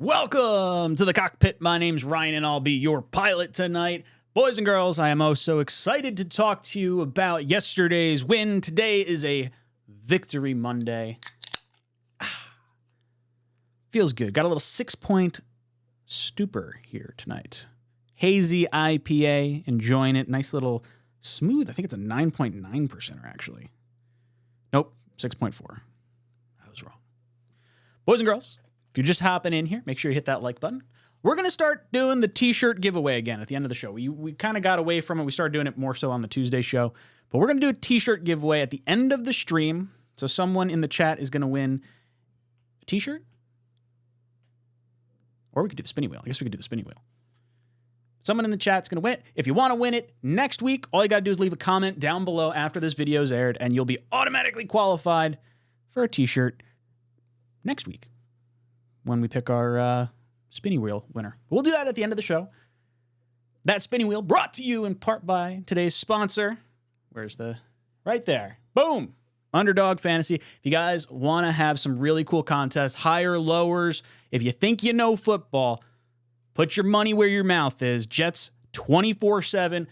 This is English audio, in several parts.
Welcome to the cockpit. My name's Ryan, and I'll be your pilot tonight. Boys and girls, I am so excited to talk to you about yesterday's win. Today is a Victory Monday. Feels good. Got a little 6-point stupor here tonight. Hazy IPA, enjoying it. Nice little smooth. I think it's a 9.9% actually. Nope, 6.4. I was wrong. Boys and girls, if you're just hopping in here, make sure you hit that like button. We're going to start doing the t-shirt giveaway again at the end of the show. We kind of got away from it. We started doing it more so on the Tuesday show. But we're going to do a t-shirt giveaway at the end of the stream. So someone in the chat is going to win a t-shirt. Or we could do the spinny wheel. I guess we could do the spinny wheel. Someone in the chat is going to win it. If you want to win it next week, all you got to do is leave a comment down below after this video is aired, and you'll be automatically qualified for a t-shirt next week when we pick our spinny wheel winner. We'll do that at the end of the show. That spinny wheel brought to you in part by today's sponsor. Where's the... Right there. Boom! Underdog Fantasy. If you guys want to have some really cool contests, higher, lowers, if you think you know football, put your money where your mouth is. Jets 24/7.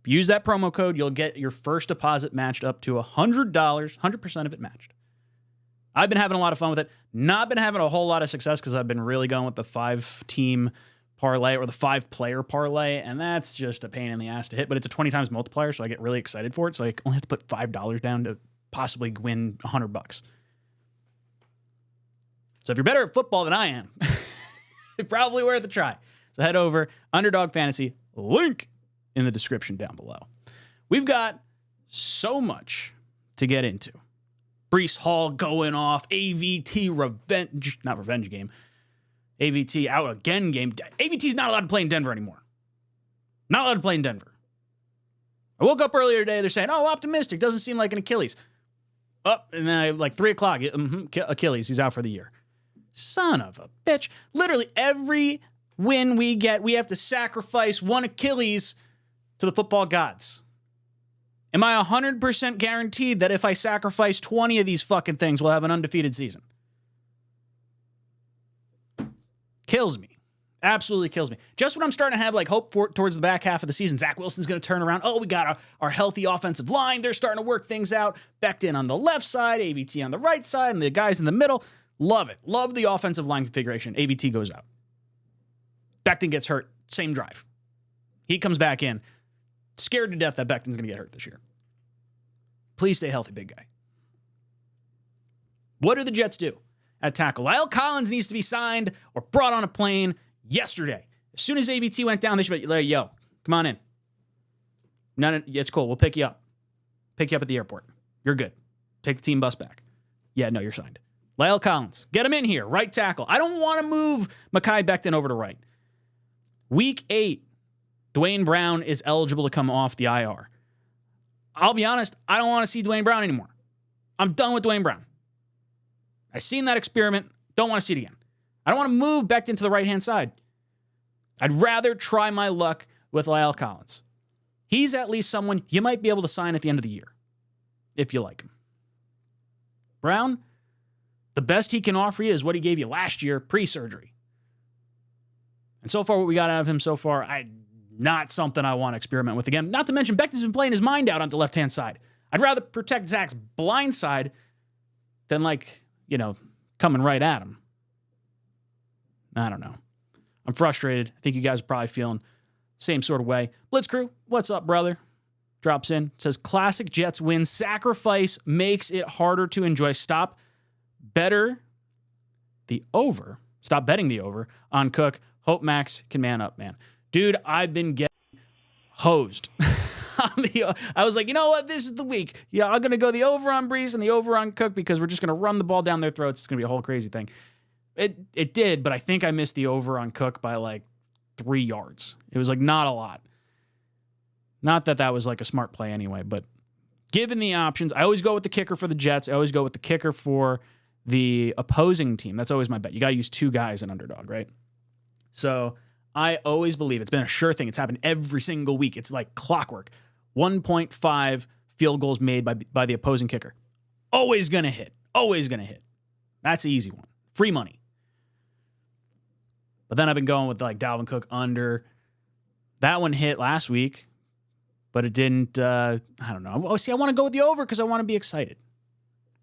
Use that promo code. You'll get your first deposit matched up to $100. 100% of it matched. I've been having a lot of fun with it. Not been having a whole lot of success because I've been really going with the 5-team parlay or the 5-player parlay, and that's just a pain in the ass to hit. But it's a 20 times multiplier, so I get really excited for it. So I only have to put $5 down to possibly win $100. So if you're better at football than I am, it's probably worth a try. So head over, Underdog Fantasy, link in the description down below. We've got so much to get into. Breece Hall going off, AVT revenge, not revenge game, AVT out again game. AVT's not allowed to play in Denver anymore. Not allowed to play in Denver. I woke up earlier today, they're saying, oh, optimistic, doesn't seem like an Achilles. Up, and then like 3 o'clock, Achilles, he's out for the year. Son of a bitch. Literally every win we get, we have to sacrifice one Achilles to the football gods. Am I 100% guaranteed that if I sacrifice 20 of these fucking things, we'll have an undefeated season? Kills me. Absolutely kills me. Just when I'm starting to have like hope for towards the back half of the season, Zach Wilson's going to turn around. Oh, we got our healthy offensive line. They're starting to work things out. Becton on the left side, AVT on the right side, and the guys in the middle. Love it. Love the offensive line configuration. AVT goes out. Becton gets hurt. Same drive. He comes back in. Scared to death that Becton's going to get hurt this year. Please stay healthy, big guy. What do the Jets do at tackle? Lyle Collins needs to be signed or brought on a plane yesterday. As soon as AVT went down, they should be like, yo, come on in. No, it's cool. We'll pick you up. Pick you up at the airport. You're good. Take the team bus back. Yeah, no, you're signed. Lyle Collins, get him in here. Right tackle. I don't want to move Mekhi Becton over to right. Week 8. Dwayne Brown is eligible to come off the IR. I'll be honest, I don't want to see Dwayne Brown anymore. I'm done with Dwayne Brown. I've seen that experiment. Don't want to see it again. I don't want to move Becton to the right-hand side. I'd rather try my luck with Lyle Collins. He's at least someone you might be able to sign at the end of the year, if you like him. Brown, the best he can offer you is what he gave you last year pre-surgery. And so far, what we got out of him so far, not something I want to experiment with again. Not to mention, Becton's been playing his mind out on the left-hand side. I'd rather protect Zach's blind side than, coming right at him. I don't know. I'm frustrated. I think you guys are probably feeling the same sort of way. Blitz Crew, what's up, brother? Drops in. Says, classic Jets win. Sacrifice makes it harder to enjoy. Stop betting the over on Cook. Hope Max can man up, man. Dude, I've been getting hosed. I was like, you know what? This is the week. Yeah, I'm going to go the over on Breece and the over on Cook because we're just going to run the ball down their throats. It's going to be a whole crazy thing. It did, but I think I missed the over on Cook by like 3 yards. It was like not a lot. Not that was like a smart play anyway, but given the options, I always go with the kicker for the Jets. I always go with the kicker for the opposing team. That's always my bet. You got to use 2 guys in underdog, right? So I always believe it's been a sure thing. It's happened every single week. It's like clockwork. 1.5 field goals made by the opposing kicker. Always going to hit. Always going to hit. That's an easy one. Free money. But then I've been going with like Dalvin Cook under. That one hit last week, but it didn't. I don't know. Oh, see, I want to go with the over because I want to be excited.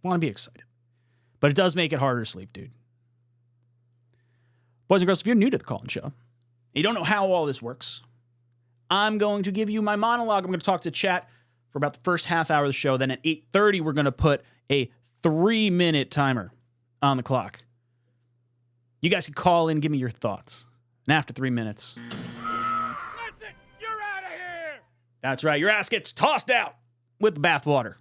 But it does make it harder to sleep, dude. Boys and girls, if you're new to the call-in show, you don't know how all this works, I'm going to give you my monologue. I'm going to talk to chat for about the first half hour of the show. Then at 8:30, we're going to put a 3-minute timer on the clock. You guys can call in, give me your thoughts. And after 3 minutes... That's it! You're out of here! That's right. Your ass gets tossed out with the bathwater.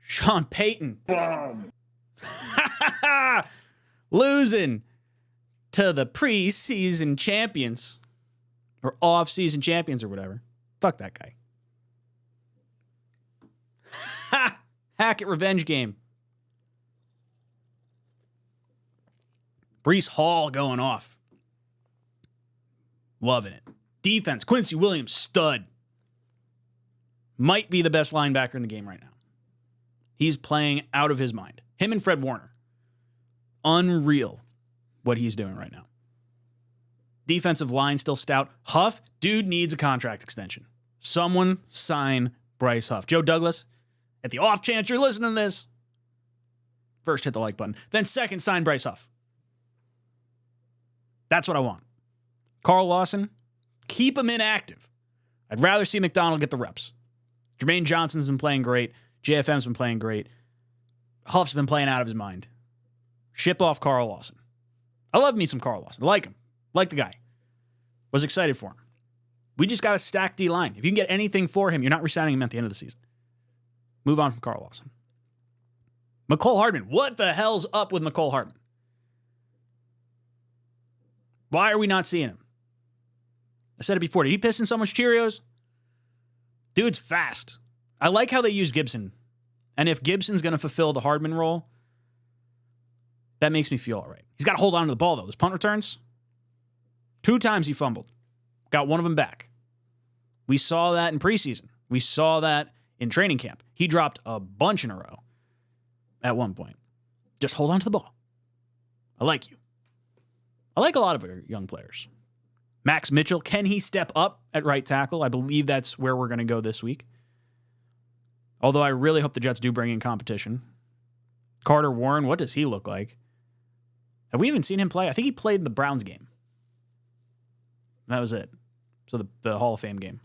Sean Payton. Bomb! Losing to the preseason champions. Or off-season champions or whatever. Fuck that guy. Hackett revenge game. Breece Hall going off. Loving it. Defense, Quincy Williams, stud. Might be the best linebacker in the game right now. He's playing out of his mind. Him and Fred Warner. Unreal what he's doing right now. Defensive line still stout. Huff, dude needs a contract extension. Someone sign Bryce Huff. Joe Douglas, at the off chance you're listening to this, first hit the like button. Then second, sign Bryce Huff. That's what I want. Carl Lawson, keep him inactive. I'd rather see McDonald get the reps. Jermaine Johnson's been playing great. JFM's been playing great. Huff's been playing out of his mind. Ship off Carl Lawson. I love me some Carl Lawson. I like him. Like the guy. Was excited for him. We just got a stacked D-line. If you can get anything for him, you're not resigning him at the end of the season. Move on from Carl Lawson. McCole Hardman. What the hell's up with McCole Hardman? Why are we not seeing him? I said it before. Did he piss in someone's Cheerios? Dude's fast. I like how they use Gibson. And if Gibson's going to fulfill the Hardman role, that makes me feel all right. He's got to hold on to the ball, though. His punt returns, 2 times he fumbled. Got one of them back. We saw that in preseason. We saw that in training camp. He dropped a bunch in a row at one point. Just hold on to the ball. I like you. I like a lot of our young players. Max Mitchell, can he step up at right tackle? I believe that's where we're going to go this week. Although I really hope the Jets do bring in competition. Carter Warren, what does he look like? Have we even seen him play? I think he played in the Browns game. That was it. So the Hall of Fame game.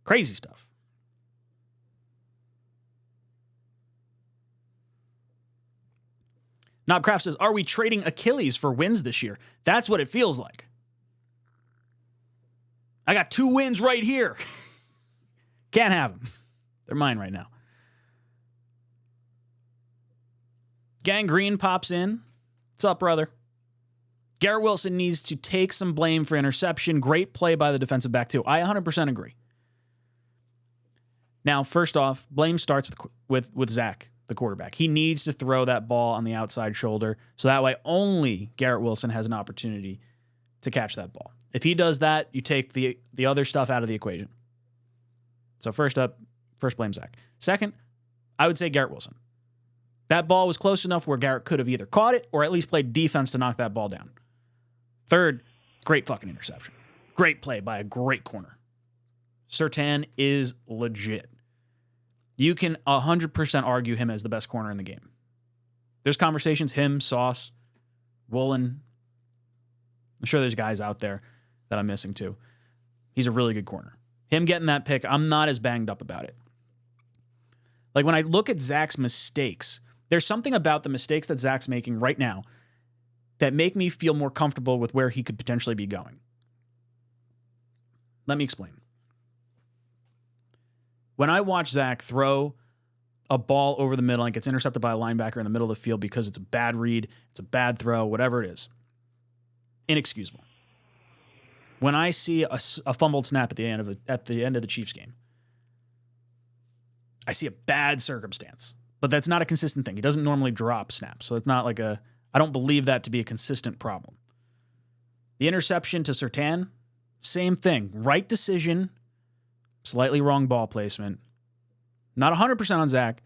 Crazy stuff. Knobcraft says, are we trading Achilles for wins this year? That's what it feels like. I got 2 wins right here. Can't have them. They're mine right now. Gangrene pops in. What's up, brother? Garrett Wilson needs to take some blame for interception. Great play by the defensive back, too. I 100% agree. Now, first off, blame starts with Zach, the quarterback. He needs to throw that ball on the outside shoulder, so that way only Garrett Wilson has an opportunity to catch that ball. If he does that, you take the other stuff out of the equation. So first blame Zach. Second, I would say Garrett Wilson. That ball was close enough where Garrett could have either caught it or at least played defense to knock that ball down. Third, great fucking interception. Great play by a great corner. Surtain is legit. You can 100% argue him as the best corner in the game. There's conversations, him, Sauce, Woolen. I'm sure there's guys out there that I'm missing too. He's a really good corner. Him getting that pick, I'm not as banged up about it. Like when I look at Zach's mistakes, there's something about the mistakes that Zach's making right now that make me feel more comfortable with where he could potentially be going. Let me explain. When I watch Zach throw a ball over the middle and gets intercepted by a linebacker in the middle of the field because it's a bad read, it's a bad throw, whatever it is, inexcusable. When I see a fumbled snap at the end of the Chiefs game, I see a bad circumstance. But that's not a consistent thing. He doesn't normally drop snaps, so it's not like I don't believe that to be a consistent problem. The interception to Surtain, same thing. Right decision, slightly wrong ball placement. Not 100% on Zach,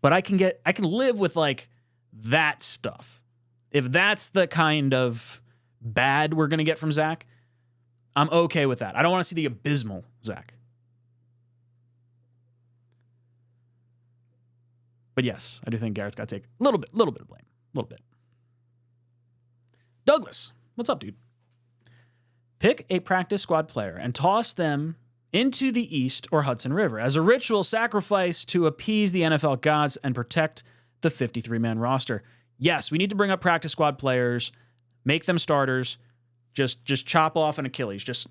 but I can live with like that stuff. If that's the kind of bad we're going to get from Zach, I'm okay with that. I don't want to see the abysmal Zach. But yes, I do think Garrett's got to take a little bit of blame. A little bit. Douglas, what's up, dude? Pick a practice squad player and toss them into the East or Hudson River as a ritual sacrifice to appease the NFL gods and protect the 53-man roster. Yes, we need to bring up practice squad players, make them starters, just chop off an Achilles,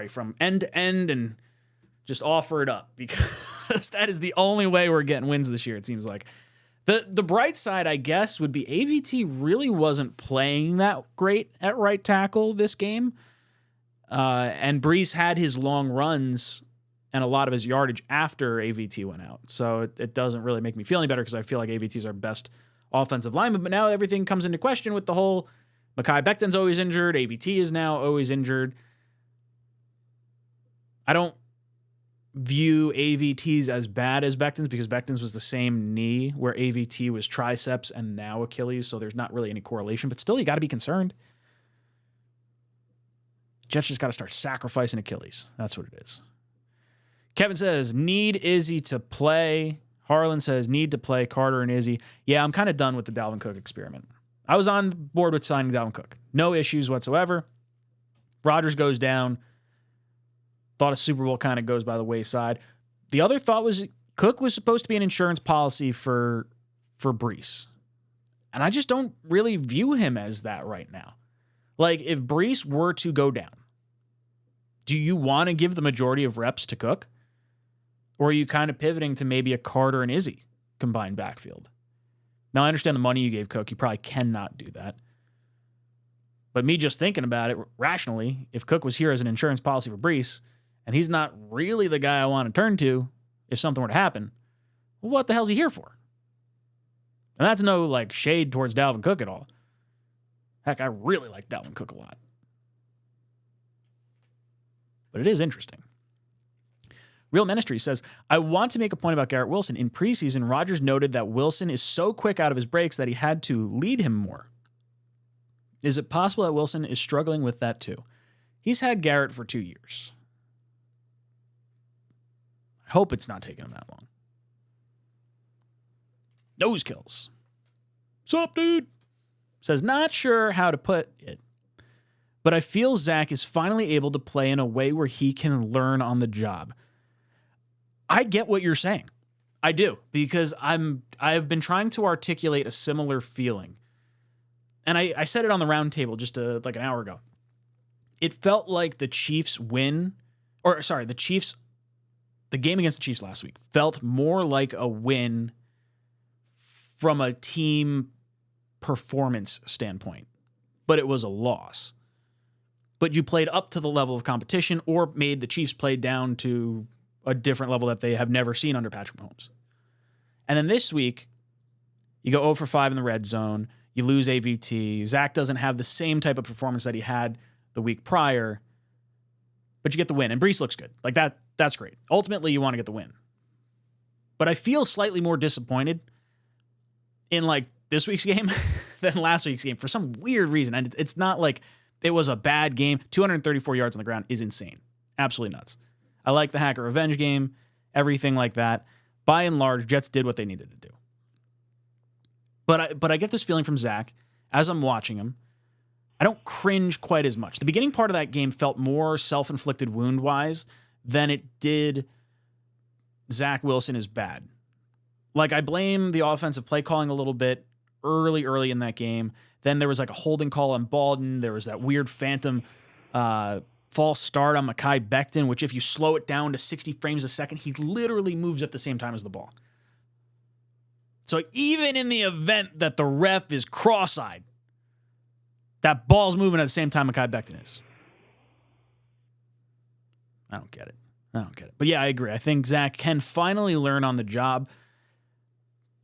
from end to end, and just offer it up, because that is the only way we're getting wins this year, it seems like. The bright side, I guess, would be AVT really wasn't playing that great at right tackle this game. And Breece had his long runs and a lot of his yardage after AVT went out. So it doesn't really make me feel any better, because I feel like AVT is our best offensive lineman. But now everything comes into question with the whole Mekhi Becton's always injured. AVT is now always injured. I don't view AVT's as bad as Becton's, because Becton's was the same knee, where AVT was triceps and now Achilles. So there's not really any correlation. But still, you got to be concerned. Jets just got to start sacrificing Achilles. That's what it is. Kevin says, need Izzy to play. Harlan says, need to play Carter and Izzy. Yeah, I'm kind of done with the Dalvin Cook experiment. I was on board with signing Dalvin Cook. No issues whatsoever. Rodgers goes down. Thought a Super Bowl kind of goes by the wayside. The other thought was Cook was supposed to be an insurance policy for Breece. And I just don't really view him as that right now. Like, if Breece were to go down, do you want to give the majority of reps to Cook? Or are you kind of pivoting to maybe a Carter and Izzy combined backfield? Now, I understand the money you gave Cook. You probably cannot do that. But me just thinking about it rationally, if Cook was here as an insurance policy for Breece, and he's not really the guy I want to turn to if something were to happen, well, what the hell's he here for? And that's no, like, shade towards Dalvin Cook at all. Heck, I really like Dalvin Cook a lot. But it is interesting. Real Ministry says, I want to make a point about Garrett Wilson. In preseason, Rodgers noted that Wilson is so quick out of his breaks that he had to lead him more. Is it possible that Wilson is struggling with that too? He's had Garrett for 2 years. I hope it's not taking him that long. Nose kills. Sup, dude? Says, not sure how to put it, but I feel Zach is finally able to play in a way where he can learn on the job. I get what you're saying. I do, because I've been trying to articulate a similar feeling. And I said it on the round table just like an hour ago. It felt like the Chiefs the game against the Chiefs last week felt more like a win from a team performance standpoint, but it was a loss. But you played up to the level of competition, or made the Chiefs play down to a different level that they have never seen under Patrick Mahomes. And then this week, you go 0 for 5 in the red zone. You lose AVT. Zach doesn't have the same type of performance that he had the week prior, but you get the win. And Breece looks good. Like, that's great. Ultimately, you want to get the win. But I feel slightly more disappointed in, like, this week's game than last week's game for some weird reason. And it's not like it was a bad game. 234 yards on the ground is insane. Absolutely nuts. I like the Hacker Revenge game, everything like that. By and large, Jets did what they needed to do. But I get this feeling from Zach as I'm watching him. I don't cringe quite as much. The beginning part of that game felt more self-inflicted wound-wise than it did Zach Wilson is bad. Like, I blame the offensive play calling a little bit early in that game. Then there was like a holding call on Baldwin. There was that weird phantom false start on Mekhi Becton, which if you slow it down to 60 frames a second, he literally moves at the same time as the ball. So even in the event that the ref is cross-eyed, that ball's moving at the same time Mekhi Becton is. I don't get it. But yeah, I agree. I think Zach can finally learn on the job.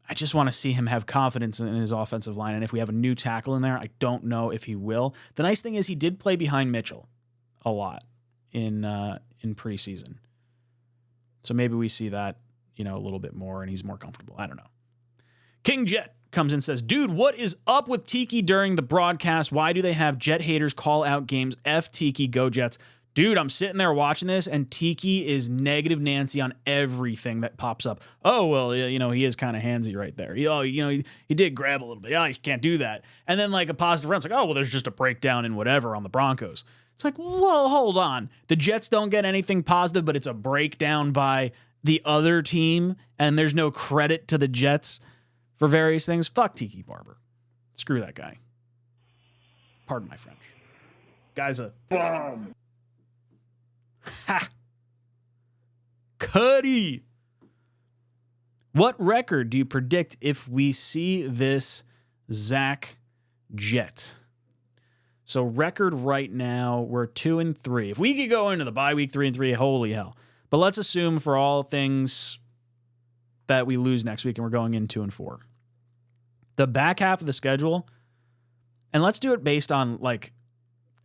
I just want to see him have confidence in his offensive line. And if we have a new tackle in there, I don't know if he will. The nice thing is he did play behind Mitchell a lot in preseason. So maybe we see that, a little bit more and he's more comfortable. I don't know. King Jet comes in and says, dude, what is up with Tiki during the broadcast? Why do they have Jet haters call out games? F Tiki, go Jets. Dude, I'm sitting there watching this, and Tiki is negative Nancy on everything that pops up. Oh, well, he is kind of handsy right there. He did grab a little bit. You can't do that. And then like a positive friend's like, oh, well, there's just a breakdown in whatever on the Broncos. It's like, whoa, hold on. The Jets don't get anything positive, but it's a breakdown by the other team, and there's no credit to the Jets for various things. Fuck Tiki Barber. Screw that guy. Pardon my French. Guy's a bomb. Ha! Cuddy! What record do you predict if we see this Zach Jet? So record right now, we're 2-3. If we could go into the bye week 3-3, holy hell. But let's assume for all things that we lose next week and we're going in 2-4. The back half of the schedule, and let's do it based on like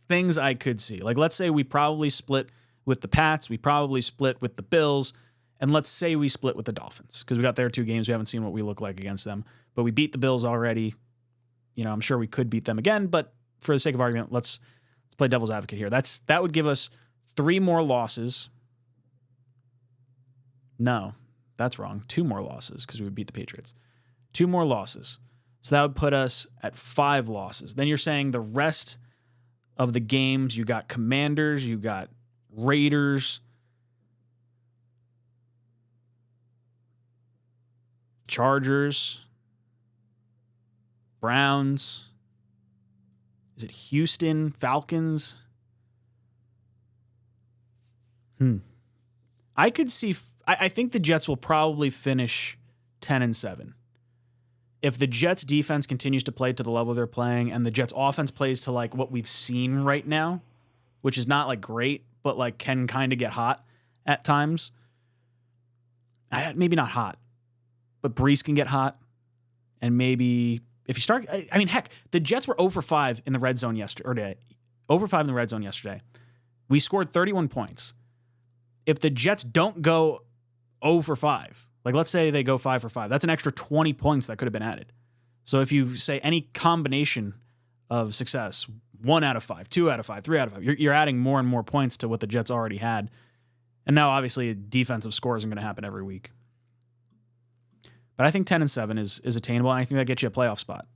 things I could see. Like let's say we probably split with the Pats, we probably split with the Bills, and let's say we split with the Dolphins because we got their 2 games. We haven't seen what we look like against them, but we beat the Bills already. I'm sure we could beat them again, but for the sake of argument, let's play devil's advocate here. That would give us 3 more losses. No, that's wrong. 2 more losses because we would beat the Patriots. 2 more losses. So that would put us at 5 losses. Then you're saying the rest of the games, you got Commanders, you got Raiders, Chargers, Browns. Is it Houston, Falcons? I could see. I think the Jets will probably finish 10-7. If the Jets defense continues to play to the level they're playing and the Jets offense plays to like what we've seen right now, which is not like great, but like can kind of get hot at times. Maybe not hot, but Breece can get hot. And maybe if you start, I mean, heck, the Jets were 0 for 5 in the red zone yesterday. 0 for 5 in the red zone yesterday. We scored 31 points. If the Jets don't go 0 for 5, like let's say they go 5 for 5, that's an extra 20 points that could have been added. So if you say any combination of success, 1 out of 5, 2 out of 5, 3 out of 5, you're adding more and more points to what the Jets already had. And now obviously a defensive score isn't going to happen every week. But I think 10-7 is attainable, and I think that gets you a playoff spot.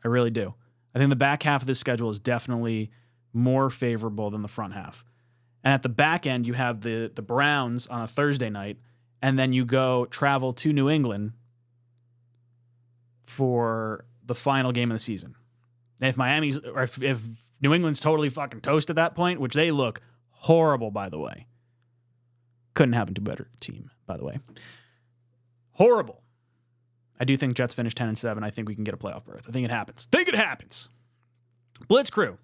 I really do. I think the back half of this schedule is definitely more favorable than the front half. And at the back end, you have the Browns on a Thursday night, and then you go travel to New England for the final game of the season. And if New England's totally fucking toast at that point, which they look horrible, by the way. Couldn't happen to a better team, by the way. Horrible. I do think Jets finish 10-7. I think we can get a playoff berth. I think it happens. Blitz Crew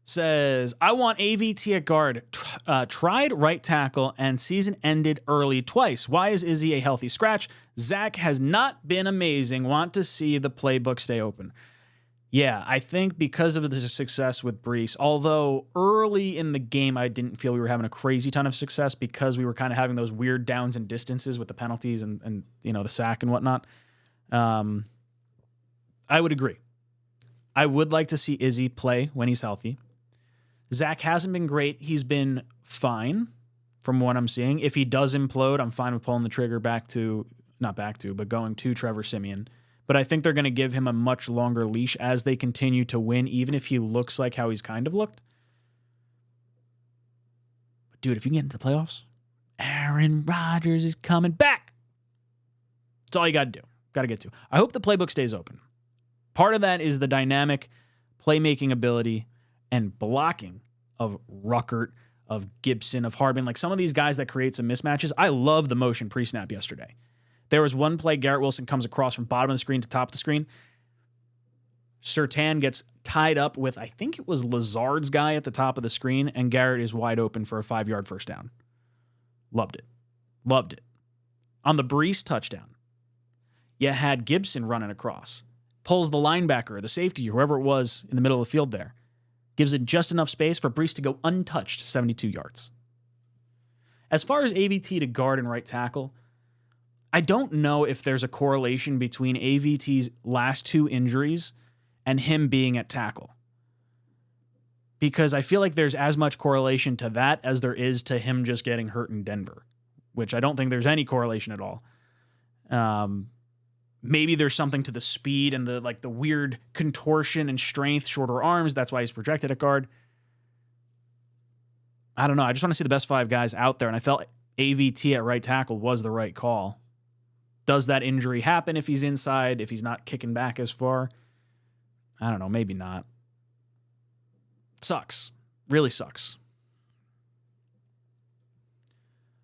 says, I want AVT at guard. Tried right tackle and season ended early twice. Why is Izzy a healthy scratch? Zach has not been amazing. Want to see the playbook stay open. Yeah, I think because of the success with Breece, although early in the game I didn't feel we were having a crazy ton of success because we were kind of having those weird downs and distances with the penalties and the sack and whatnot. I would agree. I would like to see Izzy play when he's healthy. Zach hasn't been great. He's been fine from what I'm seeing. If he does implode, I'm fine with pulling the trigger but going to Trevor Siemian. But I think they're going to give him a much longer leash as they continue to win, even if he looks like how he's kind of looked. But dude, if you can get into the playoffs, Aaron Rodgers is coming back. That's all you got to do. Got to get to. I hope the playbook stays open. Part of that is the dynamic playmaking ability and blocking of Ruckert, of Gibson, of Hardman. Like some of these guys that create some mismatches. I love the motion pre-snap yesterday. There was one play, Garrett Wilson comes across from bottom of the screen to top of the screen. Surtain gets tied up with, I think it was Lazard's guy at the top of the screen, and Garrett is wide open for a 5-yard first down. Loved it. On the Breece touchdown, you had Gibson running across. Pulls the linebacker, or the safety, or whoever it was in the middle of the field there. Gives it just enough space for Breece to go untouched 72 yards. As far as AVT to guard and right tackle, I don't know if there's a correlation between AVT's last 2 injuries and him being at tackle. Because I feel like there's as much correlation to that as there is to him just getting hurt in Denver, which I don't think there's any correlation at all. Maybe there's something to the speed and the weird contortion and strength, shorter arms. That's why he's projected at guard. I don't know. I just want to see the best 5 guys out there, and I felt AVT at right tackle was the right call. Does that injury happen if he's inside, if he's not kicking back as far? I don't know. Maybe not. Sucks. Really sucks.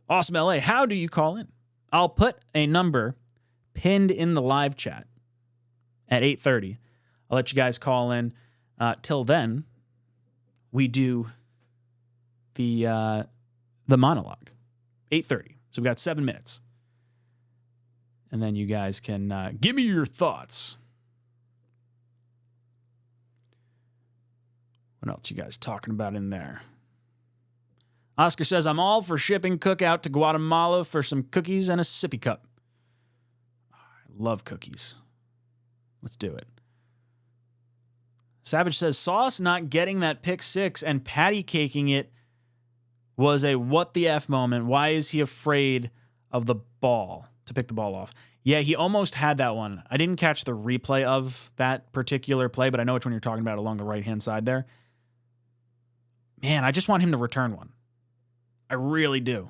Awesome LA, how do you call in? I'll put a number pinned in the live chat at 8:30. I'll let you guys call in. Till then, we do the monologue. 8:30. So we got 7 minutes. And then you guys can give me your thoughts. What else you guys talking about in there? Oscar says, I'm all for shipping Cook out to Guatemala for some cookies and a sippy cup. I love cookies. Let's do it. Savage says, Sauce not getting that pick 6 and patty caking it was a what the F moment. Why is he afraid of the ball to pick the ball off? Yeah, he almost had that one. I didn't catch the replay of that particular play, but I know which one you're talking about along the right-hand side there. Man, I just want him to return one. I really do.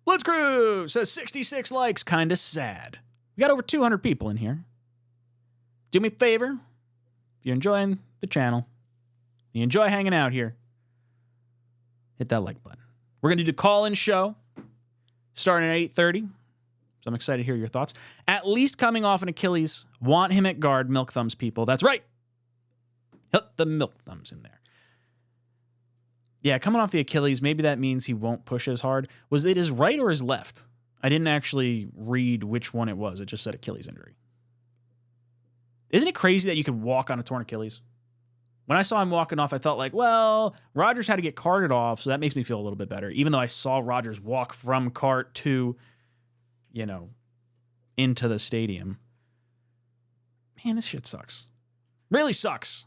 Let's Crew says 66 likes, kind of sad. We got over 200 people in here. Do me a favor, if you're enjoying the channel, you enjoy hanging out here, hit that like button. We're going to do the call-in show starting at 8:30. So I'm excited to hear your thoughts. At least coming off an Achilles, want him at guard, milk thumbs people. That's right. Put the milk thumbs in there. Yeah, coming off the Achilles, maybe that means he won't push as hard. Was it his right or his left? I didn't actually read which one it was. It just said Achilles injury. Isn't it crazy that you could walk on a torn Achilles? When I saw him walking off, I felt like, well, Rodgers had to get carted off, so that makes me feel a little bit better. Even though I saw Rodgers walk from cart to, into the stadium. Man, this shit sucks. Really sucks.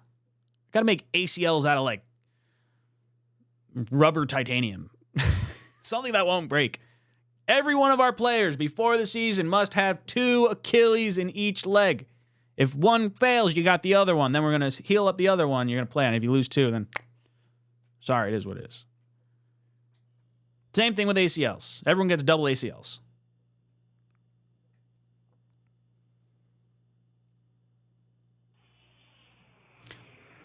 Got to make ACLs out of, rubber titanium. Something that won't break. Every one of our players before the season must have 2 Achilles in each leg. If one fails, you got the other one. Then we're going to heal up the other one. You're going to play on. If you lose 2, then sorry, it is what it is. Same thing with ACLs. Everyone gets double ACLs.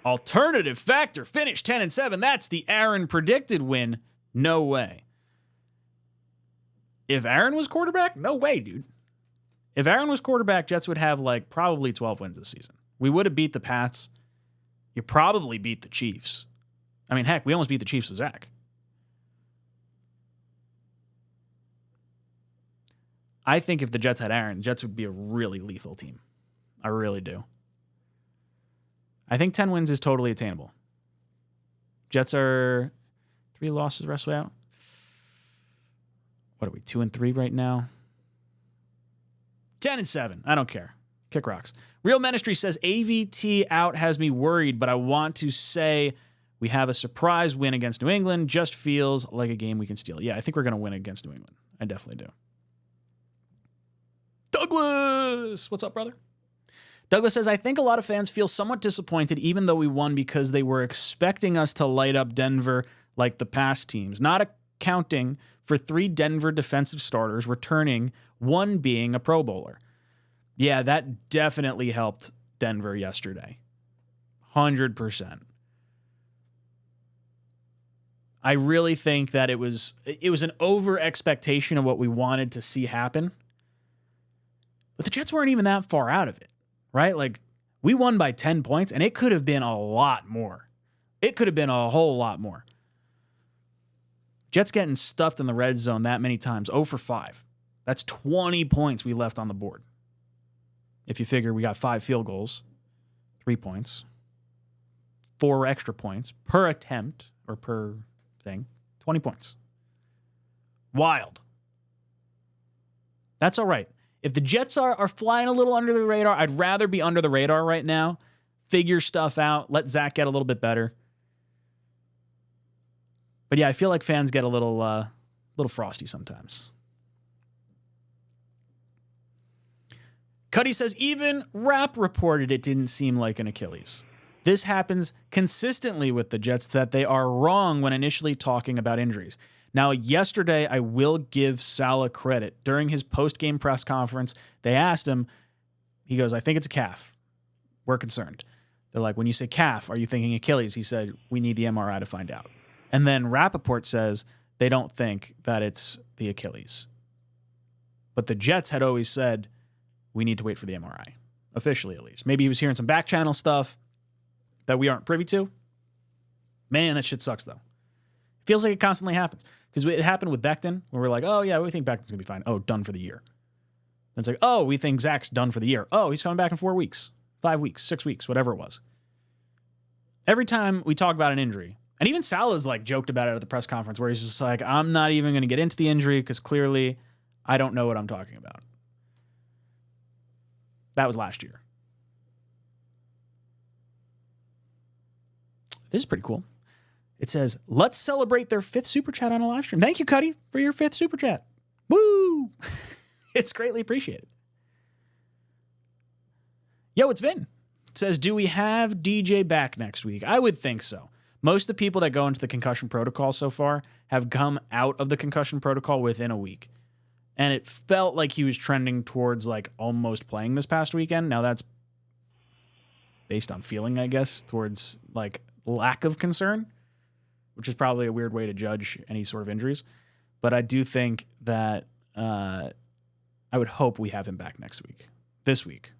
Alternative factor, finish 10-7. That's the Aaron predicted win. No way. If Aaron was quarterback, no way, dude. If Aaron was quarterback, Jets would have probably 12 wins this season. We would have beat the Pats. You probably beat the Chiefs. I mean, heck, we almost beat the Chiefs with Zach. I think if the Jets had Aaron, the Jets would be a really lethal team. I really do. I think 10 wins is totally attainable. Jets are 3 losses the rest of the way out. What are we, 2-3 right now? 10-7. I don't care. Kick rocks. Real Ministry says AVT out has me worried, but I want to say we have a surprise win against New England. Just feels like a game we can steal. Yeah, I think we're going to win against New England. I definitely do. Douglas! What's up, brother? Douglas says, I think a lot of fans feel somewhat disappointed even though we won because they were expecting us to light up Denver like the past teams, not accounting for 3 Denver defensive starters returning, 1 being a Pro Bowler. Yeah, that definitely helped Denver yesterday. 100%. I really think that it was an over expectation of what we wanted to see happen. But the Jets weren't even that far out of it, right? We won by 10 points, and it could have been a lot more. It could have been a whole lot more. Jets getting stuffed in the red zone that many times, 0 for 5. That's 20 points we left on the board. If you figure we got 5 field goals, 3 points, 4 extra points per attempt or per thing, 20 points. Wild. That's all right. If the Jets are flying a little under the radar, I'd rather be under the radar right now. Figure stuff out. Let Zach get a little bit better. But yeah, I feel like fans get a little frosty sometimes. Cuddy says, even Rapp reported it didn't seem like an Achilles. This happens consistently with the Jets, that they are wrong when initially talking about injuries. Now, yesterday, I will give Saleh credit. During his post-game press conference, they asked him, he goes, I think it's a calf. We're concerned. They're like, when you say calf, are you thinking Achilles? He said, we need the MRI to find out. And then Rappaport says they don't think that it's the Achilles. But the Jets had always said, we need to wait for the MRI, officially at least. Maybe he was hearing some back channel stuff that we aren't privy to. Man, that shit sucks, though. Feels like it constantly happens. Because it happened with Becton, where we're like, oh, yeah, we think Becton's going to be fine. Oh, done for the year. Then it's like, oh, we think Zach's done for the year. Oh, he's coming back in 4 weeks, 5 weeks, 6 weeks, whatever it was. Every time we talk about an injury, and even Saleh's like joked about it at the press conference, where he's just like, I'm not even going to get into the injury because clearly I don't know what I'm talking about. That was last year. This is pretty cool. It says, let's celebrate their 5th super chat on a live stream. Thank you, Cuddy, for your 5th super chat. Woo! It's greatly appreciated. Yo, it's Vin. It says, do we have DJ back next week? I would think so. Most of the people that go into the concussion protocol so far have come out of the concussion protocol within a week. And it felt like he was trending towards like almost playing this past weekend. Now that's based on feeling, I guess, towards like lack of concern, which is probably a weird way to judge any sort of injuries. But I do think that I would hope we have him back this week.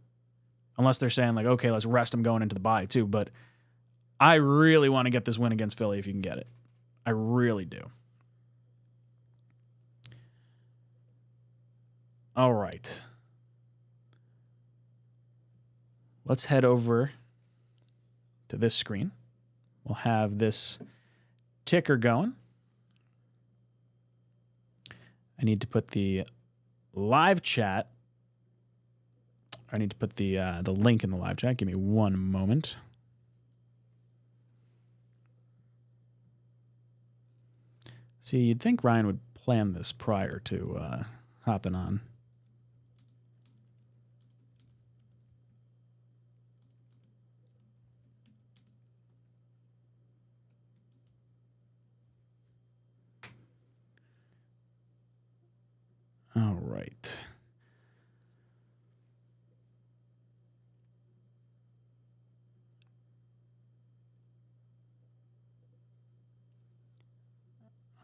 Unless they're saying like, okay, let's rest him going into the bye too. But I really want to get this win against Philly if you can get it. I really do. All right. Let's head over to this screen. We'll have this ticker going. I need to put the live chat. I need to put the link in the live chat. Give me one moment. See, you'd think Ryan would plan this prior to hopping on. All right.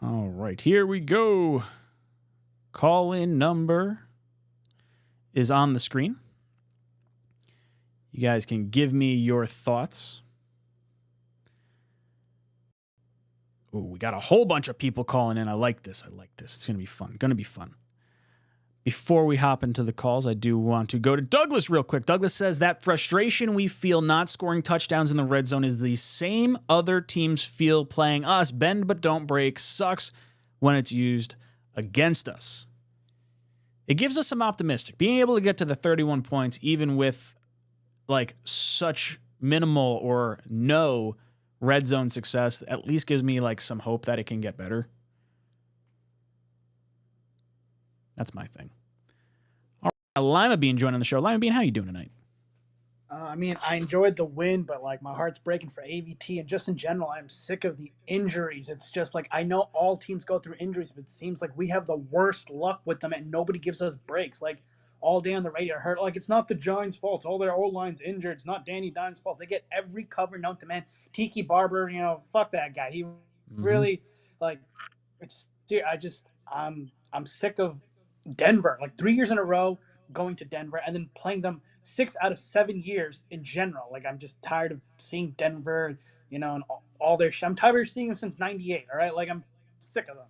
All right, here we go. Call-in number is on the screen. You guys can give me your thoughts. Ooh, we got a whole bunch of people calling in. I like this. It's going to be fun. Before we hop into the calls, I do want to go to Douglas real quick. Douglas says that frustration we feel not scoring touchdowns in the red zone is the same other teams feel playing us. Bend but don't break sucks when it's used against us. It gives us some optimistic. Being able to get to the 31 points, even with like such minimal or no red zone success, at least gives me like some hope that it can get better. That's my thing. All right, Lima Bean joining the show. Lima Bean, how you doing tonight? I mean, I enjoyed the win, but like my heart's breaking for AVT, and just in general, I'm sick of the injuries. It's just like I know all teams go through injuries, but it seems like we have the worst luck with them, and nobody gives us breaks. Like all day on the radio, I heard like it's not the Giants' fault. It's all their O-line's injured. It's not Danny Dimes' fault. They get every cover known to man. Tiki Barber, fuck that guy. He really like it's. Dude, I'm sick of Denver, like 3 years in a row going to Denver and then playing them 6 out of 7 years in general. Like I'm just tired of seeing Denver, and all their shit. I'm tired of seeing them since '98. All right, like I'm sick of them.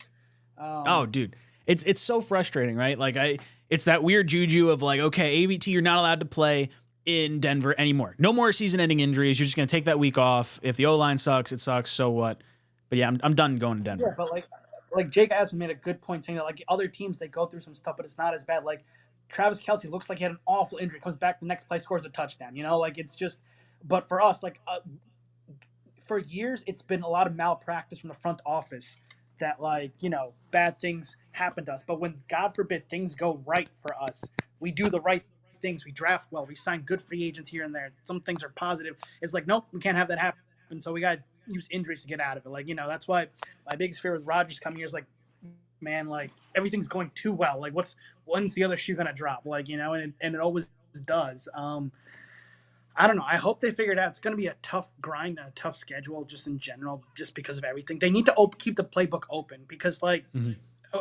Oh, dude, it's so frustrating, right? Like it's that weird juju of like, okay, AVT, you're not allowed to play in Denver anymore. No more season-ending injuries. You're just gonna take that week off. If the O-line sucks, it sucks. So what? But yeah, I'm done going to Denver. Yeah, but like like Jake Asman made a good point saying that like other teams they go through some stuff, but it's not as bad. Like Travis Kelce looks like he had an awful injury, comes back the next play, scores a touchdown. Like it's just. But for us, like for years, it's been a lot of malpractice from the front office that like bad things happen to us. But when God forbid things go right for us, we do the right things. We draft well. We sign good free agents here and there. Some things are positive. It's like nope, we can't have that happen. So we got to use injuries to get out of it. Like that's why my biggest fear with Rodgers coming here is like, man, like everything's going too well. Like when's the other shoe gonna drop? Like and it always does. I don't know. I hope they figure it out. It's going to be a tough grind and a tough schedule just in general, just because of everything. They need to keep the playbook open because, like,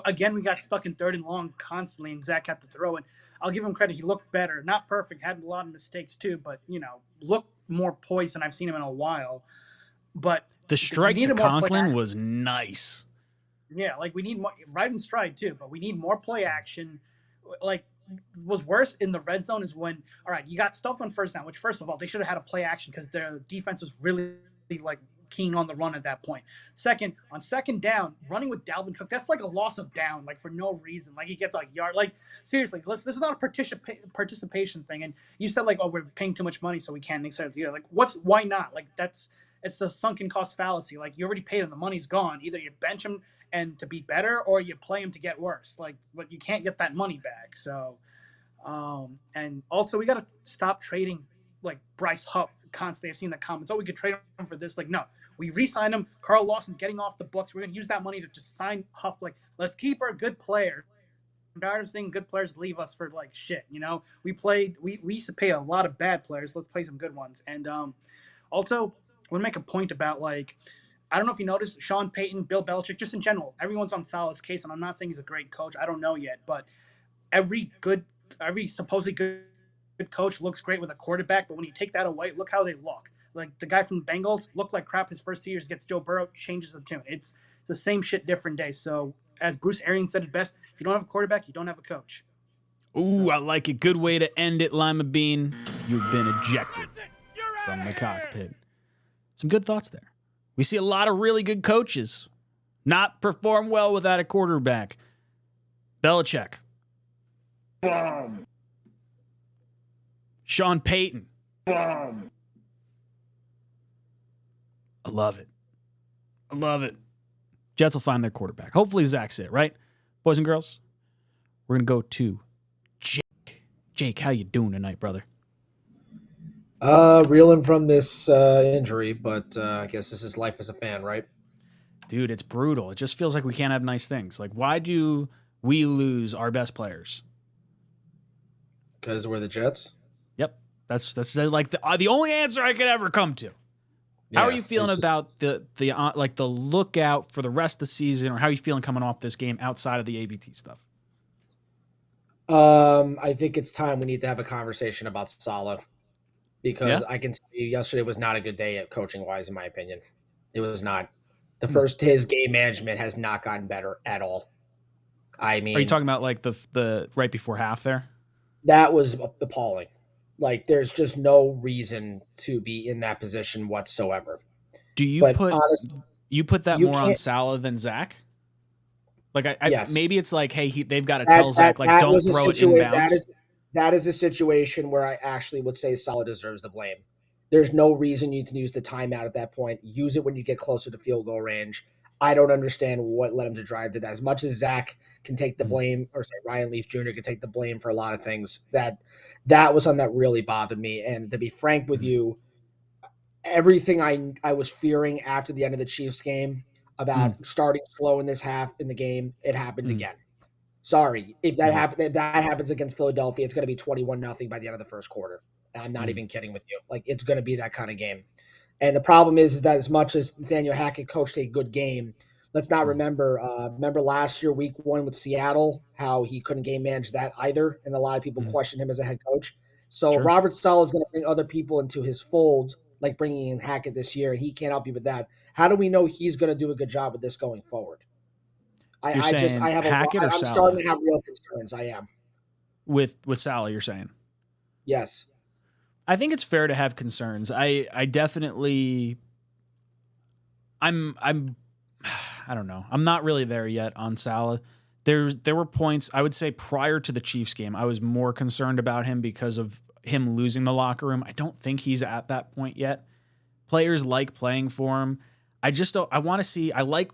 again, we got stuck in 3rd and long constantly, and Zach had to throw it. I'll give him credit. He looked better. Not perfect. Had a lot of mistakes, too, but, looked more poised than I've seen him in a while. But the strike to Conklin was nice. Yeah, like we need more right in stride, too, but we need more play action. Like, was worse in the red zone is when, all right, you got stuffed on first down, which first of all, they should have had a play action because their defense was really like keen on the run at that point. Second, on second down, running with Dalvin Cook, that's like a loss of down, like for no reason. Like he gets like yard, like seriously, this is not a participation thing. And you said like, oh, we're paying too much money, so we can't accept it. Like why not? Like it's the sunken cost fallacy. Like you already paid him, the money's gone. Either you bench him and to be better, or you play him to get worse. Like, but you can't get that money back. So, and also we got to stop trading like Bryce Huff constantly. I've seen the comments. Oh, we could trade him for this. Like, no, we re-signed him. Carl Lawson getting off the books. We're gonna use that money to just sign Huff. Like, let's keep our good player. I'm tired of seeing good players leave us for like shit. We used to pay a lot of bad players. Let's play some good ones. And also, I want to make a point about like. I don't know if you noticed, Sean Payton, Bill Belichick, just in general, everyone's on Saleh's case, and I'm not saying he's a great coach. I don't know yet, but every supposedly good coach looks great with a quarterback, but when you take that away, look how they look. Like the guy from the Bengals looked like crap his first 2 years, gets Joe Burrow, changes the tune. It's the same shit, different day. So as Bruce Arians said it best, if you don't have a quarterback, you don't have a coach. Ooh, I like it. Good way to end it, Lima Bean. You've been ejected from the cockpit. Some good thoughts there. We see a lot of really good coaches not perform well without a quarterback. Belichick. Sean Payton. I love it. I love it. Jets will find their quarterback. Hopefully Zach's it, right? Boys and girls, we're going to go to Jake. Jake, how you doing tonight, brother? Reeling from this injury, but I guess this is life as a fan, right? Dude, it's brutal. It just feels like we can't have nice things. Like, why do we lose our best players? Because we're the Jets? Yep. That's like the only answer I could ever come to. How are you feeling about the lookout for the rest of the season, or how are you feeling coming off this game outside of the AVT stuff? I think it's time we need to have a conversation about Saleh. Because I can tell you yesterday was not a good day at coaching-wise, in my opinion. It was not. His game management has not gotten better at all. I mean, are you talking about like the right before half there? That was appalling. Like, there's just no reason to be in that position whatsoever. Do you put that more on Saleh than Zach? Like, yes. Maybe it's like, hey, they've got to tell Zach, like, don't throw it inbounds. That is a situation where I actually would say Saleh deserves the blame. There's no reason you can use the timeout at that point. Use it when you get closer to field goal range. I don't understand what led him to drive to that. As much as Zach can take the blame, or say Ryan Leaf Jr. can take the blame for a lot of things, that was something that really bothered me. And to be frank with you, everything I was fearing after the end of the Chiefs game about starting slow in this half in the game, it happened again. Sorry, if that happens against Philadelphia, it's going to be 21-0 by the end of the first quarter. And I'm not even kidding with you. Like, it's going to be that kind of game. And the problem is that as much as Nathaniel Hackett coached a good game, let's not remember last year, week 1 with Seattle, how he couldn't game manage that either. And a lot of people questioned him as a head coach. So Robert Saleh is going to bring other people into his fold, like bringing in Hackett this year, and he can't help you with that. How do we know he's going to do a good job with this going forward? I'm starting to have real concerns. I am with Saleh. You're saying, yes. I think it's fair to have concerns. I definitely, I I don't know. I'm not really there yet on Salah. There were points, I would say, prior to the Chiefs game, I was more concerned about him because of him losing the locker room. I don't think he's at that point yet. Players like playing for him. I just don't. I want to see. I like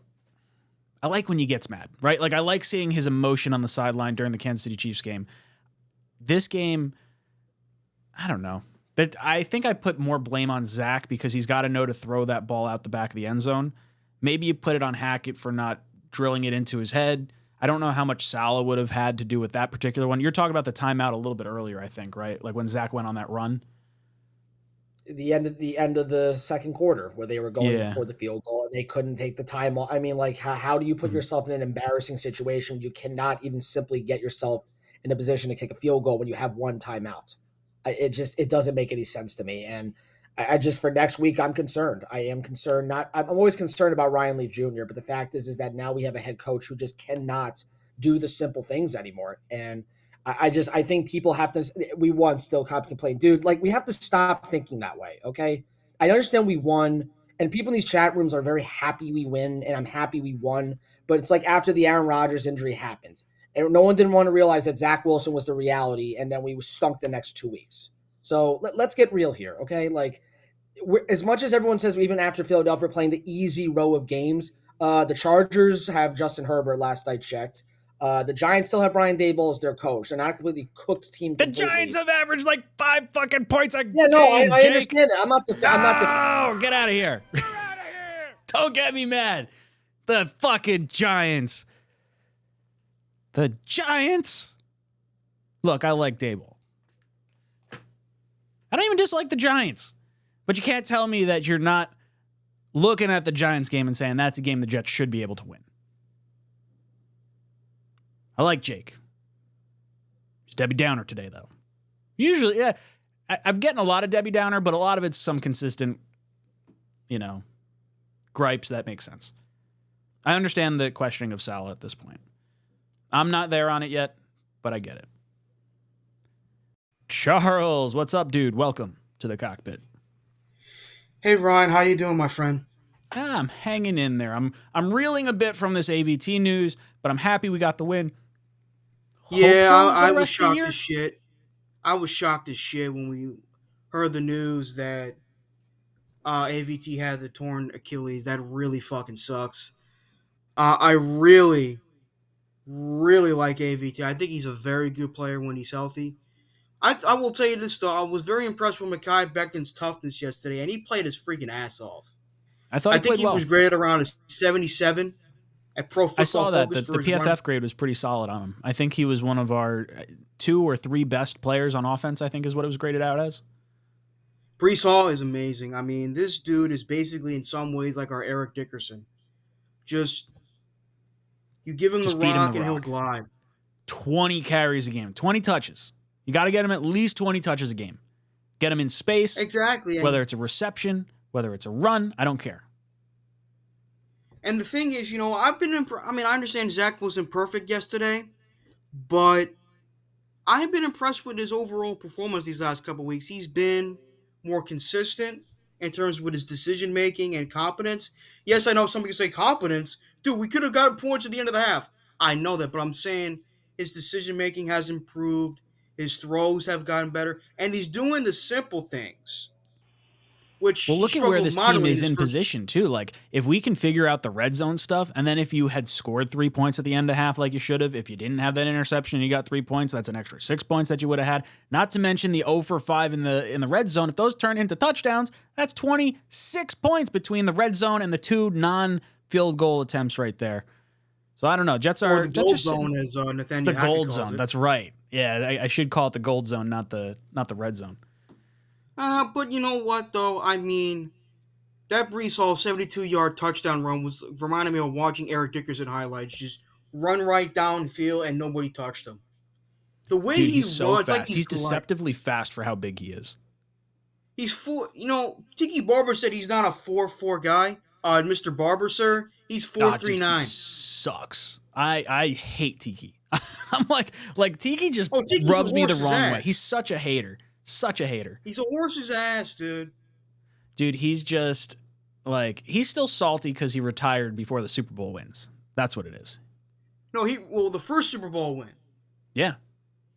when he gets mad, right? Like I like seeing his emotion on the sideline during the Kansas City Chiefs game. This game, I don't know. I think I put more blame on Zach because he's got to know to throw that ball out the back of the end zone. Maybe you put it on Hackett for not drilling it into his head. I don't know how much Salah would have had to do with that particular one. You're talking about the timeout a little bit earlier, I think, right? Like when Zach went on that run. The end of the second quarter where they were going for the field goal and they couldn't take the time off. I mean, like how do you put yourself in an embarrassing situation when you cannot even simply get yourself in a position to kick a field goal when you have one timeout? It doesn't make any sense to me. And I just, for next week, I'm concerned. I am concerned. I'm always concerned about Ryan Leaf Jr., but the fact is that now we have a head coach who just cannot do the simple things anymore. And I think people have to, we won, still complain, dude, like we have to stop thinking that way. Okay. I understand we won and people in these chat rooms are very happy we win and I'm happy we won, but it's like after the Aaron Rodgers injury happened and no one didn't want to realize that Zach Wilson was the reality. And then we stunk the next 2 weeks. So let's get real here. Okay. Like as much as everyone says, even after Philadelphia playing the easy row of games, the Chargers have Justin Herbert last I checked. The Giants still have Brian Daboll as their coach. They're not a completely cooked team. The Giants have averaged like 5 fucking points a game. Yeah, no, I understand it. I'm not. Get out of here! You're out of here! Don't get me mad. The fucking Giants. The Giants. Look, I like Daboll. I don't even dislike the Giants, but you can't tell me that you're not looking at the Giants game and saying that's a game the Jets should be able to win. I like Jake. He's Debbie Downer today, though. Usually, yeah, I'm getting a lot of Debbie Downer, but a lot of it's some consistent, gripes that make sense. I understand the questioning of Salah at this point. I'm not there on it yet, but I get it. Charles, what's up, dude? Welcome to the cockpit. Hey, Ryan, how you doing, my friend? I'm hanging in there. I'm reeling a bit from this AVT news, but I'm happy we got the win. Yeah, I was shocked as shit. I was shocked as shit when we heard the news that AVT had the torn Achilles. That really fucking sucks. I really, really like AVT. I think he's a very good player when he's healthy. I will tell you this, though. I was very impressed with Mekhi Becton's toughness yesterday, and he played his freaking ass off. I think he was graded around a 77 at Pro Football I saw that. Focus The PFF grade was pretty solid on him. I think he was one of our 2 or 3 best players on offense, I think is what it was graded out as. Breece Hall is amazing. I mean, this dude is basically in some ways like our Eric Dickerson. Just, you give him the rock and he'll glide. 20 carries a game, 20 touches. You got to get him at least 20 touches a game. Get him in space. Exactly. Whether it's a reception, whether it's a run, I don't care. And the thing is, I've been I understand Zach wasn't perfect yesterday, but I've been impressed with his overall performance these last couple of weeks. He's been more consistent in terms of his decision-making and competence. Yes, I know some people say competence. Dude, we could have gotten points at the end of the half. I know that, but I'm saying his decision-making has improved. His throws have gotten better. And he's doing the simple things. Which look at where this team is in position, too. Like, if we can figure out the red zone stuff, and then if you had scored 3 points at the end of half like you should have, if you didn't have that interception and you got 3 points, that's an extra 6 points that you would have had. Not to mention the 0 for 5 in the red zone. If those turn into touchdowns, that's 26 points between the red zone and the 2 non-field goal attempts right there. So I don't know. Jets are... the gold zone, as Nathaniel The gold zone, that's right. Yeah, I should call it the gold zone, not the red zone. But you know what, though? I mean, that Breece Hall 72-yard touchdown run was reminding me of watching Eric Dickerson highlights. Just run right downfield and nobody touched him. The way Dude, he he's so runs, fast. like he's deceptively fast for how big he is. He's Tiki Barber said he's not a 4'4" guy. Mr. Barber, sir, he's 4'3'9". Sucks. I hate Tiki. I'm like Tiki just Tiki's rubs me the wrong ass. way. He's such a hater. Such a hater. He's a horse's ass, dude. Dude, he's just Like, he's still salty because he retired before the Super Bowl wins. That's what it is. No, the first Super Bowl win. Yeah.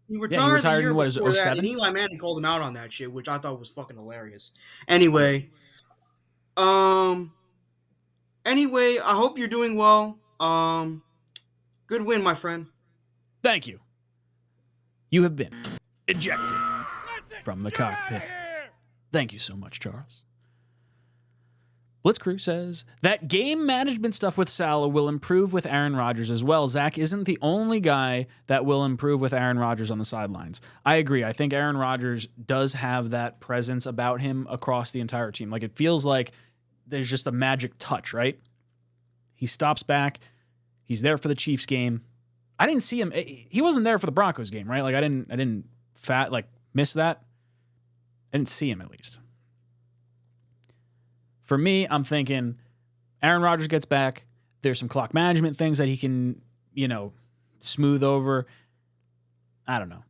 He retired the year in, what is it, before that, 07? and Eli Manning called him out on that shit, which I thought was fucking hilarious. Anyway, I hope you're doing well. Good win, my friend. Thank you. You have been ejected from the cockpit. Thank you so much, Charles. Blitzcrew says that game management stuff with Saleh will improve with Aaron Rodgers as well. Zach isn't the only guy that will improve with Aaron Rodgers on the sidelines. I agree. I think Aaron Rodgers does have that presence about him across the entire team. Like, it feels like there's just a magic touch, right? He stops back. He's there for the Chiefs game. I didn't see him. He wasn't there for the Broncos game, right? Like, I didn't miss that. I didn't see him, at least. For me, I'm thinking Aaron Rodgers gets back. There's some clock management things that he can, smooth over. I don't know.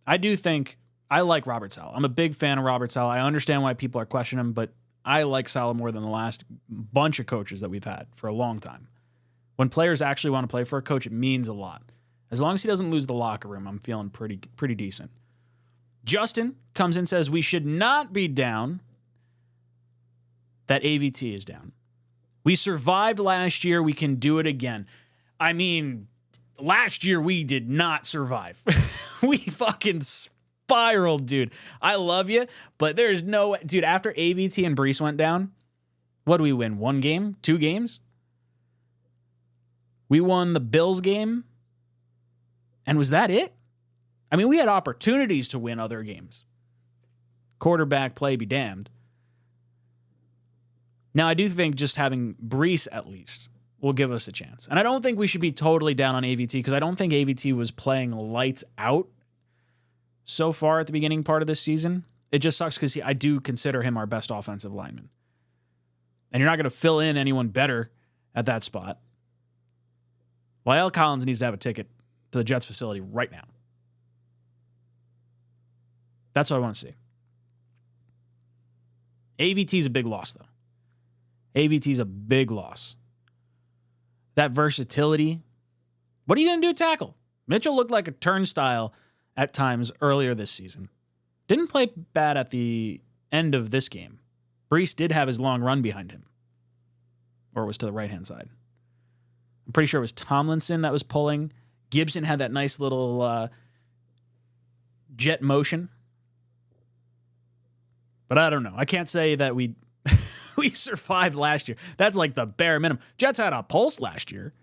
I do think I like Robert Saleh. I'm a big fan of Robert Saleh. I understand why people are questioning him, but I like Saleh more than the last bunch of coaches that we've had for a long time. When players actually want to play for a coach, it means a lot. As long as he doesn't lose the locker room, I'm feeling pretty decent. Justin comes in and says we should not be down that AVT is down. We survived last year. We can do it again. I mean, last year we did not survive. We fucking spiraled, dude. I love you, but there's no way. Dude, after AVT and Breece went down, what did we win? 1 game? 2 games? We won the Bills game, and was that it? I mean, we had opportunities to win other games. Quarterback play be damned. Now, I do think just having Breece at least will give us a chance. And I don't think we should be totally down on AVT because I don't think AVT was playing lights out so far at the beginning part of this season. It just sucks because I do consider him our best offensive lineman. And you're not going to fill in anyone better at that spot. La'el Collins needs to have a ticket to the Jets facility right now. That's what I want to see. AVT is a big loss, though. AVT is a big loss. That versatility. What are you going to do tackle? Mitchell looked like a turnstile at times earlier this season. Didn't play bad at the end of this game. Breece did have his long run behind him. Or it was to the right-hand side. I'm pretty sure it was Tomlinson that was pulling. Gibson had that nice little jet motion. But I don't know. I can't say that we survived last year. That's like the bare minimum. Jets had a pulse last year.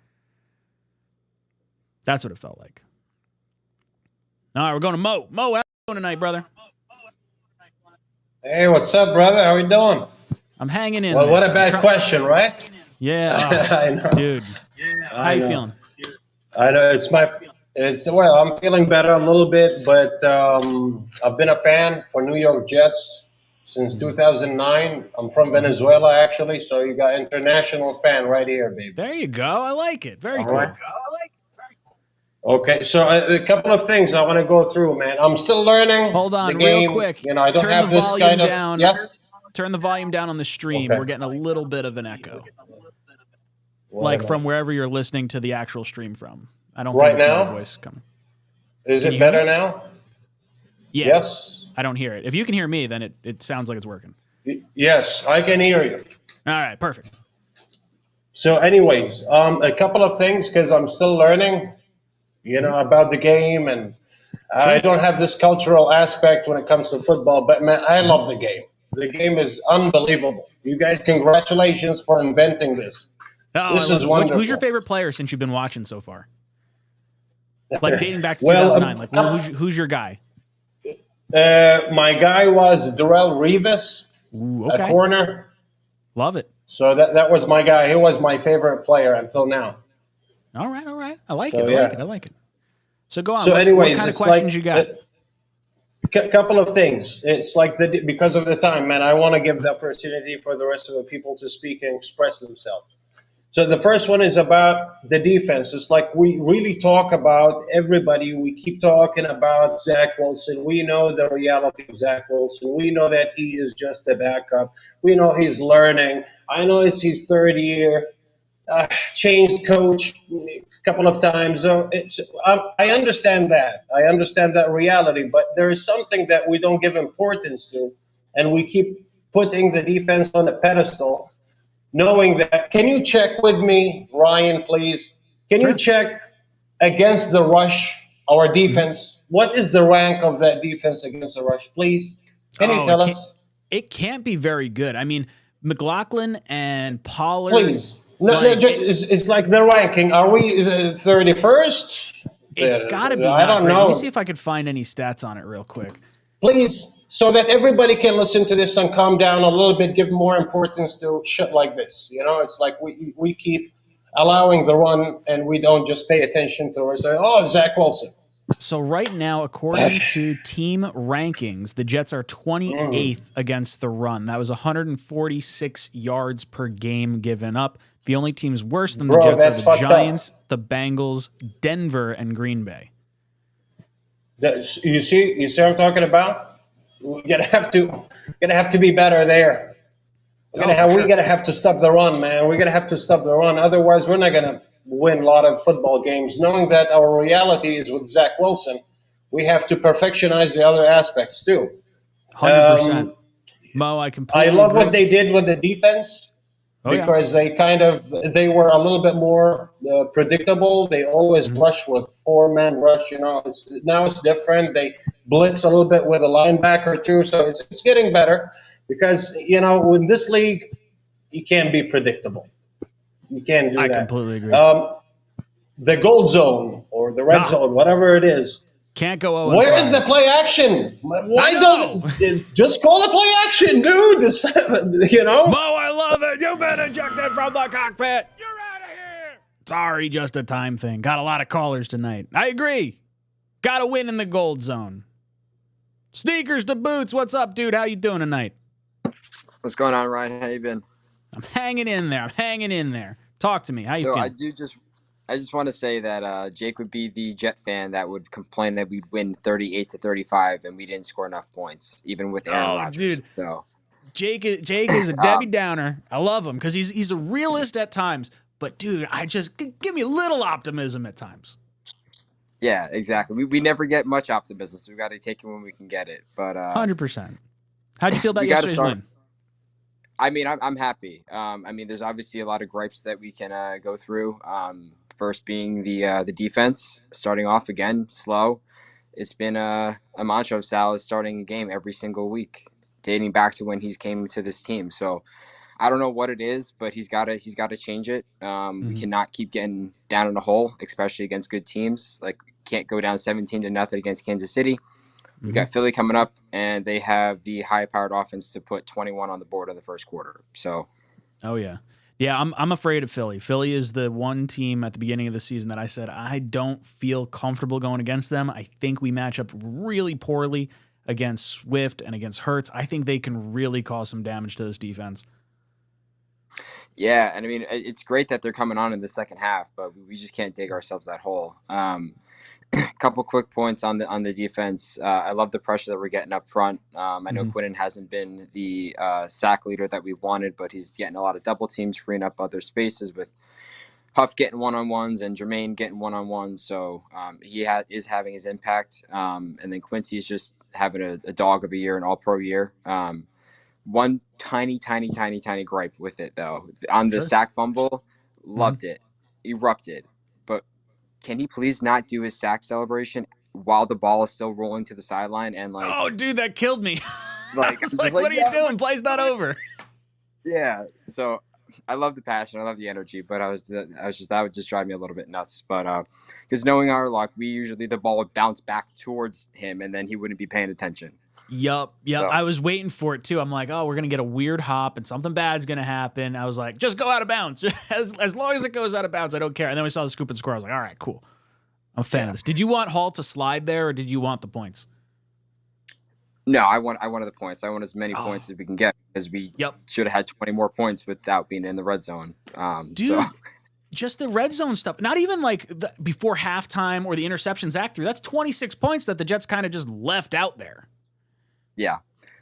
That's what it felt like. All right, we're going to Mo. Mo, how you doing tonight, brother? Hey, what's up, brother? How we doing? I'm hanging in. Well, there. what a bad question, right? Yeah, I know. dude. How you feeling? I know well, I'm feeling better a little bit, but I've been a fan for New York Jets since 2009. I'm from Venezuela, actually, so you got international fan right here, baby. There you go. I like it. Very cool. Right. Okay, so a couple of things I want to go through, man. I'm still learning. Hold on, the game. real quick. I don't Turn have the this volume kind of down. Yes. Turn the volume down on the stream. Okay. We're getting a little bit of an echo, What like about- from wherever you're listening to the actual stream from. I don't Right think it's now? my voice coming. Is Can it you hear better me? now? Yeah. Yes. I don't hear it. If you can hear me, then it sounds like it's working. Yes, I can hear you. All right, perfect. So anyways, a couple of things because I'm still learning, about the game, and I don't have this cultural aspect when it comes to football, but man, I love the game. The game is unbelievable. You guys, congratulations for inventing this. Oh, This I love is it. wonderful. Who's your favorite player since you've been watching so far? Like dating back to Well, 2009. Like who's your guy? My guy was Darrell Revis, Ooh, a okay. corner. Love it. So that was my guy. He was my favorite player until now. All right. I like So, it. yeah. I like it. So go on. So what anyways, kind of it's questions like you got? A couple of things. It's like because of the time, man, I want to give the opportunity for the rest of the people to speak and express themselves. So the first one is about the defense. It's like we really talk about everybody. We keep talking about Zach Wilson. We know the reality of Zach Wilson. We know that he is just a backup. We know he's learning. I know it's his third year. Changed coach a couple of times. So I understand that. I understand that reality. But there is something that we don't give importance to, and we keep putting the defense on a pedestal, knowing that. Can you check with me, Ryan, please? Can you Sure. check against the rush, our Mm-hmm. defense? What is the rank of that defense against the rush, please? Can you tell us? It can't be very good. I mean, McLaughlin and Pollard. Please. No, like, it's like the ranking. Are we 31st? it's got to be I not don't great. know. Let me see if I could find any stats on it real quick. Please, so that everybody can listen to this and calm down a little bit, give more importance to shit like this. You know, it's like we keep allowing the run and we don't just pay attention to it. Say, oh, Zach Wilson. So right now, according to team rankings, the Jets are 28th against the run. That was 146 yards per game given up. The only teams worse than the Jets are the Giants, the Bengals, Denver, and Green Bay. You see what I'm talking about? We're gonna have to be better there. We're gonna have to stop the run, man. We're gonna have to stop the run. Otherwise, we're not gonna win a lot of football games. Knowing that our reality is with Zach Wilson, we have to perfectionize the other aspects too. 100%. Mo, I completely love agree. what they did with the defense because they were a little bit more predictable. They always rush with 4-man rush. You know, now it's different. They blitz a little bit with a linebacker too, so it's getting better because you know in this league you can't be predictable. You can't do that. I completely agree. The gold zone or the red zone, whatever it is. Can't go 0-5. Where is the play action? Why don't just call the play action, dude? You know. Mo, I love it. You've been ejected from the cockpit. You're out of here! Sorry, just a time thing. Got a lot of callers tonight. I agree. Got to win in the gold zone. Sneakers to boots. What's up, dude? How you doing tonight? What's going on, Ryan? How you been? I'm hanging in there. Talk to me. How you feeling? I just want to say that Jake would be the Jet fan that would complain that we'd win 38-35 and we didn't score enough points, even with Aaron Rodgers. Dude. So Jake is a Debbie Downer. I love him because he's a realist at times. But dude, I just give me a little optimism at times. yeah, exactly. We never get much optimism, so we got to take it when we can get it. But 100%. How'd you feel about yesterday's win? I mean, I'm happy. I mean, there's obviously a lot of gripes that we can go through. First being the defense, starting off again slow. It's been a mantra of Saleh starting a game every single week, dating back to when he's came to this team. So I don't know what it is, but he's got to change it. We cannot keep getting down in a hole, especially against good teams. Like can't go down 17-0 against Kansas City. We got Philly coming up, and they have the high-powered offense to put 21 on the board in the first quarter. So, I'm afraid of Philly. Philly is the one team at the beginning of the season that I said I don't feel comfortable going against them. I think we match up really poorly against Swift and against Hurts. I think they can really cause some damage to this defense. Yeah, and I mean, it's great that they're coming on in the second half, but we just can't dig ourselves that hole. Couple quick points on the defense. I love the pressure that we're getting up front. I know Quinnen hasn't been the sack leader that we wanted, but he's getting a lot of double teams, freeing up other spaces with Huff getting one-on-ones and Jermaine getting one-on-ones. So he is having his impact. And then Quincy is just having a dog of a year, an all-pro year. One tiny gripe with it, though. On the sack fumble, loved it. Erupted. But can he please not do his sack celebration while the ball is still rolling to the sideline? And like, oh, dude, that killed me. Like, what are you doing? Play's not over. Yeah. So I love the passion. I love the energy. But that would just drive me a little bit nuts. But because knowing our luck, the ball would bounce back towards him, and then he wouldn't be paying attention. Yup. So, I was waiting for it too. I'm like, oh, we're gonna get a weird hop and something bad's gonna happen. I was like, just go out of bounds. as long as it goes out of bounds, I don't care. And then we saw the scoop and score. I was like, all right, cool. I'm a fan of this. Did you want Hall to slide there, or did you want the points? No, I wanted the points. I want as many points as we can get because we should have had 20 more points without being in the red zone. Dude, just the red zone stuff. Not even like before halftime or the interceptions act through. That's 26 points that the Jets kind of just left out there. Yeah.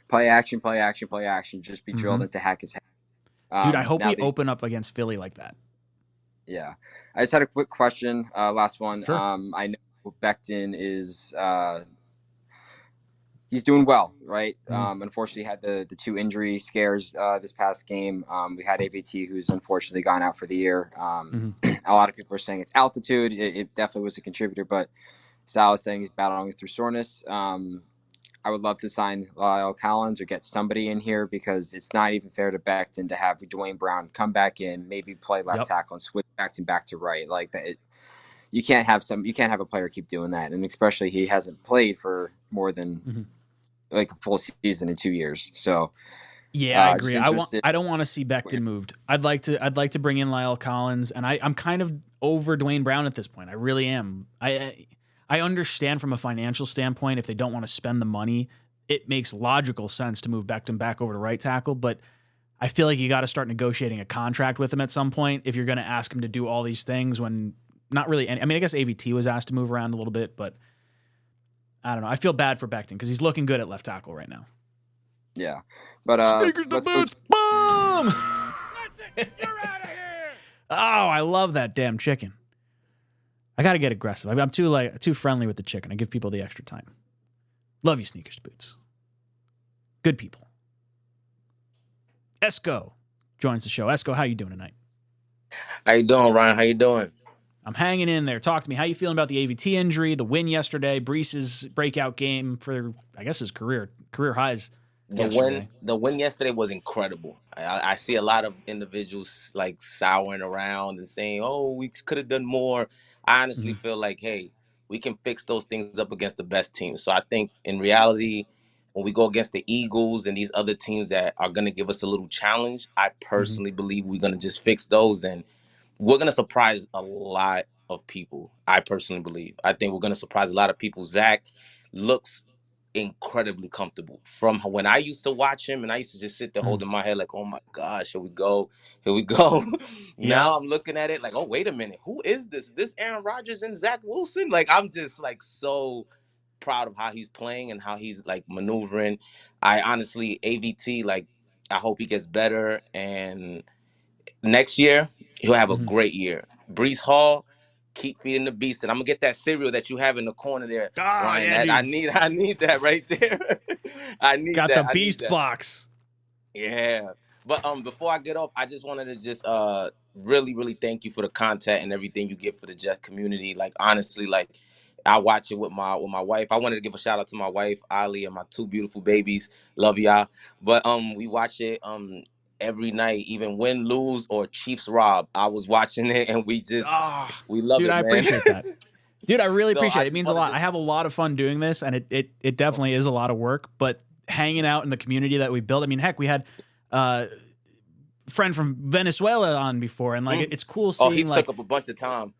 Play action, play action, play action. Just be drilled into Hackett's head. Dude, I hope we open up against Philly like that. Yeah. I just had a quick question. Last one. Sure. I know Becton is he's doing well, right? Unfortunately, had the 2 injury scares this past game. We had AVT, who's unfortunately gone out for the year. A lot of people are saying it's altitude. It definitely was a contributor, but Sal is saying he's battling through soreness. I would love to sign Lyle Collins or get somebody in here because it's not even fair to Becton to have Dwayne Brown come back in, maybe play left tackle and switch Becton back to right. Like that, you can't have a player keep doing that, and especially he hasn't played for more than like a full season in 2 years. So yeah, I agree. I don't want to see Becton moved. I'd like to bring in Lyle Collins, and I'm kind of over Dwayne Brown at this point. I really am. I understand from a financial standpoint, if they don't want to spend the money, it makes logical sense to move Becton back over to right tackle. But I feel like you got to start negotiating a contract with him at some point if you're going to ask him to do all these things when not really. I mean, I guess AVT was asked to move around a little bit, but I don't know. I feel bad for Becton because he's looking good at left tackle right now. Yeah, but sneakers to boots, boom! That's it. You're out of here. Oh, I love that damn chicken. I got to get aggressive. I'm too friendly with the chicken. I give people the extra time. Love you, Sneakers to Boots. Good people. Esco joins the show. Esco, how you doing tonight? How you doing, Ryan? How you doing? I'm hanging in there. Talk to me. How you feeling about the AVT injury, the win yesterday, Breece's breakout game for, I guess, his career highs yesterday? The win yesterday was incredible. I see a lot of individuals like souring around and saying, "Oh, we could have done more." I honestly feel like, hey, we can fix those things up against the best teams. So I think in reality, when we go against the Eagles and these other teams that are going to give us a little challenge, I personally believe we're going to just fix those and we're going to surprise a lot of people. I personally believe. I think we're going to surprise a lot of people. Zach looks incredibly comfortable from when I used to watch him and I used to just sit there holding my head like, oh my gosh, here we go. Now I'm looking at it like, oh, wait a minute. Who is this? Is this Aaron Rodgers and Zach Wilson? Like, I'm just like so proud of how he's playing and how he's like maneuvering. I honestly, AVT, like, I hope he gets better and next year he'll have a great year. Breece Hall, keep feeding the beast, and I'm gonna get that cereal that you have in the corner there, Ryan. I need that right there. I need got that. the beast box. Yeah, but before I get off, I just wanted to just really thank you for the content and everything you get for the Jet community. Like honestly, like I watch it with my wife. I wanted to give a shout out to my wife, Ali, and my 2 beautiful babies. Love y'all. But we watch it every night, even win, lose, or Chiefs rob. I was watching it, and we love dude, it, I man. appreciate that. Dude, I really So appreciate it. I It means a lot. I have a lot of fun doing this, and it definitely is a lot of work. But hanging out in the community that we built, I mean, heck, we had friend from Venezuela on before, and like it's cool seeing. Oh, he like, took up a bunch of time.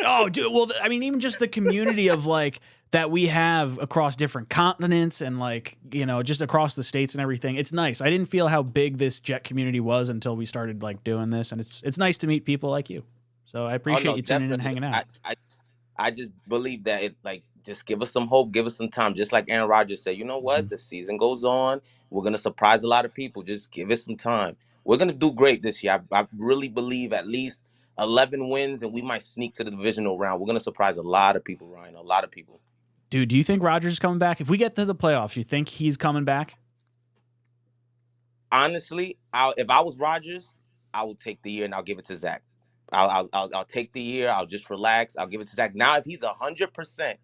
oh, dude. Well, I mean, even just the community of like that we have across different continents and like just across the states and everything. It's nice. I didn't feel how big this Jet community was until we started like doing this, and it's nice to meet people like you. So I appreciate you tuning in and hanging out. I just believe that it like just give us some hope, give us some time. Just like Aaron Rodgers said, you know what? The season goes on. We're gonna surprise a lot of people. Just give us some time. We're gonna do great this year. I really believe at least 11 wins, and we might sneak to the divisional round. We're gonna surprise a lot of people, Ryan. A lot of people. Dude, do you think Rodgers is coming back? If we get to the playoffs, you think he's coming back? Honestly, if I was Rodgers, I would take the year and I'll give it to Zach. I'll take the year. I'll just relax. I'll give it to Zach. Now, if he's 100%,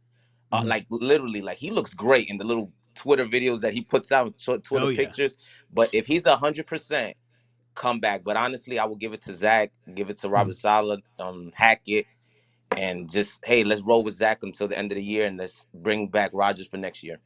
like literally, like he looks great in the little Twitter videos that he puts out, Twitter pictures. But if he's 100%, come back. But honestly, I will give it to Zach. Give it to Robert Saleh, Hackett, and just hey, let's roll with Zach until the end of the year, and let's bring back Rodgers for next year.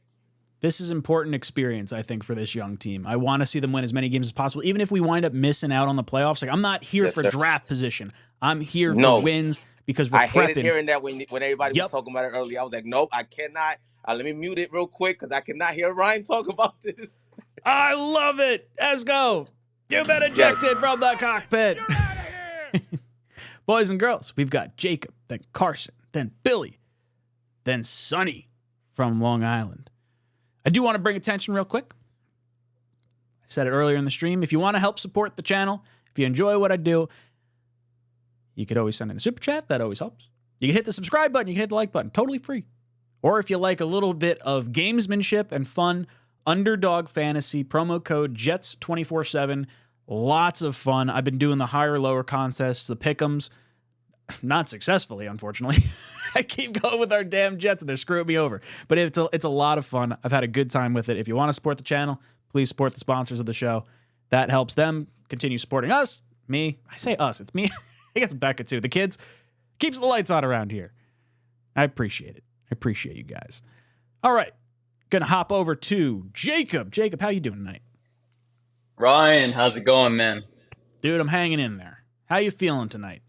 This is important experience, I think, for this young team. I want to see them win as many games as possible, even if we wind up missing out on the playoffs. Like I'm not here for draft position. I'm here for wins, because we're I hated prepping. hearing that when everybody Yep. was talking about it earlier. I was like, nope, I cannot. Let me mute it real quick because I cannot hear Ryan talk about this. I love it. Let's go. You've been ejected from the cockpit. You're out of here. Boys and girls, we've got Jacob, then Carson, then Billy, then Sonny from Long Island. I do want to bring attention real quick. I said it earlier in the stream. If you want to help support the channel, if you enjoy what I do, you could always send in a super chat. That always helps. You can hit the subscribe button. You can hit the like button. Totally free. Or if you like a little bit of gamesmanship and fun, Underdog Fantasy, promo code JETS247. Lots of fun. I've been doing the higher lower contests, the pick'ems. Not successfully, unfortunately. I keep going with our damn Jets and they're screwing me over. But it's a lot of fun. I've had a good time with it. If you want to support the channel, please support the sponsors of the show. That helps them continue supporting us. Me. I say us. It's me. I guess Becca too. The kids. Keeps the lights on around here. I appreciate it. I appreciate you guys. All right. Gonna hop over to Jacob. Jacob, how you doing tonight? Ryan, how's it going, man? Dude, I'm hanging in there. How you feeling tonight?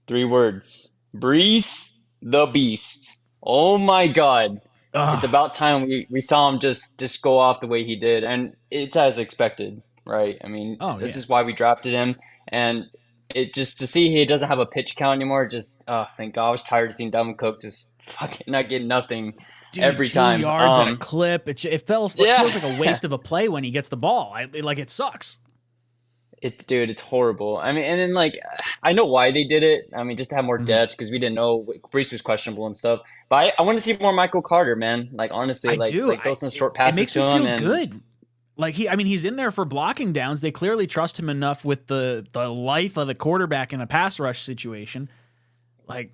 3 words. Breece the Beast. Oh my God. It's about time we saw him just go off the way he did. And it's as expected, right? I mean, this is why we drafted him. And it just to see he doesn't have a pitch count anymore, just thank God. I was tired of seeing Dalvin Cook just fucking not getting nothing. Dude, every 2 time. yards at a clip. It feels like a waste of a play when he gets the ball. It sucks. It's horrible. I mean, and then like I know why they did it. I mean, just to have more depth because we didn't know Breece was questionable and stuff. But I want to see more Michael Carter, man. Like honestly, I do. Like those some short passes it makes to me him. feel And good. Like he's in there for blocking downs. They clearly trust him enough with the life of the quarterback in a pass rush situation. Like.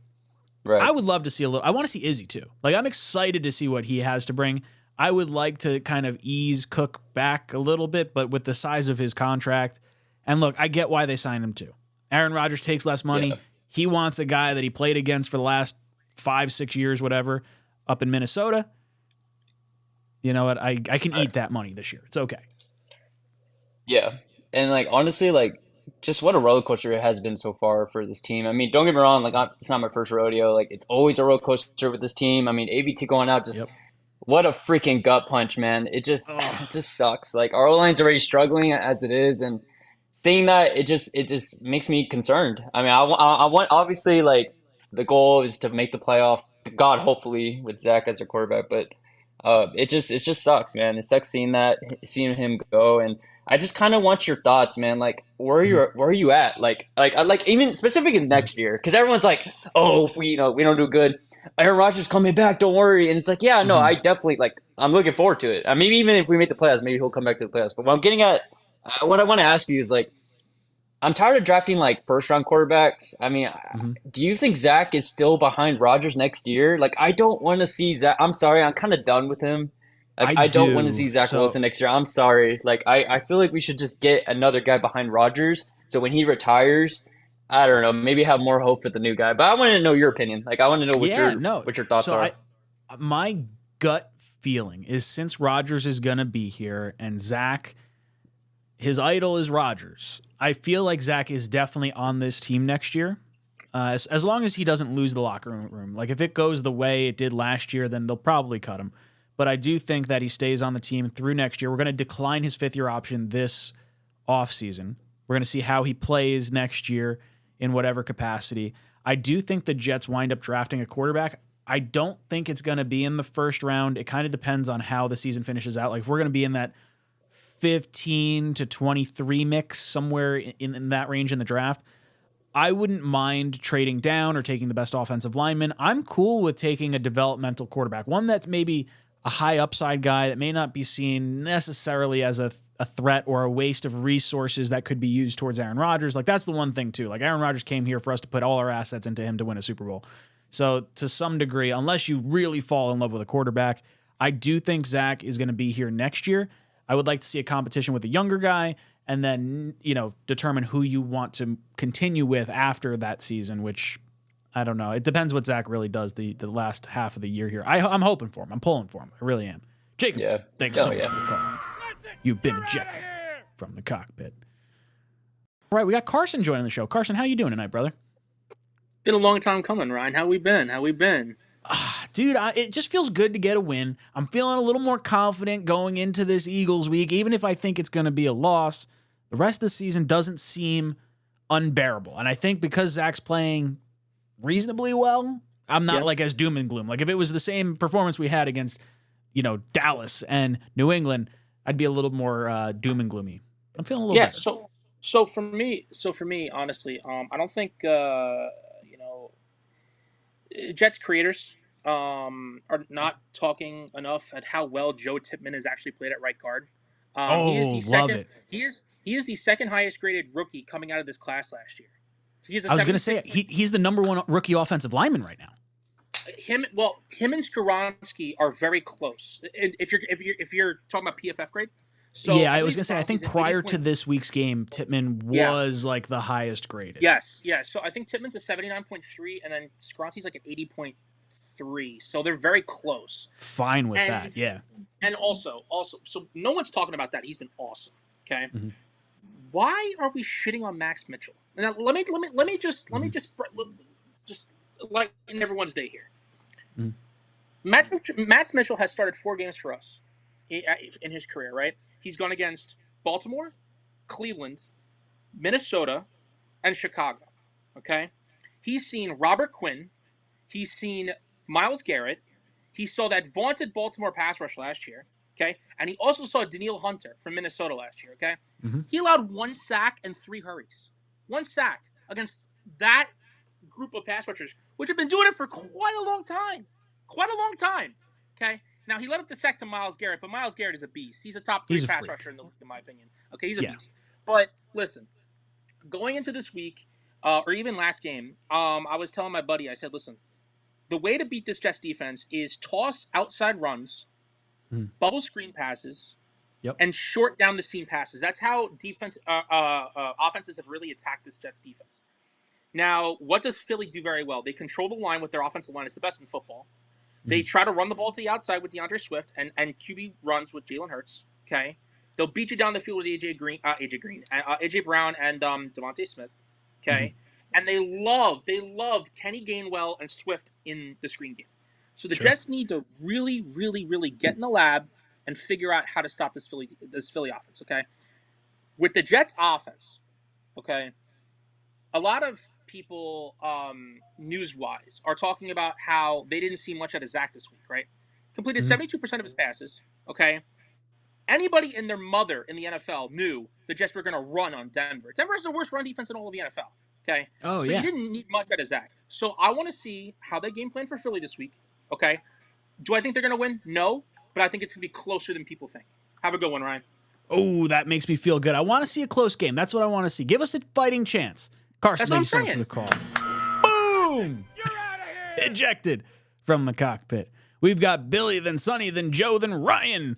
Right. I would love to see I want to see Izzy too. Like I'm excited to see what he has to bring. I would like to kind of ease Cook back a little bit, but with the size of his contract. And look, I get why they signed him too. Aaron Rodgers takes less money. Yeah. He wants a guy that he played against for the last 5-6 years, whatever, up in Minnesota. You know what? I can eat that money this year. It's okay. Yeah. And like honestly, like just what a roller coaster it has been so far for this team. I mean, don't get me wrong, like it's not my first rodeo. Like it's always a roller coaster with this team. I mean, AVT going out just what a freaking gut punch, man. It just sucks. Like our O-line's already struggling as it is, and seeing that it just makes me concerned. I mean, I want obviously like the goal is to make the playoffs. God, hopefully with Zach as a quarterback, but it just sucks, man. It sucks seeing him go, and I just kind of want your thoughts, man. Like, where are you at? Like even specifically next year, because everyone's like, oh, if we don't do good, Aaron Rodgers coming back, don't worry. And it's like, yeah, no, I definitely I'm looking forward to it. Maybe even if we make the playoffs, maybe he'll come back to the playoffs. But what I'm getting at, what I want to ask you is like, I'm tired of drafting like first round quarterbacks. I mean, do you think Zach is still behind Rodgers next year? Like, I don't want to see Zach. I'm sorry, I'm kind of done with him. Like, I don't want to see Zach Wilson next year. I'm sorry. Like, I feel like we should just get another guy behind Rodgers. So when he retires, I don't know, maybe have more hope for the new guy. But I want to know your opinion. Like, I want to know what your thoughts are. My gut feeling is since Rodgers is going to be here and Zach, his idol is Rodgers, I feel like Zach is definitely on this team next year. As long as he doesn't lose the locker room. Like, if it goes the way it did last year, then they'll probably cut him. But I do think that he stays on the team through next year. We're going to decline his 5th-year option this offseason. We're going to see how he plays next year in whatever capacity. I do think the Jets wind up drafting a quarterback. I don't think it's going to be in the first round. It kind of depends on how the season finishes out. Like, if we're going to be in that 15 to 23 mix, somewhere in that range in the draft, I wouldn't mind trading down or taking the best offensive lineman. I'm cool with taking a developmental quarterback, one that's maybe a high upside guy that may not be seen necessarily as a threat or a waste of resources that could be used towards Aaron Rodgers. Like, that's the one thing too. Like, Aaron Rodgers came here for us to put all our assets into him to win a Super Bowl. So to some degree, unless you really fall in love with a quarterback, I do think Zach is going to be here next year. I would like to see a competition with a younger guy and then, determine who you want to continue with after that season, which I don't know. It depends what Zach really does the last half of the year here. I'm hoping for him. I'm pulling for him. I really am. Jacob, thanks so much for the call. You've been ejected from the cockpit. All right, we got Carson joining the show. Carson, how you doing tonight, brother? Been a long time coming, Ryan. How we been? Dude, it just feels good to get a win. I'm feeling a little more confident going into this Eagles week, even if I think it's going to be a loss. The rest of the season doesn't seem unbearable. And I think because Zach's playing reasonably well, I'm not like as doom and gloom. Like if it was the same performance we had against, Dallas and New England, I'd be a little more doom and gloomy. I'm feeling a little better. So for me, honestly, I don't think Jets creators are not talking enough at how well Joe Tippmann has actually played at right guard. He is the love second. it. He is the second highest graded rookie coming out of this class last year. I was going to say he's the number one rookie offensive lineman right now. Him and Skoronski are very close. If you're talking about PFF grade. So yeah, I was going to say, I think prior to this week's game, Tippmann was like the highest graded. Yes. So I think Tippmann's a 79.3, and then Skoronski's like an 80.3. So they're very close. Fine with that, yeah. And also, so no one's talking about that. He's been awesome. Okay. Mm-hmm. Why are we shitting on Max Mitchell? Now let me just lighten everyone's day here. Mm-hmm. Max Mitchell has started 4 games for us in his career, right? He's gone against Baltimore, Cleveland, Minnesota, and Chicago. Okay? He's seen Robert Quinn. He's seen Myles Garrett. He saw that vaunted Baltimore pass rush last year. Okay? And he also saw Danielle Hunter from Minnesota last year. Okay? Mm-hmm. He allowed 1 sack and 3 hurries. 1 sack against that group of pass rushers, which have been doing it for quite a long time. Okay? Now, he led up the sack to Myles Garrett, but Myles Garrett is a beast. He's a top 3 pass rusher in the league, in my opinion. Okay, he's a beast. But listen, going into this week, or even last game, I was telling my buddy, I said, listen, the way to beat this Jets defense is toss outside runs, bubble screen passes, and short down the seam passes. That's how offenses have really attacked this Jets defense. Now, what does Philly do very well? They control the line with their offensive line. It's the best in football. They try to run the ball to the outside with DeAndre Swift and QB runs with Jalen Hurts. Okay, they'll beat you down the field with AJ Brown and Devontae Smith. Okay, and they love Kenny Gainwell and Swift in the screen game. So the Jets need to really, really, really get in the lab and figure out how to stop this Philly offense. Okay, with the Jets offense, okay, a lot of people, news-wise, are talking about how they didn't see much out of Zach this week, right? Completed 72% of his passes, okay? Anybody and their mother in the NFL knew the Jets were going to run on Denver. Denver is the worst run defense in all of the NFL, okay? So you didn't need much out of Zach. So I want to see how they game plan for Philly this week, okay? Do I think they're going to win? No, but I think it's going to be closer than people think. Have a good one, Ryan. Oh, that makes me feel good. I want to see a close game. That's what I want to see. Give us a fighting chance. Carson, thank you so much for the call. Boom! You're out of here! Ejected from the cockpit. We've got Billy, then Sonny, then Joe, then Ryan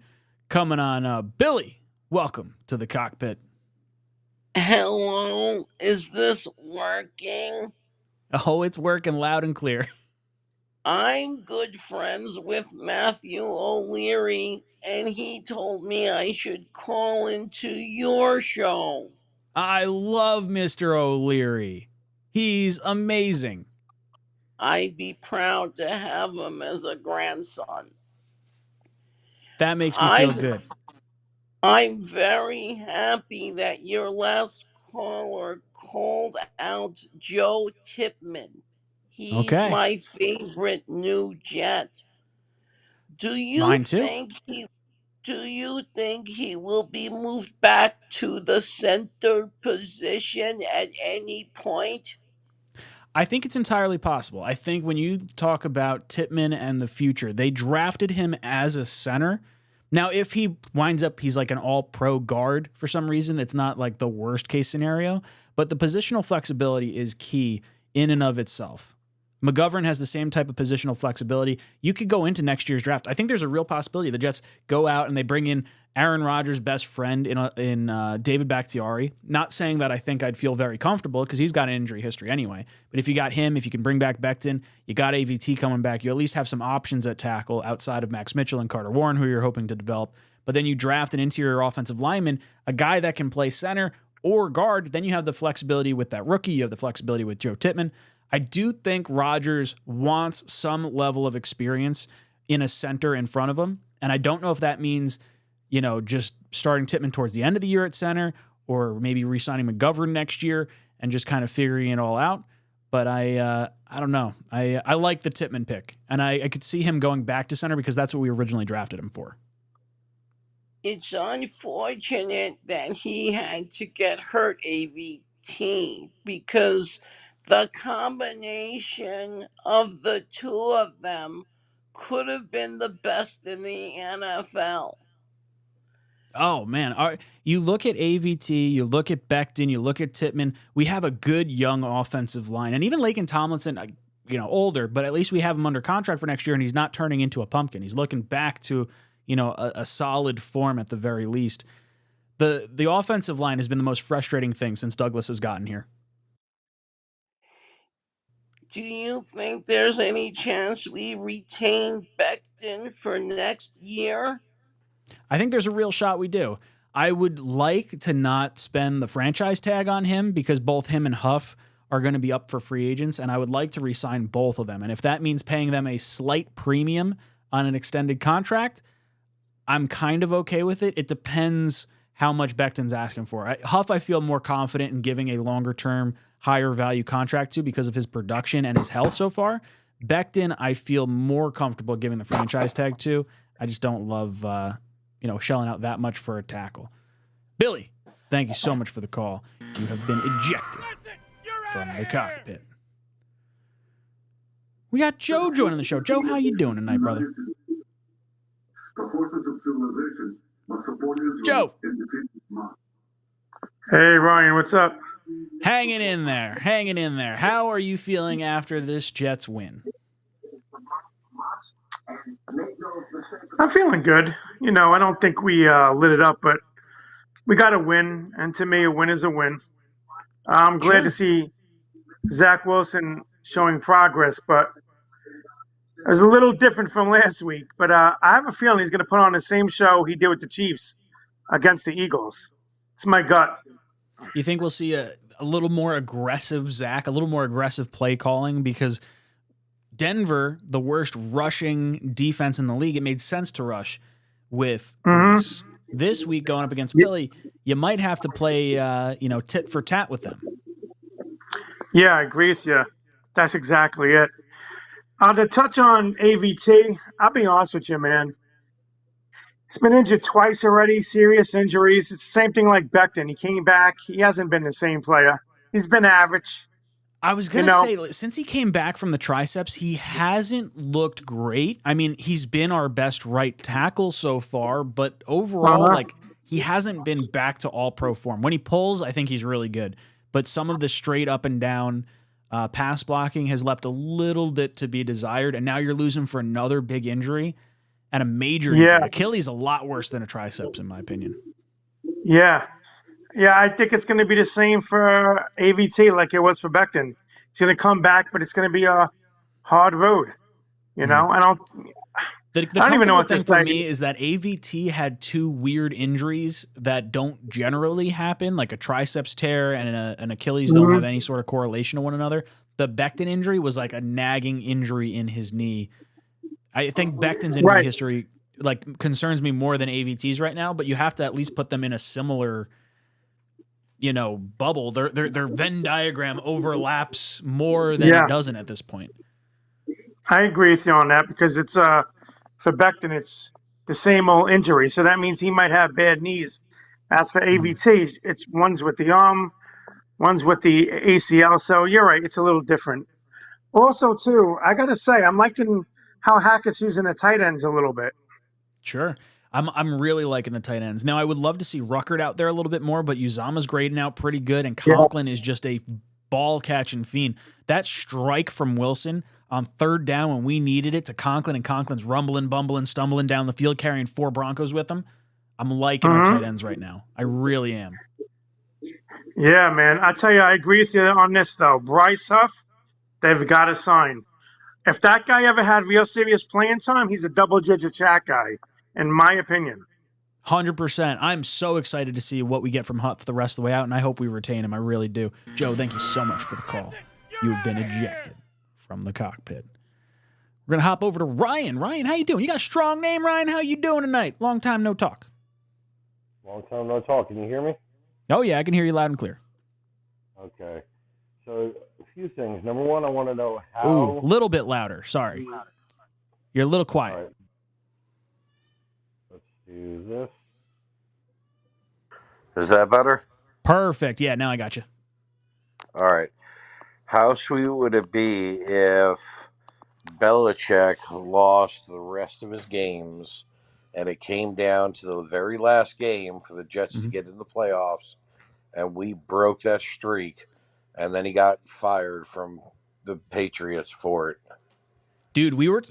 coming on. Billy, welcome to the cockpit. Hello, is this working? Oh, it's working loud and clear. I'm good friends with Matthew O'Leary, and he told me I should call into your show. I love Mr. O'Leary. He's amazing. I'd be proud to have him as a grandson. That makes me feel good. I'm very happy that your last caller called out Joe Tippmann. He's my favorite new Jet. Mine too. Do you think he will be moved back to the center position at any point? I think it's entirely possible. I think when you talk about Tippmann and the future, they drafted him as a center. Now, if he winds up, he's like an all-pro guard for some reason, it's not like the worst case scenario, but the positional flexibility is key in and of itself. McGovern has the same type of positional flexibility. You could go into next year's draft. I think there's a real possibility the Jets go out and they bring in Aaron Rodgers' best friend in David Bakhtiari. Not saying that I think I'd feel very comfortable because he's got an injury history anyway. But if you got him, if you can bring back Becton, you got AVT coming back, you at least have some options at tackle outside of Max Mitchell and Carter Warren, who you're hoping to develop. But then you draft an interior offensive lineman, a guy that can play center or guard. Then you have the flexibility with that rookie. You have the flexibility with Joe Tippmann. I do think Rodgers wants some level of experience in a center in front of him. And I don't know if that means, just starting Tippmann towards the end of the year at center or maybe re-signing McGovern next year and just kind of figuring it all out. But I don't know. I like the Tippmann pick. And I could see him going back to center because that's what we originally drafted him for. It's unfortunate that he had to get hurt, AVT, because the combination of the two of them could have been the best in the NFL. Oh, man. You look at AVT, you look at Becton, you look at Tippmann. We have a good young offensive line. And even Laken Tomlinson, older, but at least we have him under contract for next year, and he's not turning into a pumpkin. He's looking back to a solid form at the very least. The offensive line has been the most frustrating thing since Douglas has gotten here. Do you think there's any chance we retain Becton for next year? I think there's a real shot we do. I would like to not spend the franchise tag on him because both him and Huff are going to be up for free agents, and I would like to re-sign both of them. And if that means paying them a slight premium on an extended contract, I'm kind of okay with it. It depends how much Becton's asking for. Huff, I feel more confident in giving a longer-term, higher-value contract to because of his production and his health so far. Becton, I feel more comfortable giving the franchise tag to. I just don't love, shelling out that much for a tackle. Billy, thank you so much for the call. You have been ejected from the cockpit. We got Joe joining the show. Joe, how you doing tonight, brother? Joe. Hey, Ryan, what's up? Hanging in there. How are you feeling after this Jets win? I'm feeling good. I don't think we lit it up, but we got a win, and to me, a win is a win. I'm glad to see Zach Wilson showing progress, but it was a little different from last week. But I have a feeling he's going to put on the same show he did with the Chiefs against the Eagles. It's my gut. You think we'll see a little more aggressive Zach, a little more aggressive play calling? Because Denver, the worst rushing defense in the league, it made sense to rush with Breece. This week going up against Philly, you might have to play, tit for tat with them. Yeah, I agree with you. That's exactly it. To touch on AVT, I'll be honest with you, man. He's been injured twice already, serious injuries. It's the same thing like Becton. He came back. He hasn't been the same player. He's been average. I was going to say, since he came back from the triceps, he hasn't looked great. I mean, he's been our best right tackle so far, but overall, he hasn't been back to all-pro form. When he pulls, I think he's really good. But some of the straight up and down pass blocking has left a little bit to be desired, and now you're losing for another big injury and a major injury. Achilles a lot worse than a triceps, in my opinion. Yeah, I think it's going to be the same for AVT like it was for Becton. He's going to come back, but it's going to be a hard road. I don't even know what thing for me is that AVT had two weird injuries that don't generally happen, like a triceps tear and an Achilles don't have any sort of correlation to one another. The Becton injury was like a nagging injury in his knee. I think Becton's injury history concerns me more than AVT's right now, but you have to at least put them in a similar bubble. Their Venn diagram overlaps more than it doesn't at this point. I agree with you on that because it's for Becton, it's the same old injury. So that means he might have bad knees. As for AVT, it's one's with the arm, one's with the ACL. So you're right, it's a little different. Also, too, I got to say, I'm liking how Hackett's using the tight ends a little bit. Sure. I'm really liking the tight ends. Now, I would love to see Ruckert out there a little bit more, but Uzama's grading out pretty good, and Conklin is just a ball-catching fiend. That strike from Wilson on third down when we needed it to Conklin, and Conklin's rumbling, bumbling, stumbling down the field, carrying 4 Broncos with him. I'm liking our tight ends right now. I really am. Yeah, man. I tell you, I agree with you on this, though. Bryce Huff, they've got to sign. If that guy ever had real serious playing time, he's a double-digit sack guy, in my opinion. 100%. I'm so excited to see what we get from Huff the rest of the way out, and I hope we retain him. I really do. Joe, thank you so much for the call. You have been ejected from the cockpit. We're going to hop over to Ryan. Ryan, how you doing? You got a strong name, Ryan. How you doing tonight? Long time no talk. Long time no talk. Can you hear me? Oh, yeah, I can hear you loud and clear. Okay. So, a few things. Number one, I want to know how... Ooh, a little bit louder. Sorry. You're a little quiet. All right. Let's do this. Is that better? Perfect. Yeah, now I got you. All right. How sweet would it be if Belichick lost the rest of his games and it came down to the very last game for the Jets to get in the playoffs and we broke that streak and then he got fired from the Patriots for it? Dude, we were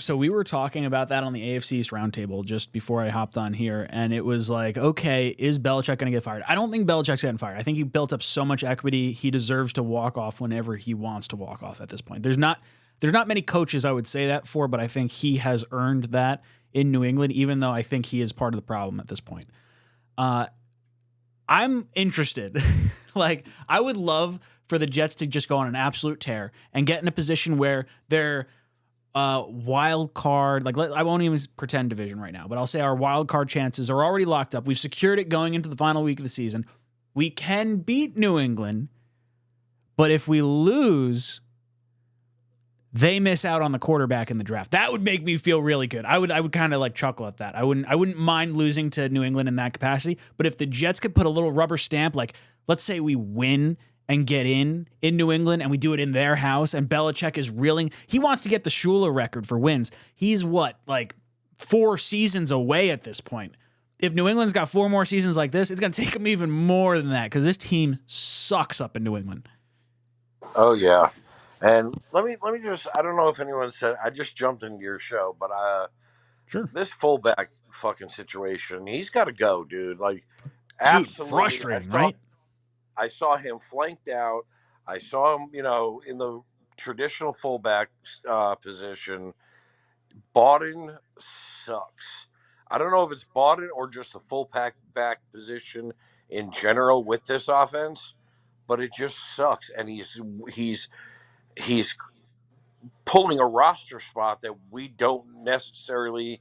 talking about that on the AFC East roundtable just before I hopped on here, and it was like, okay, is Belichick going to get fired? I don't think Belichick's getting fired. I think he built up so much equity, he deserves to walk off whenever he wants to walk off at this point. There's not many coaches I would say that for, but I think he has earned that in New England, even though I think he is part of the problem at this point. I'm interested. Like, I would love for the Jets to just go on an absolute tear and get in a position where they're wild card, like I won't even pretend division right now, but I'll say our wild card chances are already locked up. We've secured it going into the final week of the season. We can beat New England, but if we lose, they miss out on the quarterback in the draft. That would make me feel really good. I would kind of like chuckle at that. I wouldn't mind losing to New England in that capacity, but if the Jets could put a little rubber stamp, like let's say we win and get in New England, and we do it in their house, and Belichick is reeling. He wants to get the Shula record for wins. He's like 4 seasons away at this point. If New England's got 4 more seasons like this, it's going to take him even more than that because this team sucks up in New England. Oh, yeah. And let me just, I don't know if anyone said, I just jumped into your show, but sure. This fullback fucking situation, he's got to go, dude. Like, absolutely. Frustrating, right? I saw him flanked out. I saw him, in the traditional fullback position. Bawden sucks. I don't know if it's Bawden or just the fullback back position in general with this offense, but it just sucks. And he's pulling a roster spot that we don't necessarily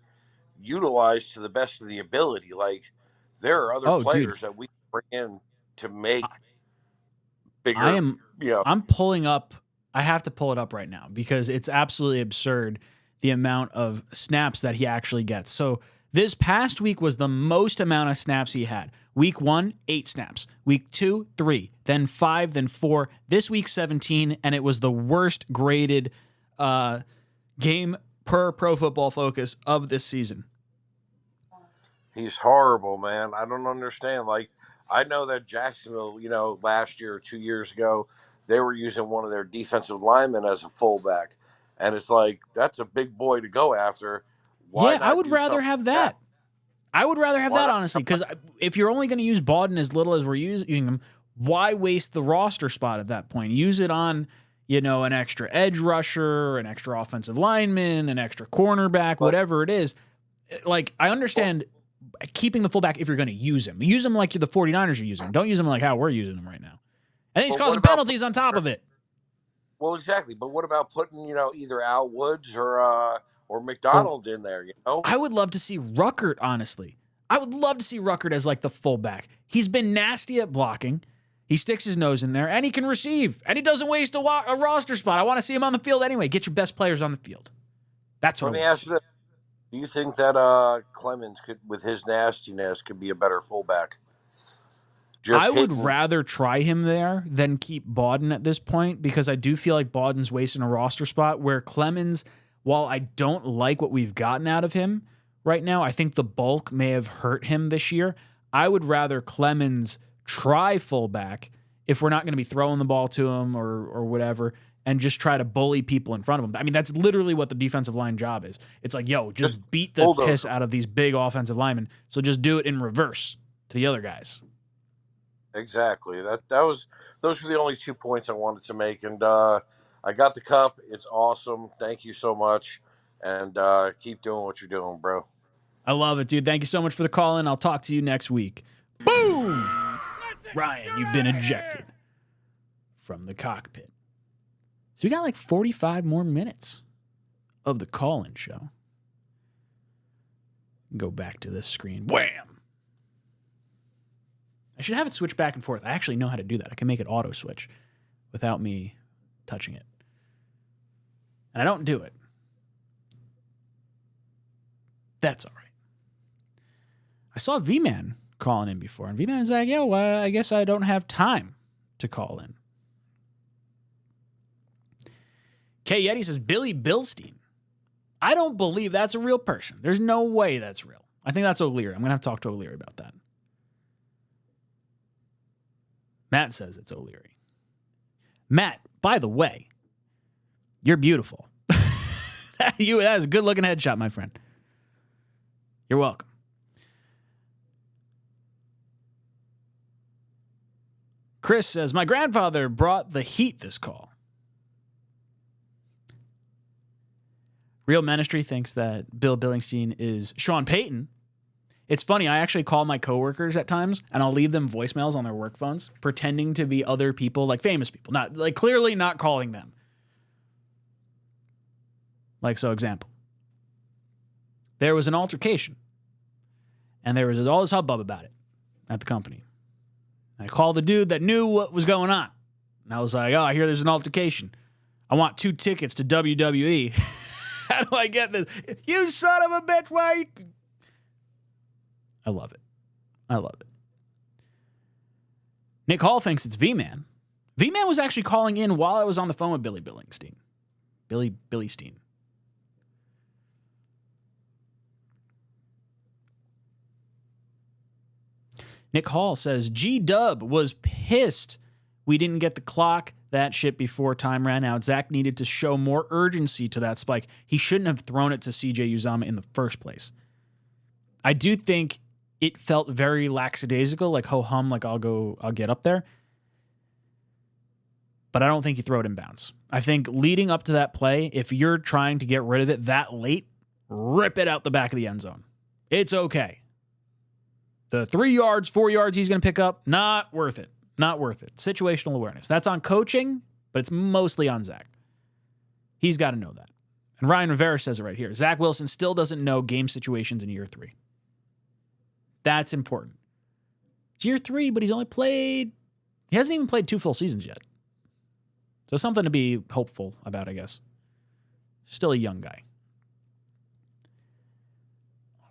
utilize to the best of the ability. Like, there are other players that we bring in to make bigger. I'm pulling up. I have to pull it up right now because it's absolutely absurd the amount of snaps that he actually gets. So this past week was the most amount of snaps he had. Week 1, 8 snaps. Week 2, 3. Then 5, then 4. This week, 17, and it was the worst graded game per Pro Football Focus of this season. He's horrible, man. I don't understand. Like, I know that Jacksonville, last year or 2 years ago, they were using one of their defensive linemen as a fullback. And it's like, that's a big boy to go after. Why I would rather have that. I would rather have that, honestly, because if you're only going to use Bawden as little as we're using him, why waste the roster spot at that point? Use it on, an extra edge rusher, an extra offensive lineman, an extra cornerback, whatever it is. Like, I understand keeping the fullback if you're going to use him. Use him like the 49ers are using him. Don't use him like how we're using him right now. And he's causing penalties on top of it. Well, exactly. But what about putting, either Al Woods or McDonald in there, I would love to see Ruckert, honestly. I would love to see Ruckert as like the fullback. He's been nasty at blocking. He sticks his nose in there, and he can receive. And he doesn't waste a roster spot. I want to see him on the field anyway. Get your best players on the field. That's what Let me ask you this. Do you think that Clemens could, with his nastiness, could be a better fullback? I would rather try him there than keep Bawden at this point because I do feel like Bawden's wasting a roster spot where Clemens, while I don't like what we've gotten out of him right now, I think the bulk may have hurt him this year. I would rather Clemens try fullback if we're not going to be throwing the ball to him or whatever and just try to bully people in front of him. I mean, that's literally what the defensive line job is. It's like, just beat the piss out of these big offensive linemen. So just do it in reverse to the other guys. Exactly. Those were the only 2 points I wanted to make. And I got the cup. It's awesome. Thank you so much. And keep doing what you're doing, bro. I love it, dude. Thank you so much for the call in. I'll talk to you next week. Boom! Ryan, you've been ejected from the cockpit. So we got like 45 more minutes of the call-in show. Go back to this screen. Wham! I should have it switch back and forth. I actually know how to do that. I can make it auto switch without me touching it. And I don't do it. That's all right. I saw V-Man calling in before, and V-Man's like, yo, I guess I don't have time to call in. K. Yeti says, Billy Bilstein. I don't believe that's a real person. There's no way that's real. I think that's O'Leary. I'm going to have to talk to O'Leary about that. Matt says it's O'Leary. Matt, by the way, you're beautiful. That is a good-looking headshot, my friend. You're welcome. Chris says, my grandfather brought the heat this call. Real Ministry thinks that Bill Billingstein is Sean Payton. It's funny, I actually call my coworkers at times, and I'll leave them voicemails on their work phones, pretending to be other people, like famous people, not like clearly not calling them. Like, so example. There was an altercation, and there was all this hubbub about it at the company. I called the dude that knew what was going on. And I was like, I hear there's an altercation. I want 2 tickets to WWE. How do I get this? You son of a bitch, why are you... I love it. I love it. Nick Hall thinks it's V-Man. V-Man was actually calling in while I was on the phone with Billy Billingstein. Billy Steen. Nick Hall says, G-Dub was pissed we didn't get the clock that shit before time ran out. Zach needed to show more urgency to that spike. He shouldn't have thrown it to CJ Uzama in the first place. I do think it felt very lackadaisical, like ho-hum, like I'll get up there. But I don't think you throw it in bounds. I think leading up to that play, if you're trying to get rid of it that late, rip it out the back of the end zone. It's okay. The 3 yards, 4 yards he's going to pick up, not worth it. Not worth it. Situational awareness. That's on coaching, but it's mostly on Zach. He's got to know that. And Ryan Rivera says it right here. Zach Wilson still doesn't know game situations in year 3. That's important. It's year 3, but he hasn't even played 2 full seasons yet. So something to be hopeful about, I guess. Still a young guy.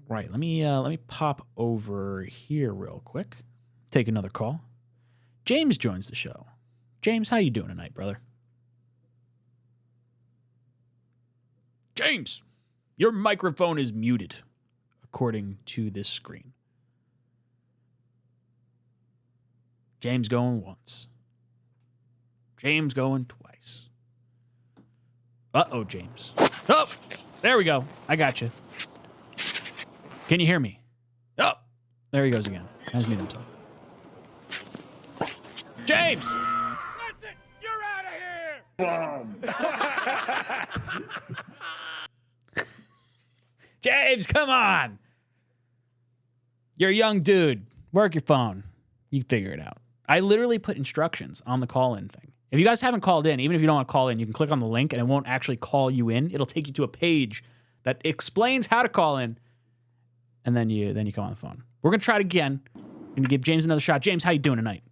All right, let me pop over here real quick. Take another call. James joins the show. James, how you doing tonight, brother? James, your microphone is muted, according to this screen. James going once. James going twice. Uh-oh, James. Oh, there we go. I got you. Can you hear me? Oh, there he goes again. Has muted himself. James! That's it! You're out of here! James, come on! You're a young dude. Work your phone. You figure it out. I literally put instructions on the call-in thing. If you guys haven't called in, even if you don't want to call in, you can click on the link and it won't actually call you in. It'll take you to a page that explains how to call in, and then you come on the phone. We're going to try it again. We're going to give James another shot. James, how you doing tonight?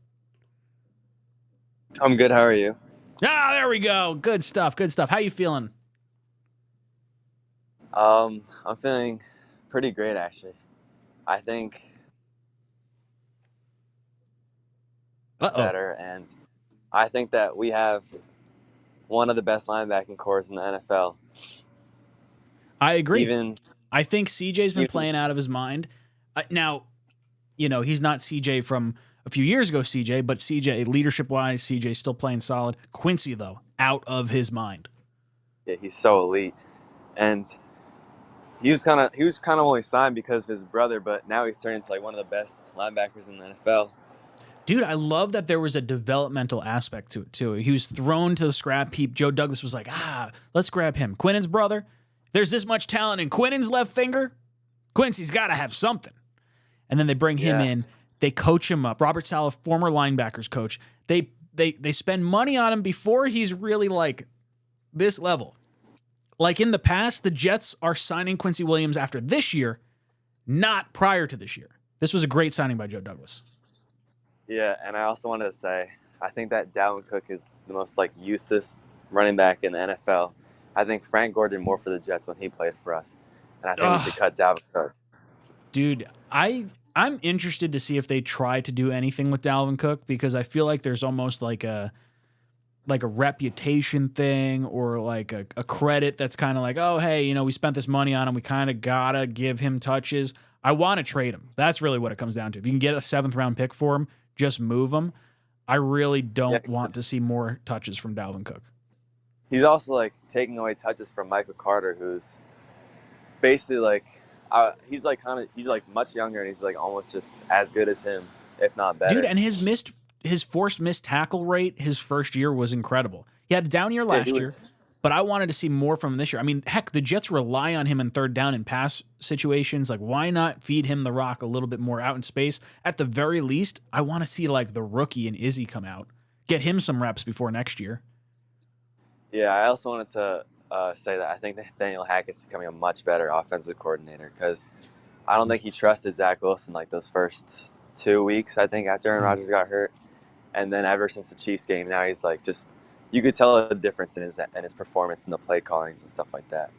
I'm good. How are you? Ah, there we go. Good stuff. Good stuff. How you feeling? I'm feeling pretty great, actually. I think better, and I think that we have one of the best linebacking cores in the NFL. I agree. I think CJ's been playing out of his mind. Now, he's not CJ from a few years ago, CJ, but CJ, leadership-wise, CJ's still playing solid. Quincy, though, out of his mind. Yeah, he's so elite. And he was kind of only signed because of his brother, but now he's turned into like one of the best linebackers in the NFL. Dude, I love that there was a developmental aspect to it, too. He was thrown to the scrap heap. Joe Douglas was like, let's grab him. Quinnen's brother, there's this much talent in Quinnen's left finger. Quincy's got to have something. And then they bring him in. They coach him up. Robert Saleh, former linebackers coach. They spend money on him before he's really like this level. Like in the past, the Jets are signing Quincy Williams after this year, not prior to this year. This was a great signing by Joe Douglas. Yeah, and I also wanted to say, I think that Dalvin Cook is the most useless running back in the NFL. I think Frank Gore did more for the Jets when he played for us, and I think we should cut Dalvin Cook. Dude, I'm interested to see if they try to do anything with Dalvin Cook, because I feel like there's almost like a reputation thing, or like a credit that's kind of like, oh, hey, we spent this money on him. We kind of got to give him touches. I want to trade him. That's really what it comes down to. If you can get a 7th round pick for him, just move him. I really don't want to see more touches from Dalvin Cook. He's also taking away touches from Michael Carter, who's basically he's much younger, and he's almost just as good as him, if not better. Dude, and his forced missed tackle rate his first year was incredible. He had a down year last year, but I wanted to see more from him this year. I mean, heck, the Jets rely on him in 3rd down and pass situations. Why not feed him the rock a little bit more out in space? At the very least, I want to see the rookie and Izzy come out, get him some reps before next year. Yeah, I also wanted to say that I think Nathaniel Hackett's becoming a much better offensive coordinator, because I don't think he trusted Zach Wilson those first 2 weeks, I think, after Aaron Rodgers got hurt. And then ever since the Chiefs game, now he's you could tell a difference in his performance in the play callings and stuff like that.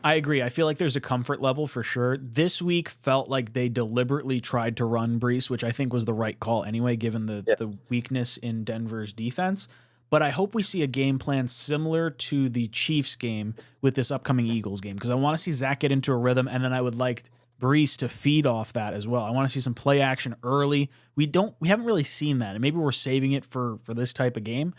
I agree. I feel like there's a comfort level for sure. This week felt like they deliberately tried to run Breece, which I think was the right call anyway, given the weakness in Denver's defense. But I hope we see a game plan similar to the Chiefs game with this upcoming Eagles game, because I want to see Zach get into a rhythm, and then I would like Breece to feed off that as well. I want to see some play action early. We haven't really seen that, and maybe we're saving it for this type of game.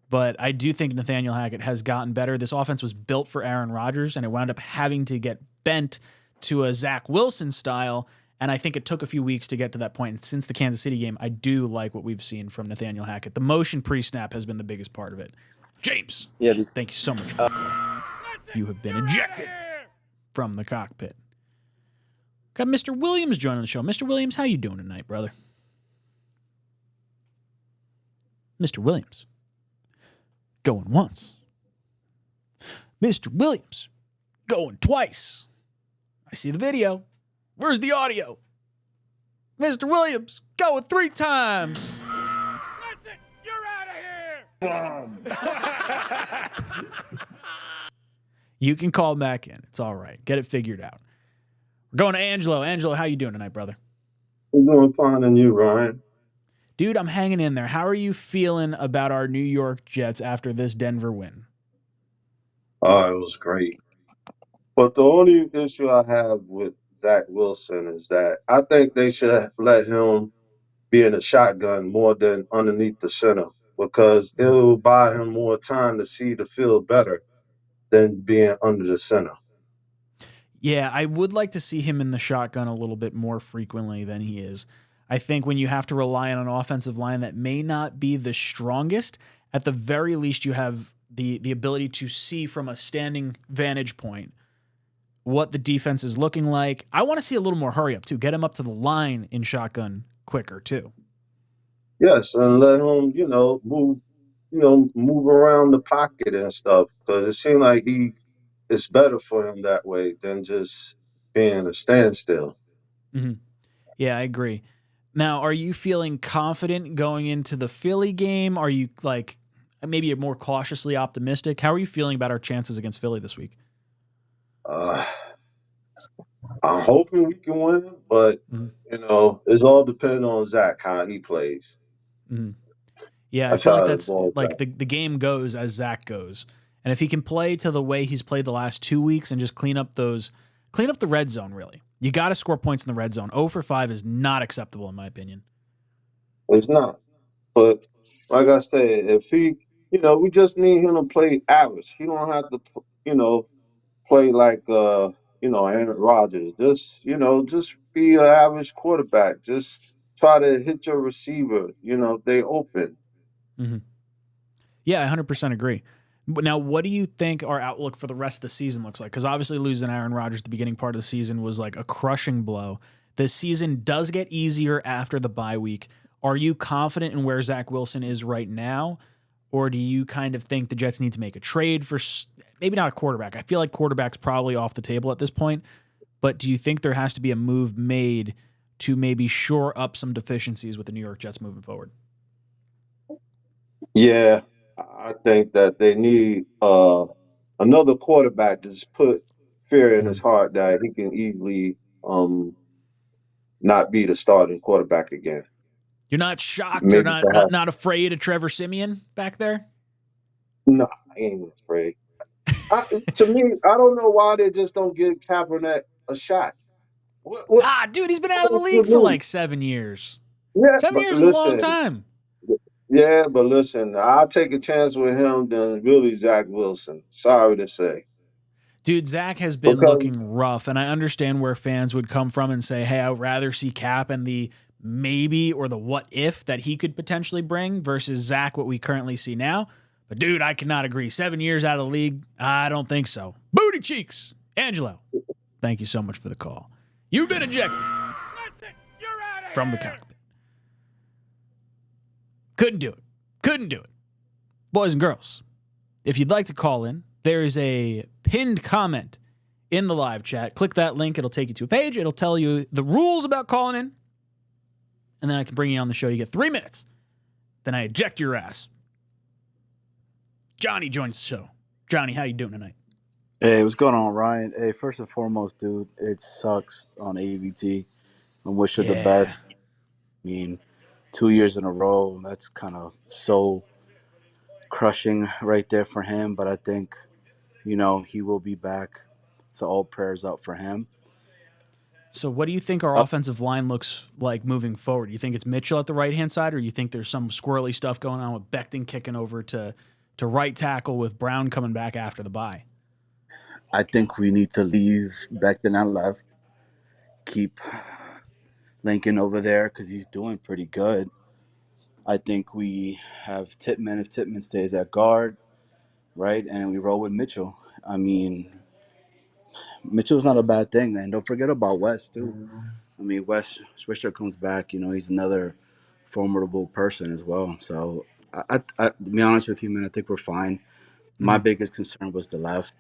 But I do think Nathaniel Hackett has gotten better. This offense was built for Aaron Rodgers, and it wound up having to get bent to a Zach Wilson style. And I think it took a few weeks to get to that point. And since the Kansas City game, I do like what we've seen from Nathaniel Hackett. The motion pre-snap has been the biggest part of it. James, thank you so much for the call. You have been ejected from the cockpit. Got Mr. Williams joining the show. Mr. Williams, how you doing tonight, brother? Mr. Williams. Going once. Mr. Williams. Going twice. I see the video. Where's the audio? Mr. Williams, going 3 times. That's it. You're out of here. You can call back in. It's all right. Get it figured out. We're going to Angelo. Angelo, how you doing tonight, brother? I'm doing fine, and you, Ryan? Dude, I'm hanging in there. How are you feeling about our New York Jets after this Denver win? Oh, it was great. But the only issue I have with Zach Wilson is that I think they should let him be in a shotgun more than underneath the center, because it will buy him more time to see the field better than being under the center. Yeah, I would like to see him in the shotgun a little bit more frequently than he is. I think when you have to rely on an offensive line that may not be the strongest, at the very least you have the ability to see from a standing vantage point what the defense is looking like. I want to see a little more hurry up too. Get him up to the line in shotgun quicker too. Yes, and let him, move around the pocket and stuff, because it seemed like it's better for him that way than just being a standstill. Mm-hmm. Yeah, I agree. Now, are you feeling confident going into the Philly game? Are you maybe more cautiously optimistic? How are you feeling about our chances against Philly this week? I'm hoping we can win, but it's all dependent on Zach, how he plays. Mm-hmm. Yeah, I feel like that's the game goes as Zach goes, and if he can play to the way he's played the last 2 weeks and just clean up the red zone, really, you got to score points in the red zone. 0 for 5 is not acceptable in my opinion. It's not, but like I said, if he, we just need him to play average. He don't have to, play like Aaron Rodgers. Just be an average quarterback. Just try to hit your receiver, if they open. Mm-hmm. Yeah, I 100% agree. But now, what do you think our outlook for the rest of the season looks like? Because obviously losing Aaron Rodgers at the beginning part of the season was like a crushing blow. The season does get easier after the bye week. Are you confident in where Zach Wilson is right now? or do you kind of think the Jets need to make a trade for maybe not a quarterback? I feel like quarterback's probably off the table at this point, but do you think there has to be a move made to maybe shore up some deficiencies with the New York Jets moving forward? Yeah, I think that they need another quarterback to just put fear in his heart that he can easily not be the starting quarterback again. You're not shocked or Maybe not not, perhaps. not afraid of Trevor Siemian back there? No, I ain't afraid. To me, I don't know why they just don't give Kaepernick a shot. What Dude, he's been out of the else you league for need? like 7 years. Yeah, 7 but years is a long listen, time. yeah, but listen, I'll take a chance with him than really Zach Wilson. Sorry to say. Dude, Zach has been Because looking rough, and I understand where fans would come from and say, hey, I would rather see Cap and the maybe or the what if that he could potentially bring versus Zach, what we currently see now. But, dude, I cannot agree. 7 years out of the league, I don't think so. Booty cheeks. Angelo, thank you so much for the call. You've been ejected from the cockpit. Couldn't do it. Couldn't do it. Boys and girls, if you'd like to call in, there is a pinned comment in the live chat. Click that link. It'll take you to a page. It'll tell you the rules about calling in. And then I can bring you on the show. You get 3 minutes. Then I eject your ass. Johnny joins the show. Johnny, how you doing tonight? Hey, what's going on, Ryan? Hey, first and foremost, dude, it sucks on AVT. I wish her the best. I mean, 2 years in a row, that's kind of so crushing right there for him. But I think, he will be back. So all prayers out for him. So what do you think our offensive line looks like moving forward? You think it's Mitchell at the right-hand side, or you think there's some squirrely stuff going on with Becton kicking over to right tackle with Brown coming back after the bye? I think we need to leave Becton at left, keep Lincoln over there because he's doing pretty good. I think we have Titman if Titman stays at guard, right? And we roll with Mitchell. I mean, Mitchell's not a bad thing, man. Don't forget about West, too. I mean, West Swisher comes back, he's another formidable person as well. So, to be honest with you, man, I think we're fine. My biggest concern was the left.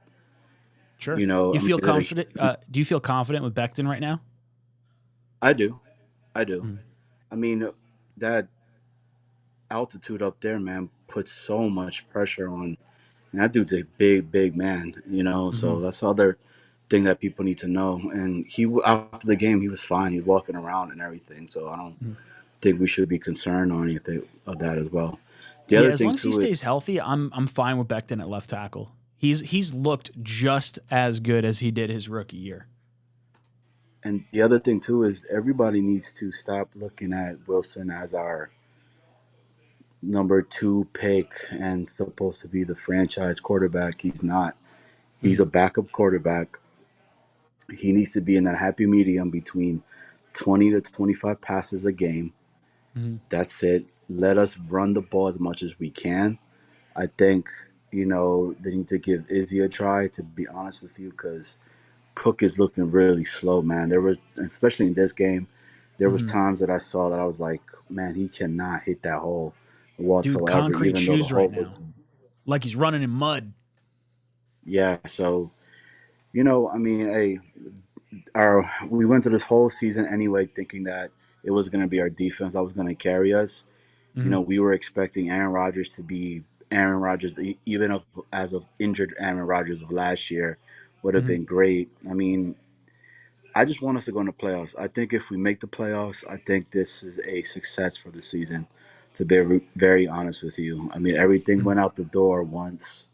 Sure. You feel confident? Do you feel confident with Becton right now? I do. I mean, that altitude up there, man, puts so much pressure on. And that dude's a big, big man, So that's the other thing that people need to know. And after the game, he was fine. He was walking around and everything. So I don't think we should be concerned on anything of that as well. The other as thing long as he too stays healthy, I'm fine with Becton at left tackle. He's looked just as good as he did his rookie year. And the other thing too is everybody needs to stop looking at Wilson as our number 2 pick and supposed to be the franchise quarterback. He's not. He's a backup quarterback. He needs to be in that happy medium between 20 to 25 passes a game. That's it. Let us run the ball as much as we can. I think, they need to give Izzy a try, to be honest with you, because Cook is looking really slow, man. There was, especially in this game, there was times that I saw that I was like, man, he cannot hit that hole whatsoever. Dude, concrete even though the shoes hole right was, now. Like he's running in mud. Yeah, so, I mean, hey, we went to this whole season anyway thinking that it was going to be our defense that was going to carry us. We were expecting Aaron Rodgers to be Aaron Rodgers, even as of injured Aaron Rodgers of last year, would have been great. I mean, I just want us to go in the playoffs. I think if we make the playoffs, I think this is a success for the season, to be very honest with you. I mean, everything went out the door once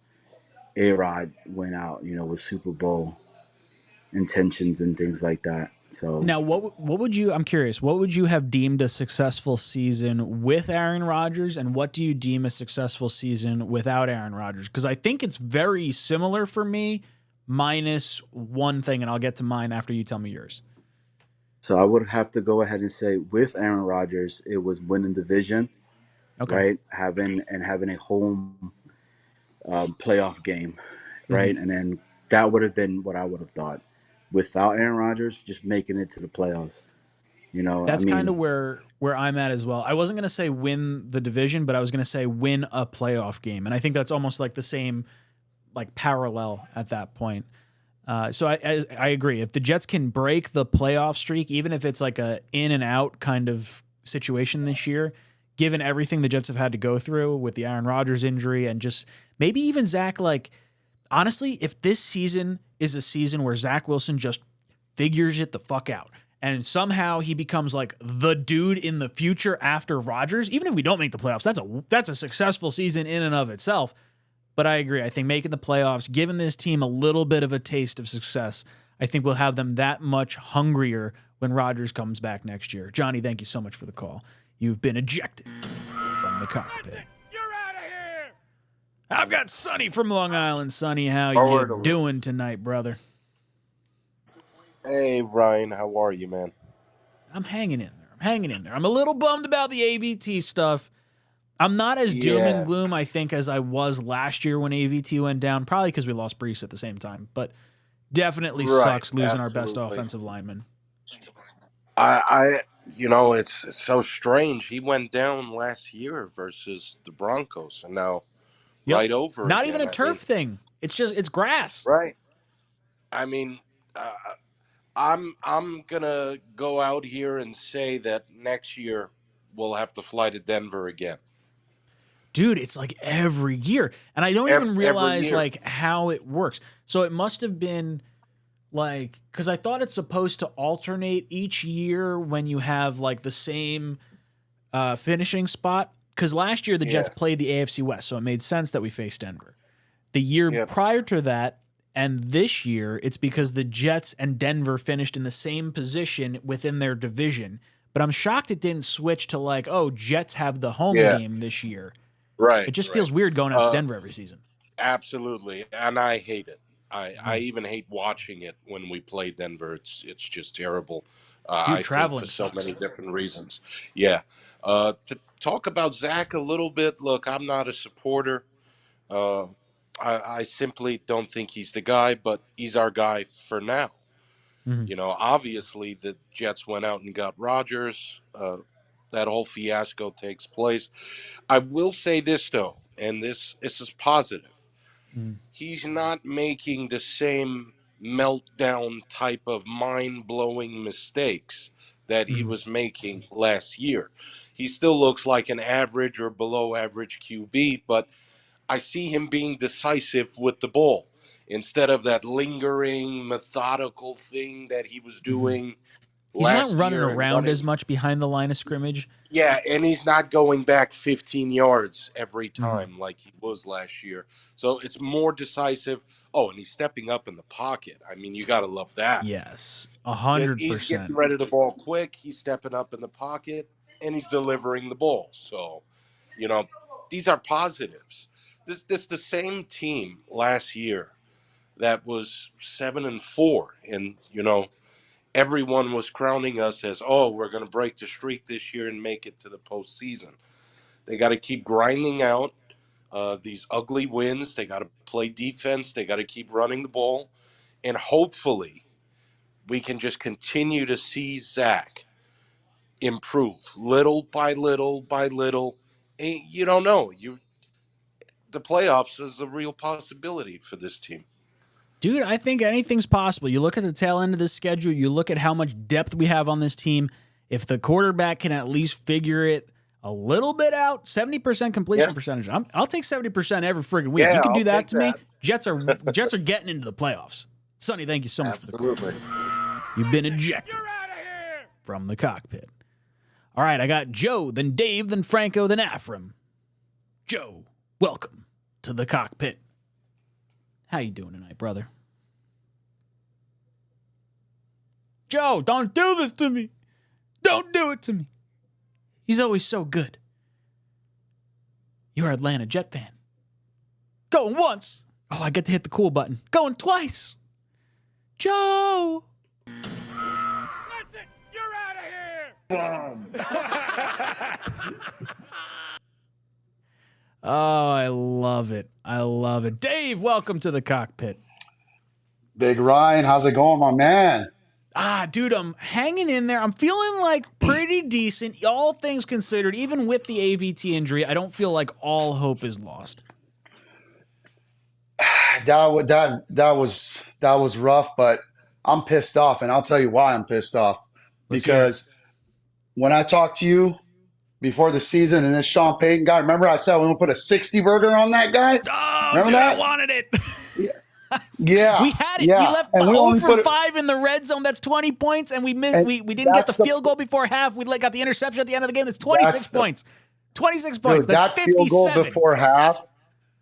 A-Rod went out, with Super Bowl intentions and things like that. So Now, what would you? I'm curious. What would you have deemed a successful season with Aaron Rodgers, and what do you deem a successful season without Aaron Rodgers? Because I think it's very similar for me, minus one thing, and I'll get to mine after you tell me yours. I would have to go ahead and say with Aaron Rodgers, it was winning division, right? Having a home playoff game, right? And then that would have been what I would have thought. Without Aaron Rodgers, just making it to the playoffs. That's kind of where where I'm at as well. I wasn't going to say win the division, but I was going to say win a playoff game. And I think that's almost like the same like parallel at that point. So I agree. If the Jets can break the playoff streak, even if it's like a in and out kind of situation this year, given everything the Jets have had to go through with the Aaron Rodgers injury and just maybe even Zach, like honestly, if this season is a season where Zach Wilson just figures it the fuck out and somehow he becomes like the dude in the future after Rodgers, even if we don't make the playoffs, that's a successful season in and of itself. But I agree. I think making the playoffs, giving this team a little bit of a taste of success, I think we'll have them that much hungrier when Rodgers comes back next year. Johnny, thank you so much for the call. You've been ejected from the cockpit. You're out of here. I've got Sonny from Long Island. Sonny, how Forward you doing tonight, brother? Hey, Ryan, how are you, man? I'm hanging in there. I'm a little bummed about the AVT stuff. I'm not as doom and gloom, I think, as I was last year when AVT went down, probably because we lost Breece at the same time, but definitely sucks losing our best offensive lineman. It's so strange. He went down last year versus the Broncos, and now right over Not again. even a turf thing. It's grass. Right. I mean, I'm gonna go out here and say that next year we'll have to fly to Denver again. Dude, it's like every year. And I don't even realize like how it works. So it must have been like, because I thought it's supposed to alternate each year when you have like the same finishing spot. Because last year the Jets played the AFC West, so it made sense that we faced Denver. The year prior to that, and this year, it's because the Jets and Denver finished in the same position within their division. But I'm shocked it didn't switch to like, oh, Jets have the home game this year. Right. It just feels weird going out to Denver every season. Absolutely. And I hate it. I even hate watching it when we play Denver. It's just terrible. I traveling think for so many different reasons. Yeah. To talk about Zach a little bit, look, I'm not a supporter. I simply don't think he's the guy, but he's our guy for now. You know, obviously the Jets went out and got Rodgers. That whole fiasco takes place. I will say this, though, and this is positive. He's not making the same meltdown type of mind-blowing mistakes that he was making last year. He still looks like an average or below average QB, but I see him being decisive with the ball instead of that lingering, methodical thing that he was doing He's last not running year. around as much behind the line of scrimmage. Yeah, and he's not going back 15 yards every time like he was last year. So it's more decisive. Oh, and he's stepping up in the pocket. I mean, you got to love that. Yes, He's getting rid of the ball quick. He's stepping up in the pocket, and he's delivering the ball. So, you know, these are positives. This the same team last year that was 7-4, and you know, everyone was crowning us as, oh, we're going to break the streak this year and make it to the postseason. They got to keep grinding out these ugly wins. They got to play defense. They got to keep running the ball, and hopefully, we can just continue to see Zach improve little by little by little. And you don't know. The playoffs is a real possibility for this team. Dude, I think anything's possible. You look at the tail end of this schedule, you look at how much depth we have on this team. If the quarterback can at least figure it a little bit out, 70% completion percentage. I'll take 70% every friggin' week. You can do that to me. Jets are getting into the playoffs. Sonny, thank you so much for the call. You've been ejected from the cockpit. All right, I got Joe, then Dave, then Franco, then Afram. Joe, welcome to the cockpit. How you doing tonight, brother? Joe, don't do this to me. Don't do it to me. He's always so good. You're an Atlanta Jet fan. Going once. Oh, I get to hit the cool button. Going twice. Joe. That's it. You're out of here. Oh, I love it. I love it. Dave, welcome to the cockpit. Big Ryan, how's it going, my man? Dude, I'm hanging in there. I'm feeling like pretty decent, all things considered. Even with the AVT injury, I don't feel like all hope is lost. That was rough, but I'm pissed off, and I'll tell you why I'm pissed off. Let's hear it. Because when I talked to you before the season and this Sean Payton guy, remember I said we gonna put a 60 burger on that guy? Oh, Remember dude, that? I wanted it. Yeah. We had it. Yeah. We left And we 0 only for put it, 5 in the red zone. That's 20 points, and we missed. and We didn't get the that's the field goal before half. We got the interception at the end of the game. That's 26 that's the points. 26 points. dude, That's that field goal 57. before half,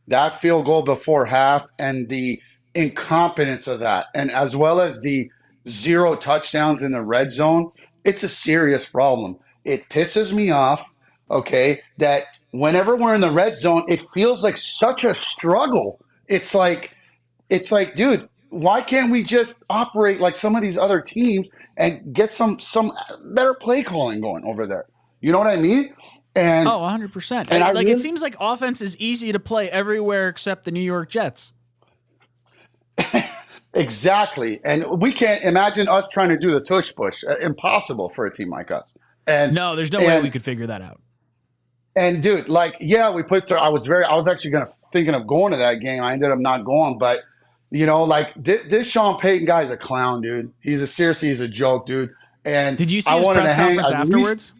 that field goal before half, and the incompetence of that, and as well as the 0 touchdowns in the red zone, it's a serious problem. It pisses me off, okay, that whenever we're in the red zone, it feels like such a struggle. It's like, dude, why can't we just operate like some of these other teams and get some better play calling going over there? You know what I mean? And 100%. and I Like, it really seems like offense is easy to play everywhere except the New York Jets. exactly. And we can't imagine us trying to do the tush push. Impossible for a team like us. And No, there's no way we could figure that out. And dude, like, yeah, we put. I was actually thinking of going to that game. I ended up not going, but like this Sean Payton guy is a clown, dude. Seriously, he's a joke, dude. And Did you see I his wanted press to hang conference at afterwards? least.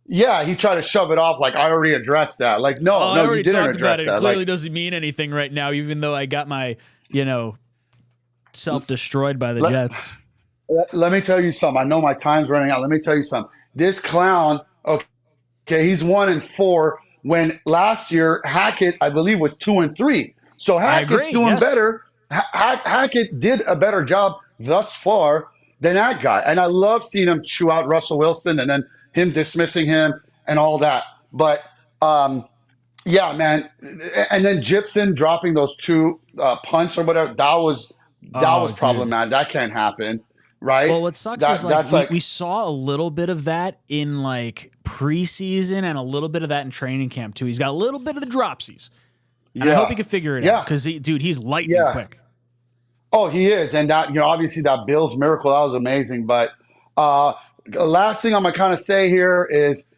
Yeah, he tried to shove it off like I already addressed that. Like, no, I no, already you didn't talked about address it. that. It clearly Like, doesn't mean anything right now, even though I got my, self-destroyed by the Let- Jets. let me tell you something. I know my time's running out. Let me tell you something. This clown, okay, he's 1-4. When last year Hackett, I believe, was 2-3. So Hackett's agree, doing yes. better. Hackett did a better job thus far than that guy. And I love seeing him chew out Russell Wilson and then him dismissing him and all that. But yeah, man. And then Gibson dropping those 2 punts or whatever, that was Dude. problematic. That can't happen, right? Well, what sucks is That's we saw a little bit of that in like preseason and a little bit of that in training camp too. He's got a little bit of the dropsies. And I hope he can figure it out because he's lightning quick. Oh, he is, and that obviously that Bills miracle, that was amazing. But last thing I'm gonna kind of say here is,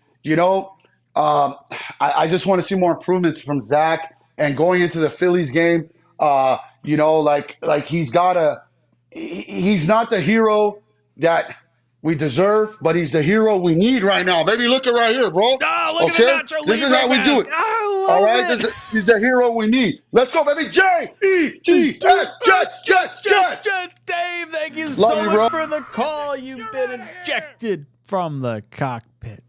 I just want to see more improvements from Zach, and going into the Phillies game, like he's not the hero that we deserve, but he's the hero we need right now. Baby, look at right here, bro. Oh, look at the Nacho This is Libre how we do mask. it. I All love right, it. he's the hero we need. Let's go, baby. J-E-T-S, Jets. Dave, thank you Love so you, much bro. for the call. You've been ejected from the cockpit.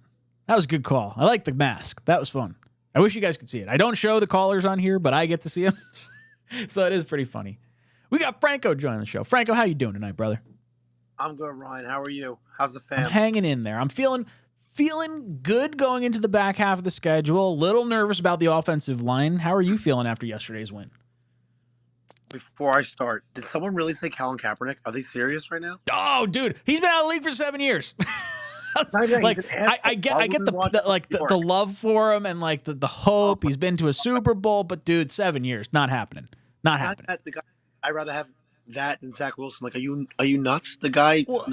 That was a good call. I like the mask. That was fun. I wish you guys could see it. I don't show the callers on here, but I get to see them. So it is pretty funny. We got Franco joining the show. Franco, how you doing tonight, brother? I'm good, Ryan. How are you? How's the fam? I'm hanging in there. I'm feeling good going into the back half of the schedule. A little nervous about the offensive line. How are you feeling after yesterday's win? Before I start, did someone really say Colin Kaepernick? Are they serious right now? Oh, dude, he's been out of the league for 7 years. Like, I get the love for him and like the hope. He's been to a Super Bowl, but dude, 7 years, not happening. Not happening. The guy, I'd rather have that than Zach Wilson. Like, are you nuts? The guy. Well,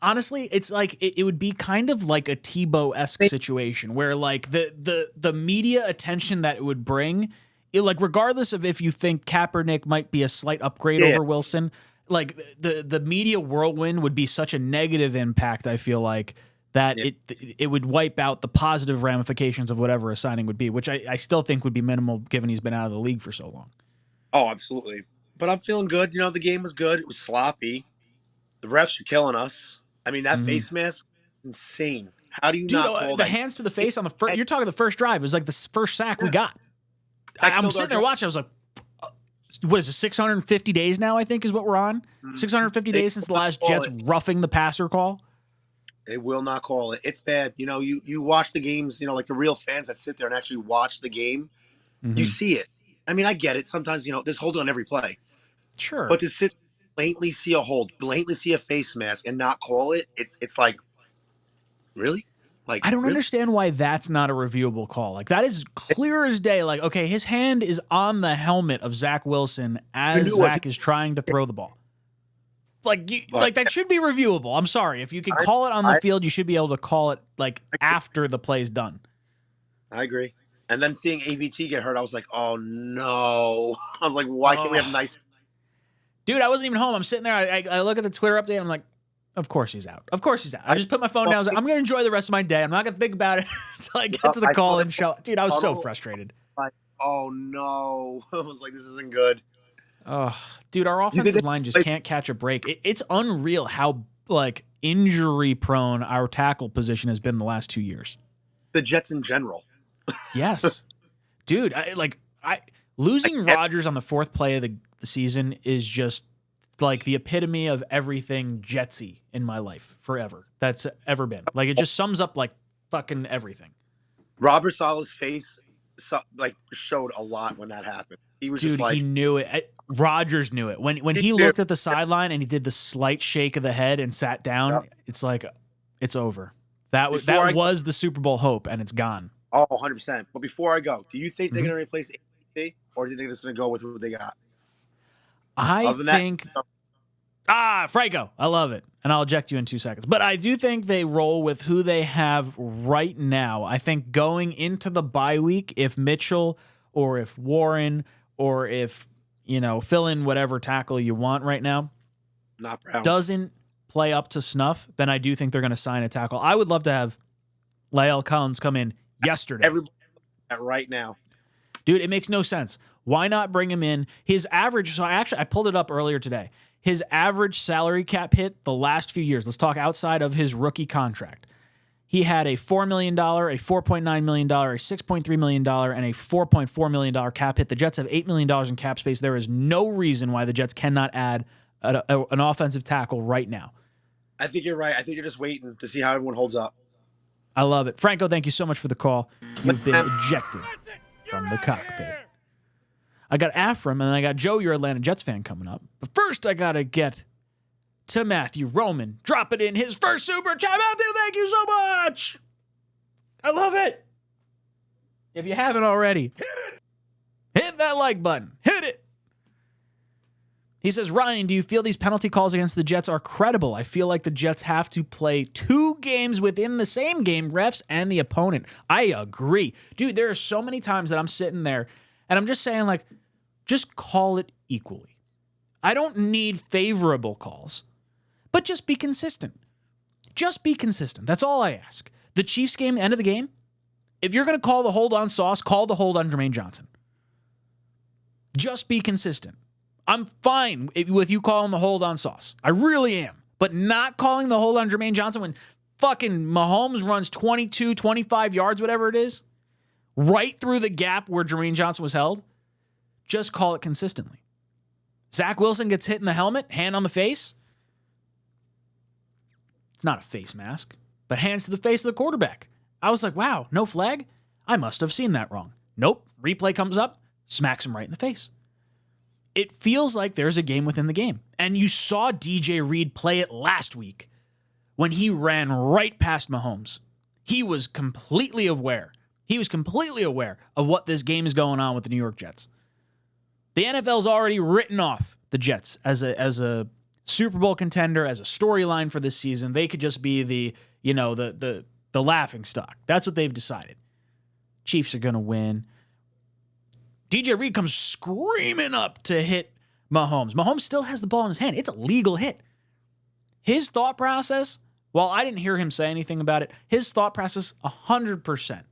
honestly, it's like it would be kind of like a Tebow-esque situation where like the media attention that it would bring, like regardless of if you think Kaepernick might be a slight upgrade over Wilson, like the media whirlwind would be such a negative impact. I feel like that it would wipe out the positive ramifications of whatever a signing would be, which I still think would be minimal given he's been out of the league for so long. Oh, absolutely. But I'm feeling good. The game was good. It was sloppy. The refs are killing us. I mean, that face mask, insane. How do you not call the that? hands to the face on the first? You're talking the first drive. It was like the first sack we got. I'm sitting there watching. I was like, what is it? 650 days now, I think, is what we're on. 650 days since the last Jets roughing the passer call. They will not call it. It's bad. You watch the games, like the real fans that sit there and actually watch the game. You see it. I mean, I get it. Sometimes, there's hold on every play. Sure. But to sit blatantly see a hold, blatantly see a face mask and not call it, it's like, really? Like, I don't understand why that's not a reviewable call. Like, that is clear as day. Like, okay, his hand is on the helmet of Zach Wilson as Zach is trying to throw the ball. Like that should be reviewable. I'm sorry. If you can call it on the field, you should be able to call it like after the play's done. I agree. And then seeing AVT get hurt, I was like, oh no. I was like, why can't we have nice? Dude, I wasn't even home. I'm sitting there. I look at the Twitter update. And I'm like, of course he's out. Of course he's out. I just put my phone down. I was like, I'm going to enjoy the rest of my day. I'm not going to think about it until I get to the call and show. Dude, I was so frustrated. Like, oh no. I was like, this isn't good. Oh, dude, our offensive line just can't catch a break. It's unreal how like injury prone our tackle position has been the last 2 years. The Jets in general. Yes. Dude, losing Rodgers on the fourth play of the season is just like the epitome of everything Jetsy in my life forever that's ever been. Like it just sums up like fucking everything. Robert Saleh's face showed a lot when that happened. He was just like, he knew it. Rodgers knew it. When he looked at the sideline and he did the slight shake of the head and sat down, it's like it's over. That was the Super Bowl hope, and it's gone. Oh, 100%. But before I go, do you think they're going to replace AVT, or do you think they're just going to go with what they got? I think Franco. I love it. And I'll eject you in 2 seconds. But I do think they roll with who they have right now. I think going into the bye week, if Mitchell or if Warren or if, fill in whatever tackle you want right now, not Brown, doesn't play up to snuff, then I do think they're going to sign a tackle. I would love to have La'el Collins come in yesterday. Everybody right now. Dude, it makes no sense. Why not bring him in? His average, so I pulled it up earlier today. His average salary cap hit the last few years, let's talk outside of his rookie contract. He had a $4 million, a $4.9 million, a $6.3 million, and a $4.4 million cap hit. The Jets have $8 million in cap space. There is no reason why the Jets cannot add an offensive tackle right now. I think you're right. I think you're just waiting to see how everyone holds up. I love it. Franco, thank you so much for the call. You've been ejected from the cockpit. I got Afram, and then I got Joe, your Atlanta Jets fan, coming up. But first, I got to get to Matthew Roman. Drop it in his first super chat. Matthew, thank you so much. I love it. If you haven't already, hit that like button. Hit it. He says, Ryan, do you feel these penalty calls against the Jets are credible? I feel like the Jets have to play 2 games within the same game, refs and the opponent. I agree. Dude, there are so many times that I'm sitting there and I'm just saying, like, just call it equally. I don't need favorable calls, but just be consistent. Just be consistent. That's all I ask. The Chiefs game, end of the game, if you're going to call the hold on Sauce, call the hold on Jermaine Johnson. Just be consistent. I'm fine with you calling the hold on Sauce. I really am. But not calling the hold on Jermaine Johnson when fucking Mahomes runs 22, 25 yards, whatever it is, right through the gap where Jermaine Johnson was held. Just call it consistently. Zach Wilson gets hit in the helmet, hand on the face. It's not a face mask, but hands to the face of the quarterback. I was like, wow, no flag? I must have seen that wrong. Nope. Replay comes up, smacks him right in the face. It feels like there's a game within the game. And you saw DJ Reed play it last week when he ran right past Mahomes. He was completely aware. He was completely aware of what this game is going on with the New York Jets. The NFL's already written off the Jets as a Super Bowl contender, as a storyline for this season. They could just be the laughing stock. That's what they've decided. Chiefs are going to win. DJ Reed comes screaming up to hit Mahomes. Mahomes still has the ball in his hand. It's a legal hit. His thought process, while I didn't hear him say anything about it, his thought process 100%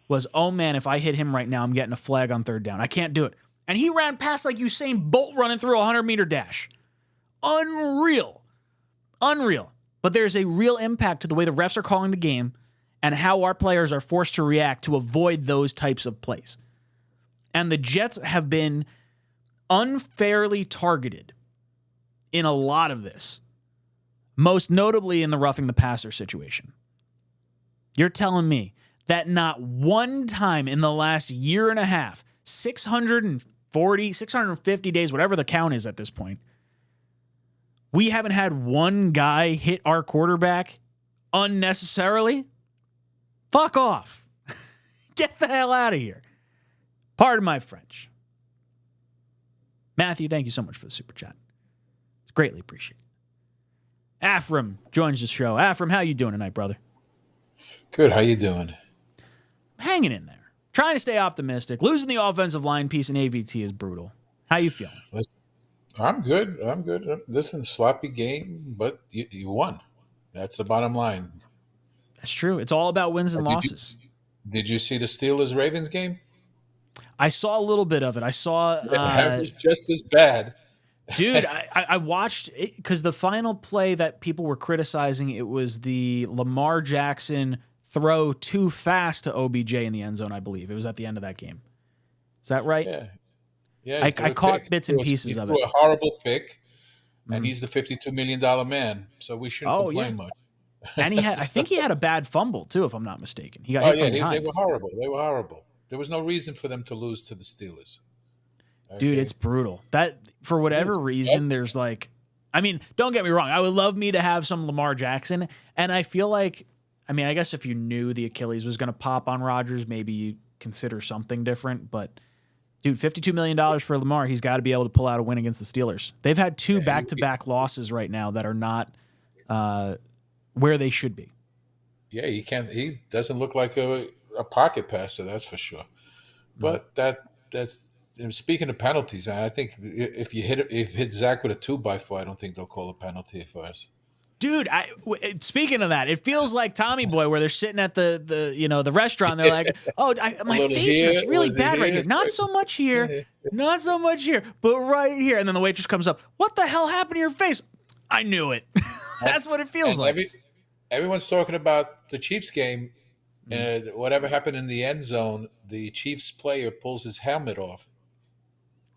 was, oh man, if I hit him right now, I'm getting a flag on third down. I can't do it. And he ran past like Usain Bolt running through a 100-meter dash. Unreal. But there's a real impact to the way the refs are calling the game and how our players are forced to react to avoid those types of plays. And the Jets have been unfairly targeted in a lot of this, most notably in the roughing the passer situation. You're telling me that not one time in the last year and a half, 640, 650 days, whatever the count is at this point, we haven't had one guy hit our quarterback unnecessarily? Fuck off. Get the hell out of here. Pardon my French. Matthew, thank you so much for the super chat. It's greatly appreciated. Afram joins the show. Afram, how you doing tonight, brother? Good. How you doing? Hanging in there. Trying to stay optimistic. Losing the offensive line piece in AVT is brutal. How you feeling? I'm good. Listen, sloppy game, but you won. That's the bottom line. That's true. It's all about wins and losses. Did you see the Steelers-Ravens game? I saw a little bit of it. I saw that was just as bad. Dude, I watched it because the final play that people were criticizing, it was the Lamar Jackson throw too fast to OBJ in the end zone, I believe. It was at the end of that game. Is that right? Yeah. Yeah, I caught bits and pieces of it. He threw a horrible pick, and he's the $52 million man, so we shouldn't complain much. And I think he had a bad fumble, too, if I'm not mistaken. He got hit from behind. They were horrible. There was no reason for them to lose to the Steelers. Okay. Dude, it's brutal. That, for whatever reason, there's like, I mean, don't get me wrong. I would love me to have some Lamar Jackson, and I feel like, I mean, I guess if you knew the Achilles was going to pop on Rodgers, maybe you consider something different, but dude, $52 million for Lamar. He's got to be able to pull out a win against the Steelers. They've had two back-to-back losses right now that are not where they should be. Yeah, he doesn't look like a pocket passer, that's for sure. But that's speaking of penalties, man, I think if hit Zach with a 2x4, I don't think they'll call a penalty for us. Dude, speaking of that, it feels like Tommy Boy where they're sitting at the restaurant. They're like, "Oh, my face hurts really bad right here. Not so much here, not so much here, but right here." And then the waitress comes up. "What the hell happened to your face?" I knew it. That's what it feels like. Everyone's talking about the Chiefs game. Whatever happened in the end zone, the Chiefs player pulls his helmet off,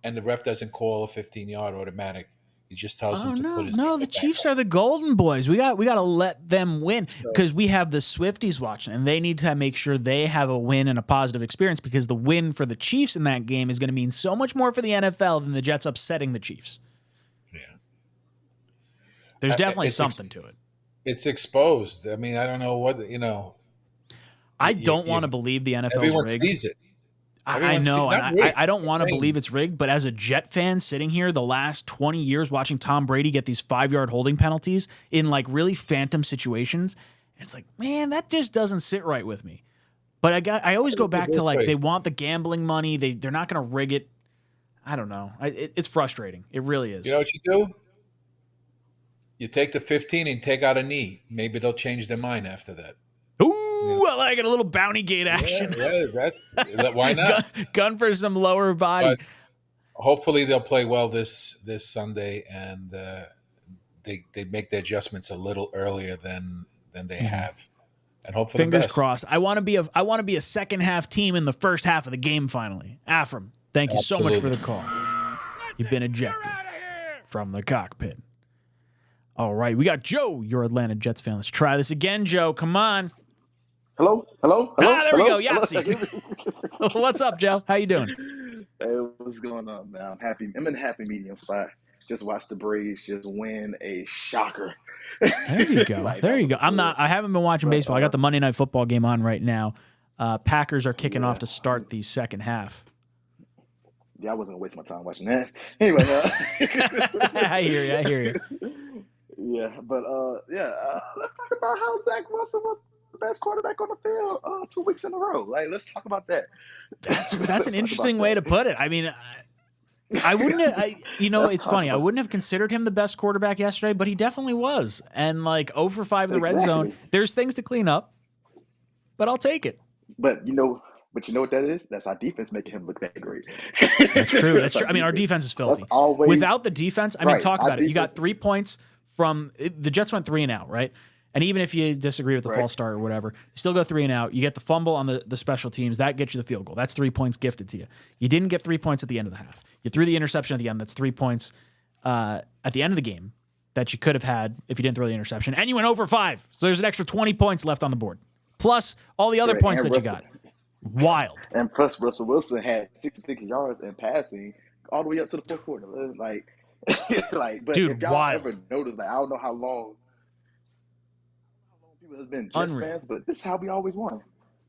and the ref doesn't call a 15-yard automatic. He just tells him to put his the Chiefs are the golden boys. We got to let them win because we have the Swifties watching, and they need to make sure they have a win and a positive experience because the win for the Chiefs in that game is going to mean so much more for the NFL than the Jets upsetting the Chiefs. Yeah. There's definitely something to it. It's exposed. I mean, I don't know what, I don't want to believe the NFL's everyone rigged. Sees it. I know, and I don't want to believe it's rigged, but as a Jet fan sitting here the last 20 years watching Tom Brady get these 5-yard holding penalties in like really phantom situations, it's like, man, that just doesn't sit right with me. But I always go back to like they want the gambling money. They're not going to rig it. I don't know. It's frustrating. It really is. You know what you do? You take the 15 and take out a knee. Maybe they'll change their mind after that. Ooh, I like it. A little bounty gate action. Yeah, why not? gun for some lower body. But hopefully they'll play well this Sunday, and they make the adjustments a little earlier than they have, and hopefully fingers crossed. I want to be a second half team in the first half of the game. Finally, Afram, thank you so much for the call. You've been ejected from the cockpit. All right, we got Joe, your Atlanta Jets fan. Let's try this again, Joe. Come on. Hello. There we go. Yahtzee. What's up, Joe? How you doing? Hey, what's going on, man? I'm happy. I'm in a happy medium spot. Just watched the Breeze just win a shocker. There you go. There you go. I haven't been watching baseball. I got the Monday Night Football game on right now. Packers are kicking off to start the second half. Yeah, I wasn't gonna waste my time watching that. Anyway, I hear you. Yeah, but let's talk about how Zach Wilson was the best quarterback on the field 2 weeks in a row. Like, let's talk about that. That's an interesting way to put it. I mean, I wouldn't. It's funny. I wouldn't have considered him the best quarterback yesterday, but he definitely was. And like 0 for 5 in the red zone. There's things to clean up, but I'll take it. But you know what that is? That's our defense making him look that great. That's true. That's true. I mean, our defense is filthy. Without the defense, I mean, talk about it. You got 3 points from the Jets went 3 and out, right? And even if you disagree with the false start or whatever, you still go 3 and out. You get the fumble on the special teams. That gets you the field goal. That's 3 points gifted to you. You didn't get 3 points at the end of the half. You threw the interception at the end. That's 3 points at the end of the game that you could have had if you didn't throw the interception. And you went over 5. So there's an extra 20 points left on the board. Plus all the other points that you got. Wild. And plus Russell Wilson had 66 yards in passing all the way up to the fourth quarter. But dude, if y'all wild. ever noticed, I don't know how long people have been Jets fans, but this is how we always won.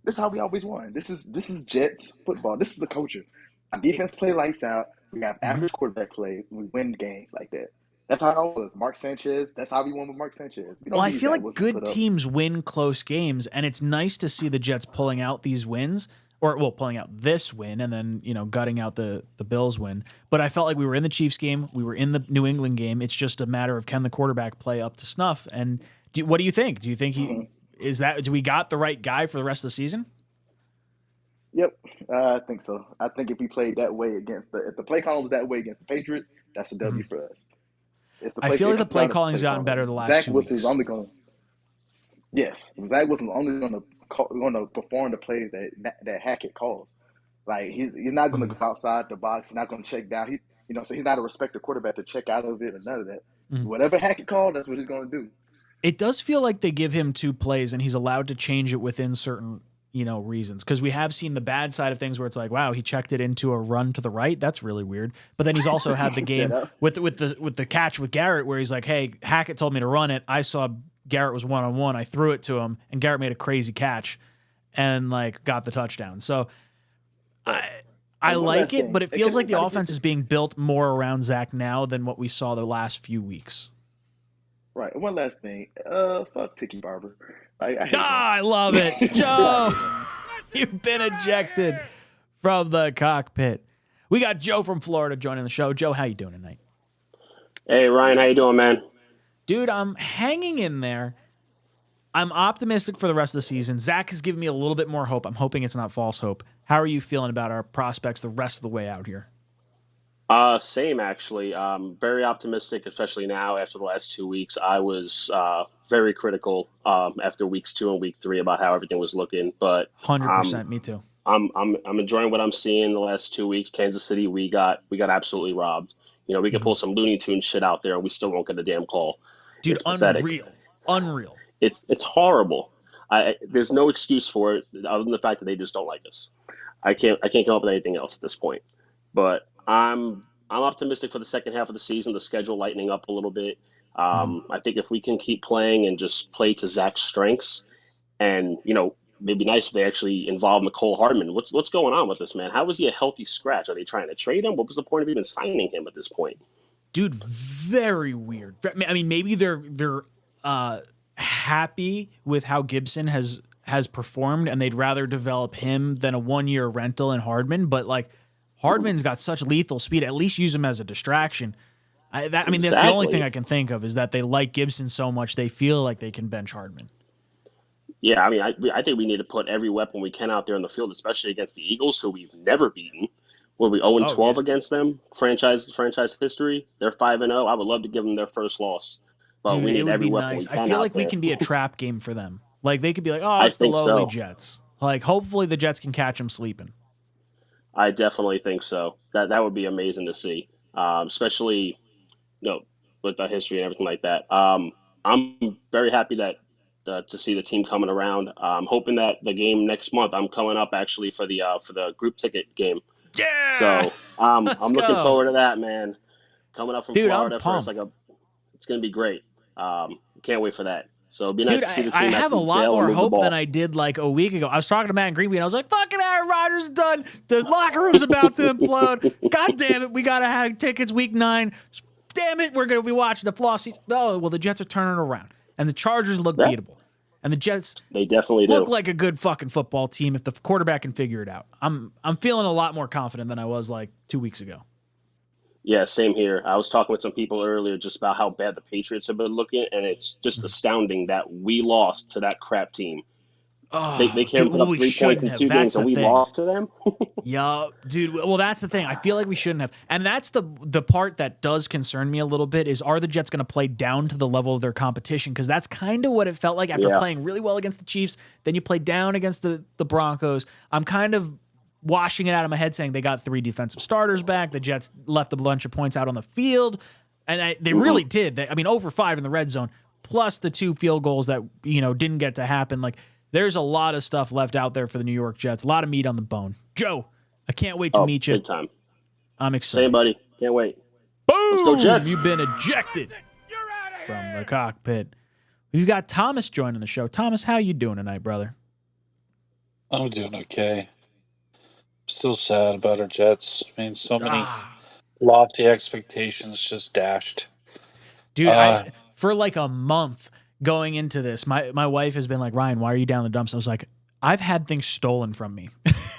This is Jets football. This is the culture. Our defense play lights out. We have average quarterback play. We win games like that. That's how it was. Mark Sanchez. That's how we won with Mark Sanchez. We Well, don't I need feel Zach like Wilson to good put up. teams win close games, and it's nice to see the Jets pulling out these wins, pulling out this win, and then gutting out the Bills win. But I felt like we were in the Chiefs game, we were in the New England game. It's just a matter of can the quarterback play up to snuff? And what do you think? Do you think do we got the right guy for the rest of the season? Yep, I think so. I think if we played that way if the play call was that way against the Patriots, that's a W for us. It's the I play. feel like the It comes play down to the calling's play gotten better calling. the last Zach 2 Wilson's weeks. only going. Yes, Zach Wilson's only going to perform the plays that Hackett calls. Like he's not going to go outside the box. He's not going to check down. So he's not a respected quarterback to check out of it or none of that. Whatever Hackett called, that's what he's going to do. It does feel like they give him 2 plays and he's allowed to change it within certain reasons, because we have seen the bad side of things where it's like, wow, he checked it into a run to the right. That's really weird. But then he's also had the game with the catch with Garrett where he's like, hey, Hackett told me to run it. I saw Garrett was one-on-one. I threw it to him and Garrett made a crazy catch and got the touchdown. So I like it, but it feels like the offense is being built more around Zach now than what we saw the last few weeks. Right. One last thing. Fuck Tiki Barber. I love it. Joe, you've been ejected from the cockpit. We got Joe from Florida joining the show. Joe, how you doing tonight? Hey, Ryan, how you doing, man? Dude, I'm hanging in there. I'm optimistic for the rest of the season. Zach has given me a little bit more hope. I'm hoping it's not false hope. How are you feeling about our prospects the rest of the way out here? Same, actually. Very optimistic, especially now after the last 2 weeks. I was very critical after weeks 2 and week 3 about how everything was looking, but 100%, me too. I'm enjoying what I'm seeing the last 2 weeks. Kansas City, we got absolutely robbed. We could pull some Looney Tune shit out there, and we still won't get a damn call. Dude, it's pathetic. Unreal. It's horrible. There's no excuse for it other than the fact that they just don't like us. I can't come up with anything else at this point. But I'm optimistic for the second half of the season. The schedule lightening up a little bit. I think if we can keep playing and just play to Zach's strengths, and it'd be nice if they actually involve McCole Hardman. What's going on with this man? How is he a healthy scratch? Are they trying to trade him? What was the point of even signing him at this point? Dude, very weird. I mean, maybe they're happy with how Gibson has performed, and they'd rather develop him than a 1-year rental in Hardman. But Hardman's got such lethal speed. At least use him as a distraction. That's the only thing I can think of is that they like Gibson so much they feel like they can bench Hardman. Yeah, I mean, I think we need to put every weapon we can out there in the field, especially against the Eagles, who we've never beaten. Were we 0-12 against them? Franchise history. They're 5-0. I would love to give them their first loss. But Dude, we need it would every be weapon nice. we can I feel out like we there. can be a trap game for them. They could be like, oh, it's the lowly Jets. Hopefully the Jets can catch them sleeping. I definitely think so. That would be amazing to see, especially with the history and everything like that. I'm very happy to see the team coming around. I'm hoping that the game next month. I'm coming up actually for the group ticket game. Yeah. So I'm looking forward to that, man. Coming up from Florida I'm pumped. It's gonna be great. Can't wait for that. So it'd be nice to see the team. I have a lot more hope than I did a week ago. I was talking to Matt Greenby and I was like, fucking Aaron Rodgers is done. The locker room's about to implode. God damn it. We got to have tickets week 9. Damn it. We're going to be watching the floss seats. Oh, well, the Jets are turning around and the Chargers look beatable. And the Jets they definitely look do. like a good fucking football team if the quarterback can figure it out. I'm feeling a lot more confident than I was 2 weeks ago. Yeah, same here. I was talking with some people earlier just about how bad the Patriots have been looking, and it's just astounding that we lost to that crap team. Oh, they can't put up 3 points in 2 games, and we lost to them. Yeah, dude. Well, that's the thing. I feel like we shouldn't have, and that's the part that does concern me a little bit. Is are the Jets going to play down to the level of their competition? Because that's kind of what it felt like after playing really well against the Chiefs. Then you play down against the Broncos. I'm kind of washing it out of my head saying they got 3 defensive starters back. The Jets left a bunch of points out on the field, and they really did. Over 5 in the red zone, plus the 2 field goals that didn't get to happen. There's a lot of stuff left out there for the New York Jets. A lot of meat on the bone. Joe, I can't wait to meet you. Big time. I'm excited. Same, buddy. Can't wait. Boom! Let's go Jets. You've been ejected from the cockpit. We've got Thomas joining the show. Thomas, how you doing tonight, brother? I'm doing okay. Still sad about our Jets. So many lofty expectations just dashed. Dude, for like a month going into this, my wife has been like, Ryan, why are you down the dumps? I was like, I've had things stolen from me.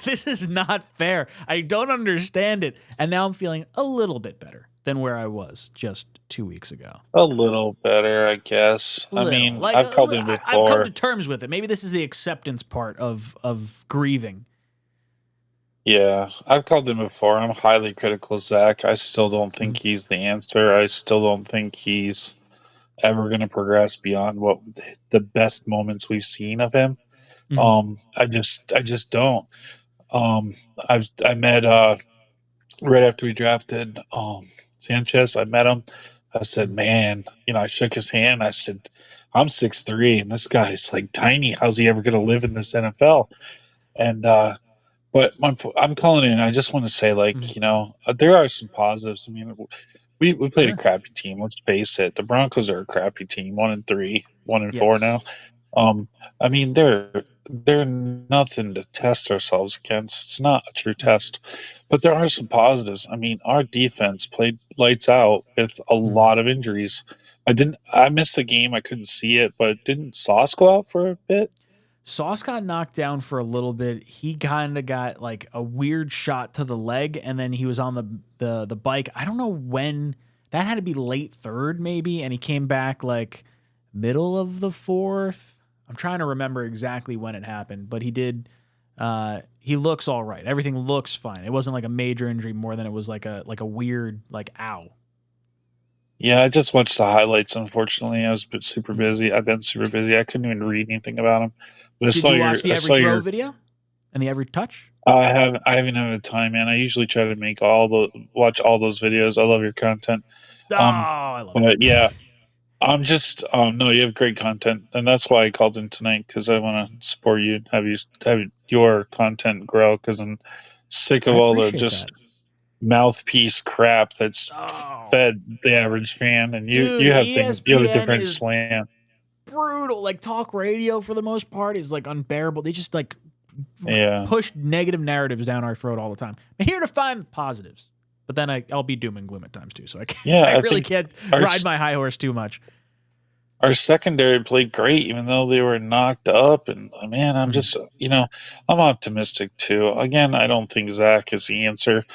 This is not fair. I don't understand it. And now I'm feeling a little bit better than where I was just 2 weeks ago. A little better, I guess. I mean, I've called him I've come to before. terms with it. Maybe this is the acceptance part of grieving. Yeah, I've called him before. I'm highly critical of Zach. I still don't think he's the answer. I still don't think he's ever going to progress beyond what the best moments we've seen of him. I just don't. I met right after we drafted Sanchez. I met him. I said, man, I shook his hand. I said, I'm 6'3", and this guy's like tiny. How's he ever going to live in this NFL? And but I'm calling in. I just want to say, there are some positives. I mean, we played a crappy team. Let's face it. The Broncos are a crappy team. 1-3, 1-4 now. I mean, they're nothing to test ourselves against. It's not a true test, but there are some positives. I mean, our defense played lights out with a lot of injuries. I missed the game. I couldn't see it, but didn't Sauce go out for a bit? Sauce got knocked down for a little bit. He kind of got like a weird shot to the leg, and then he was on the bike. I don't know when that had to be late third, maybe, and he came back like middle of the fourth. I'm trying to remember exactly when it happened, but he did. He looks all right. Everything looks fine. It wasn't like a major injury more than it was like a weird ow. Yeah, I just watched the highlights. Unfortunately, I was super busy. I've been super busy. I couldn't even read anything about him. But Did you watch the every throw video and the every touch? I haven't had the time, man. I usually try to watch all those videos. I love your content. I love it. But yeah, I'm just no, you have great content, and that's why I called in tonight, because I want to support you, have your content grow, because I'm sick of I all the appreciate just that. mouthpiece crap that's fed the average fan, and Dude, you have things, you have a ESPN different is slant. brutal. Like talk radio for the most part is like unbearable. They just like Yeah. push negative narratives down our throat all the time. I'm here to find positives, but then I'll be doom and gloom at times too. So I really can't ride my high horse too much. Our secondary played great, even though they were knocked up. And man, I'm just, I'm optimistic too. Again, I don't think Zach is the answer.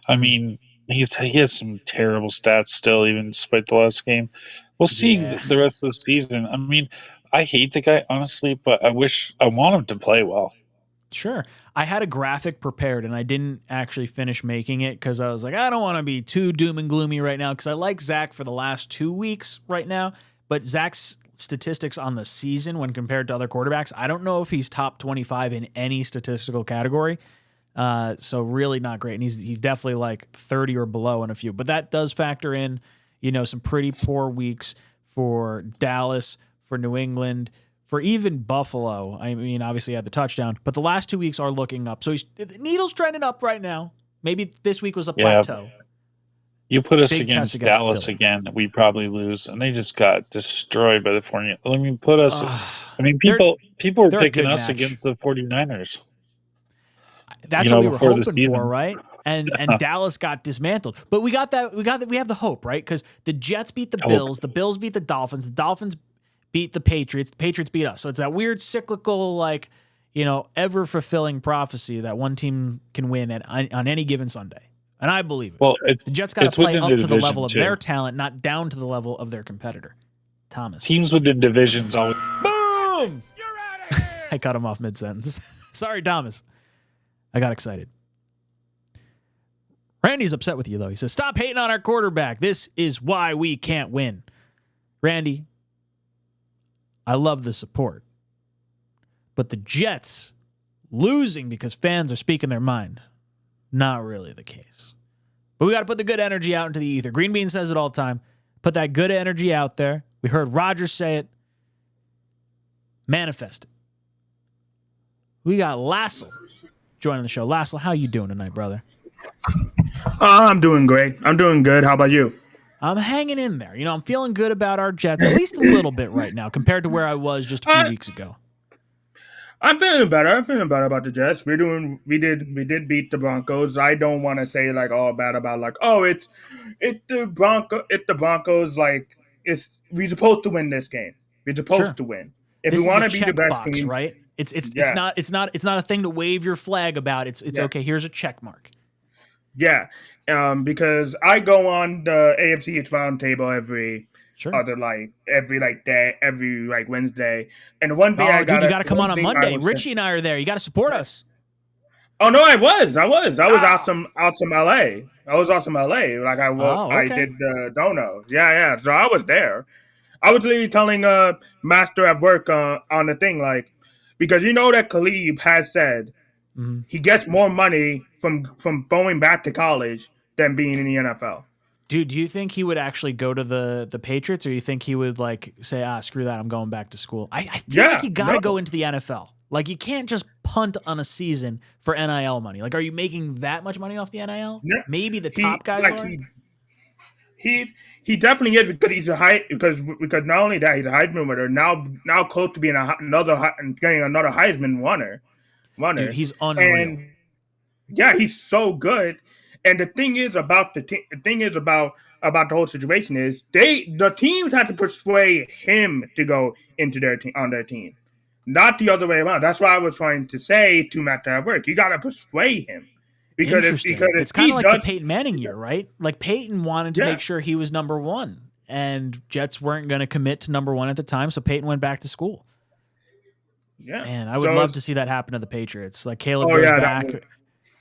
I mean, he has some terrible stats still, even despite the last game. We'll see the rest of the season. I mean, I hate the guy, honestly, but I want him to play well. Sure. I had a graphic prepared and I didn't actually finish making it because I was like, I don't want to be too doom and gloomy right now, because I like Zach for the last 2 weeks right now. But Zach's statistics on the season when compared to other quarterbacks, I don't know if he's top 25 in any statistical category. So really not great. And he's definitely like 30 or below in a few. But that does factor in, some pretty poor weeks for Dallas, for New England, for even Buffalo. I mean, obviously he had the touchdown, but the last 2 weeks are looking up. So the needle's trending up right now. Maybe this week was a plateau. You put us Big against test against Dallas Philly. again, we probably lose, and they just got destroyed by the 49ers. I mean, people were they're a picking good us match. against the 49ers. That's what we were before the hoping for, season. right? And Dallas got dismantled. But we got that. We have the hope, right? Because the Jets beat the Bills, the Bills beat the Dolphins beat the Patriots beat us. So it's that weird cyclical, ever fulfilling prophecy that one team can win on any given Sunday. And I believe it. Well, the Jets got to play up to the level of too. their talent, not down to the level of their competitor. Thomas. Teams within divisions always. Boom! I cut him off mid-sentence. Sorry, Thomas. I got excited. Randy's upset with you, though. He says, stop hating on our quarterback. This is why we can't win. Randy, I love the support. But the Jets losing because fans are speaking their mind, not really the case. But we got to put the good energy out into the ether. Green Bean says it all the time. Put that good energy out there. We heard Rodgers say it. Manifest it. We got Lassell joining the show. Lassell, how you doing tonight, brother? I'm doing great. I'm doing good. How about you? I'm hanging in there. I'm feeling good about our Jets, at least a little bit right now compared to where I was just a few weeks ago. I'm feeling better. I'm feeling better about the Jets. We did beat the Broncos. I don't want to say all bad about it's the Broncos. Like we're supposed to win this game. We're supposed to win. If This we is want a to be the best checkbox, team, right? It's yeah, not a thing to wave your flag about. It's yeah, okay. Here's a check mark. yeah. Because I go on the AFC East roundtable every day, every Wednesday, and one thing Oh, dude, you got to come on Monday. would say. Richie and I are there. You got to support us. Oh no, I was awesome LA. I was awesome LA. Like Oh, I okay. did the donos. Yeah. So I was there. I was literally telling Master at work on the thing, like, because you know that Khalib has said he gets more money from going back to college than being in the NFL. Dude, do you think he would actually go to the Patriots, or you think he would like say, screw that, I'm going back to school? I feel like you got to go into the NFL. Like, you can't just punt on a season for NIL money. Like, are you making that much money off the NIL? Yeah. Maybe the top guys are. He definitely is, because he's because not only that, he's a Heisman winner, now close to being getting another Heisman winner. Dude, he's unreal. And yeah, he's so good. And the thing is about the whole situation is the teams have to persuade him to go into on their team, not the other way around. That's why I was trying to say to Matt at work, you got to persuade him. Interesting. It's kind of like the Peyton Manning year, right? Like, Peyton wanted to make sure he was number one, and Jets weren't going to commit to number one at the time, so Peyton went back to school. Yeah. Man, I would love to see that happen to the Patriots. Like, Caleb goes back.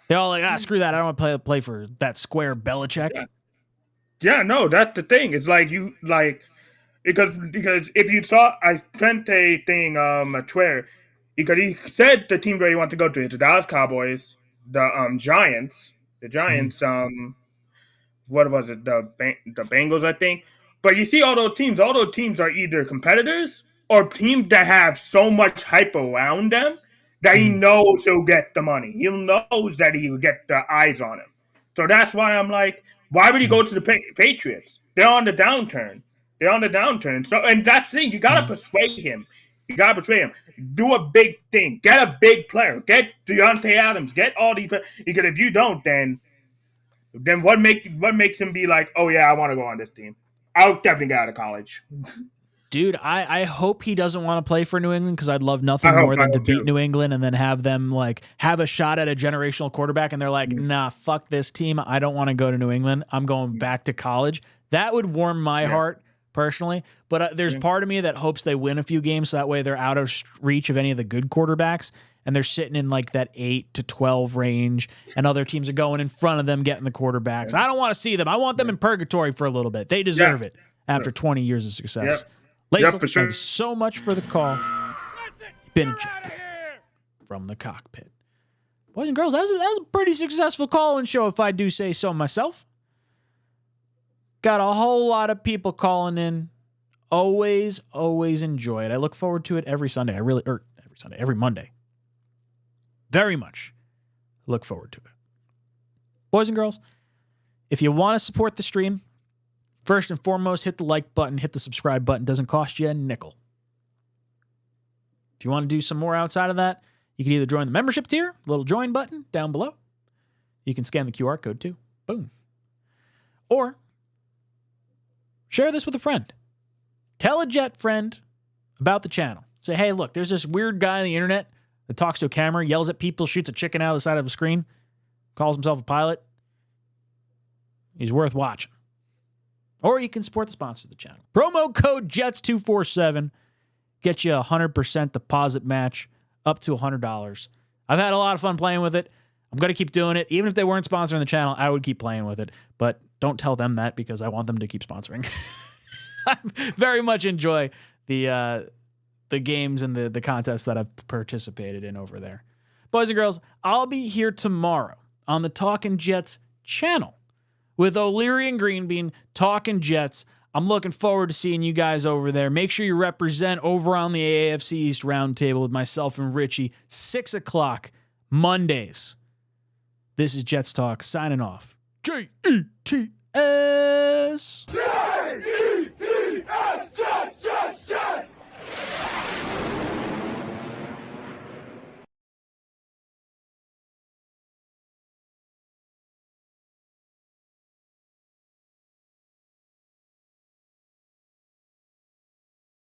They're all like, screw that. I don't want to play for that square Belichick. Yeah, no, that's the thing. It's like because if you saw, I sent a thing at Twitter, because he said the team where he wanted to go to is the Dallas Cowboys, the Giants, what was it, the Bengals, I think. But you see all those teams are either competitors or teams that have so much hype around them that he knows he'll get the money. He knows that he'll get the eyes on him. So that's why I'm like, why would he go to the Patriots? They're on the downturn. So, and that's the thing. You got to persuade him. Do a big thing. Get a big player. Get Deontay Adams. Get all these. Because if you don't, then what makes him be like, oh yeah, I want to go on this team? I'll definitely get out of college. Dude, I hope he doesn't want to play for New England, because I'd love nothing more than to beat New England and then have them like have a shot at a generational quarterback, and they're like, nah, fuck this team. I don't want to go to New England. I'm going back to college. That would warm my heart personally. But there's part of me that hopes they win a few games, so that way they're out of reach of any of the good quarterbacks, and they're sitting in like that 8 to 12 range, and other teams are going in front of them getting the quarterbacks. I don't want to see them. I want them in purgatory for a little bit. They deserve it after 20 years of success. Laisel, thank you so much for the call. Been ejected from the cockpit. Boys and girls, that was a pretty successful call-in show, if I do say so myself. Got a whole lot of people calling in. Always enjoy it. I look forward to it every Sunday. Every Monday. Very much look forward to it. Boys and girls, if you want to support the stream, first and foremost, hit the like button, hit the subscribe button. Doesn't cost you a nickel. If you want to do some more outside of that, you can either join the membership tier, little join button down below. You can scan the QR code too. Boom. Or share this with a friend. Tell a Jet friend about the channel. Say, hey, look, there's this weird guy on the internet that talks to a camera, yells at people, shoots a chicken out of the side of a screen, calls himself a pilot. He's worth watching. Or you can support the sponsors of the channel. Promo code JETS247 gets you a 100% deposit match up to $100. I've had a lot of fun playing with it. I'm going to keep doing it. Even if they weren't sponsoring the channel, I would keep playing with it. But don't tell them that, because I want them to keep sponsoring. I very much enjoy the games and the contests that I've participated in over there. Boys and girls, I'll be here tomorrow on the Talkin' Jets channel with O'Leary and Greenbean talking Jets. I'm looking forward to seeing you guys over there. Make sure you represent over on the AFC East Roundtable with myself and Richie, 6 o'clock Mondays. This is Jets Talk signing off. JETS.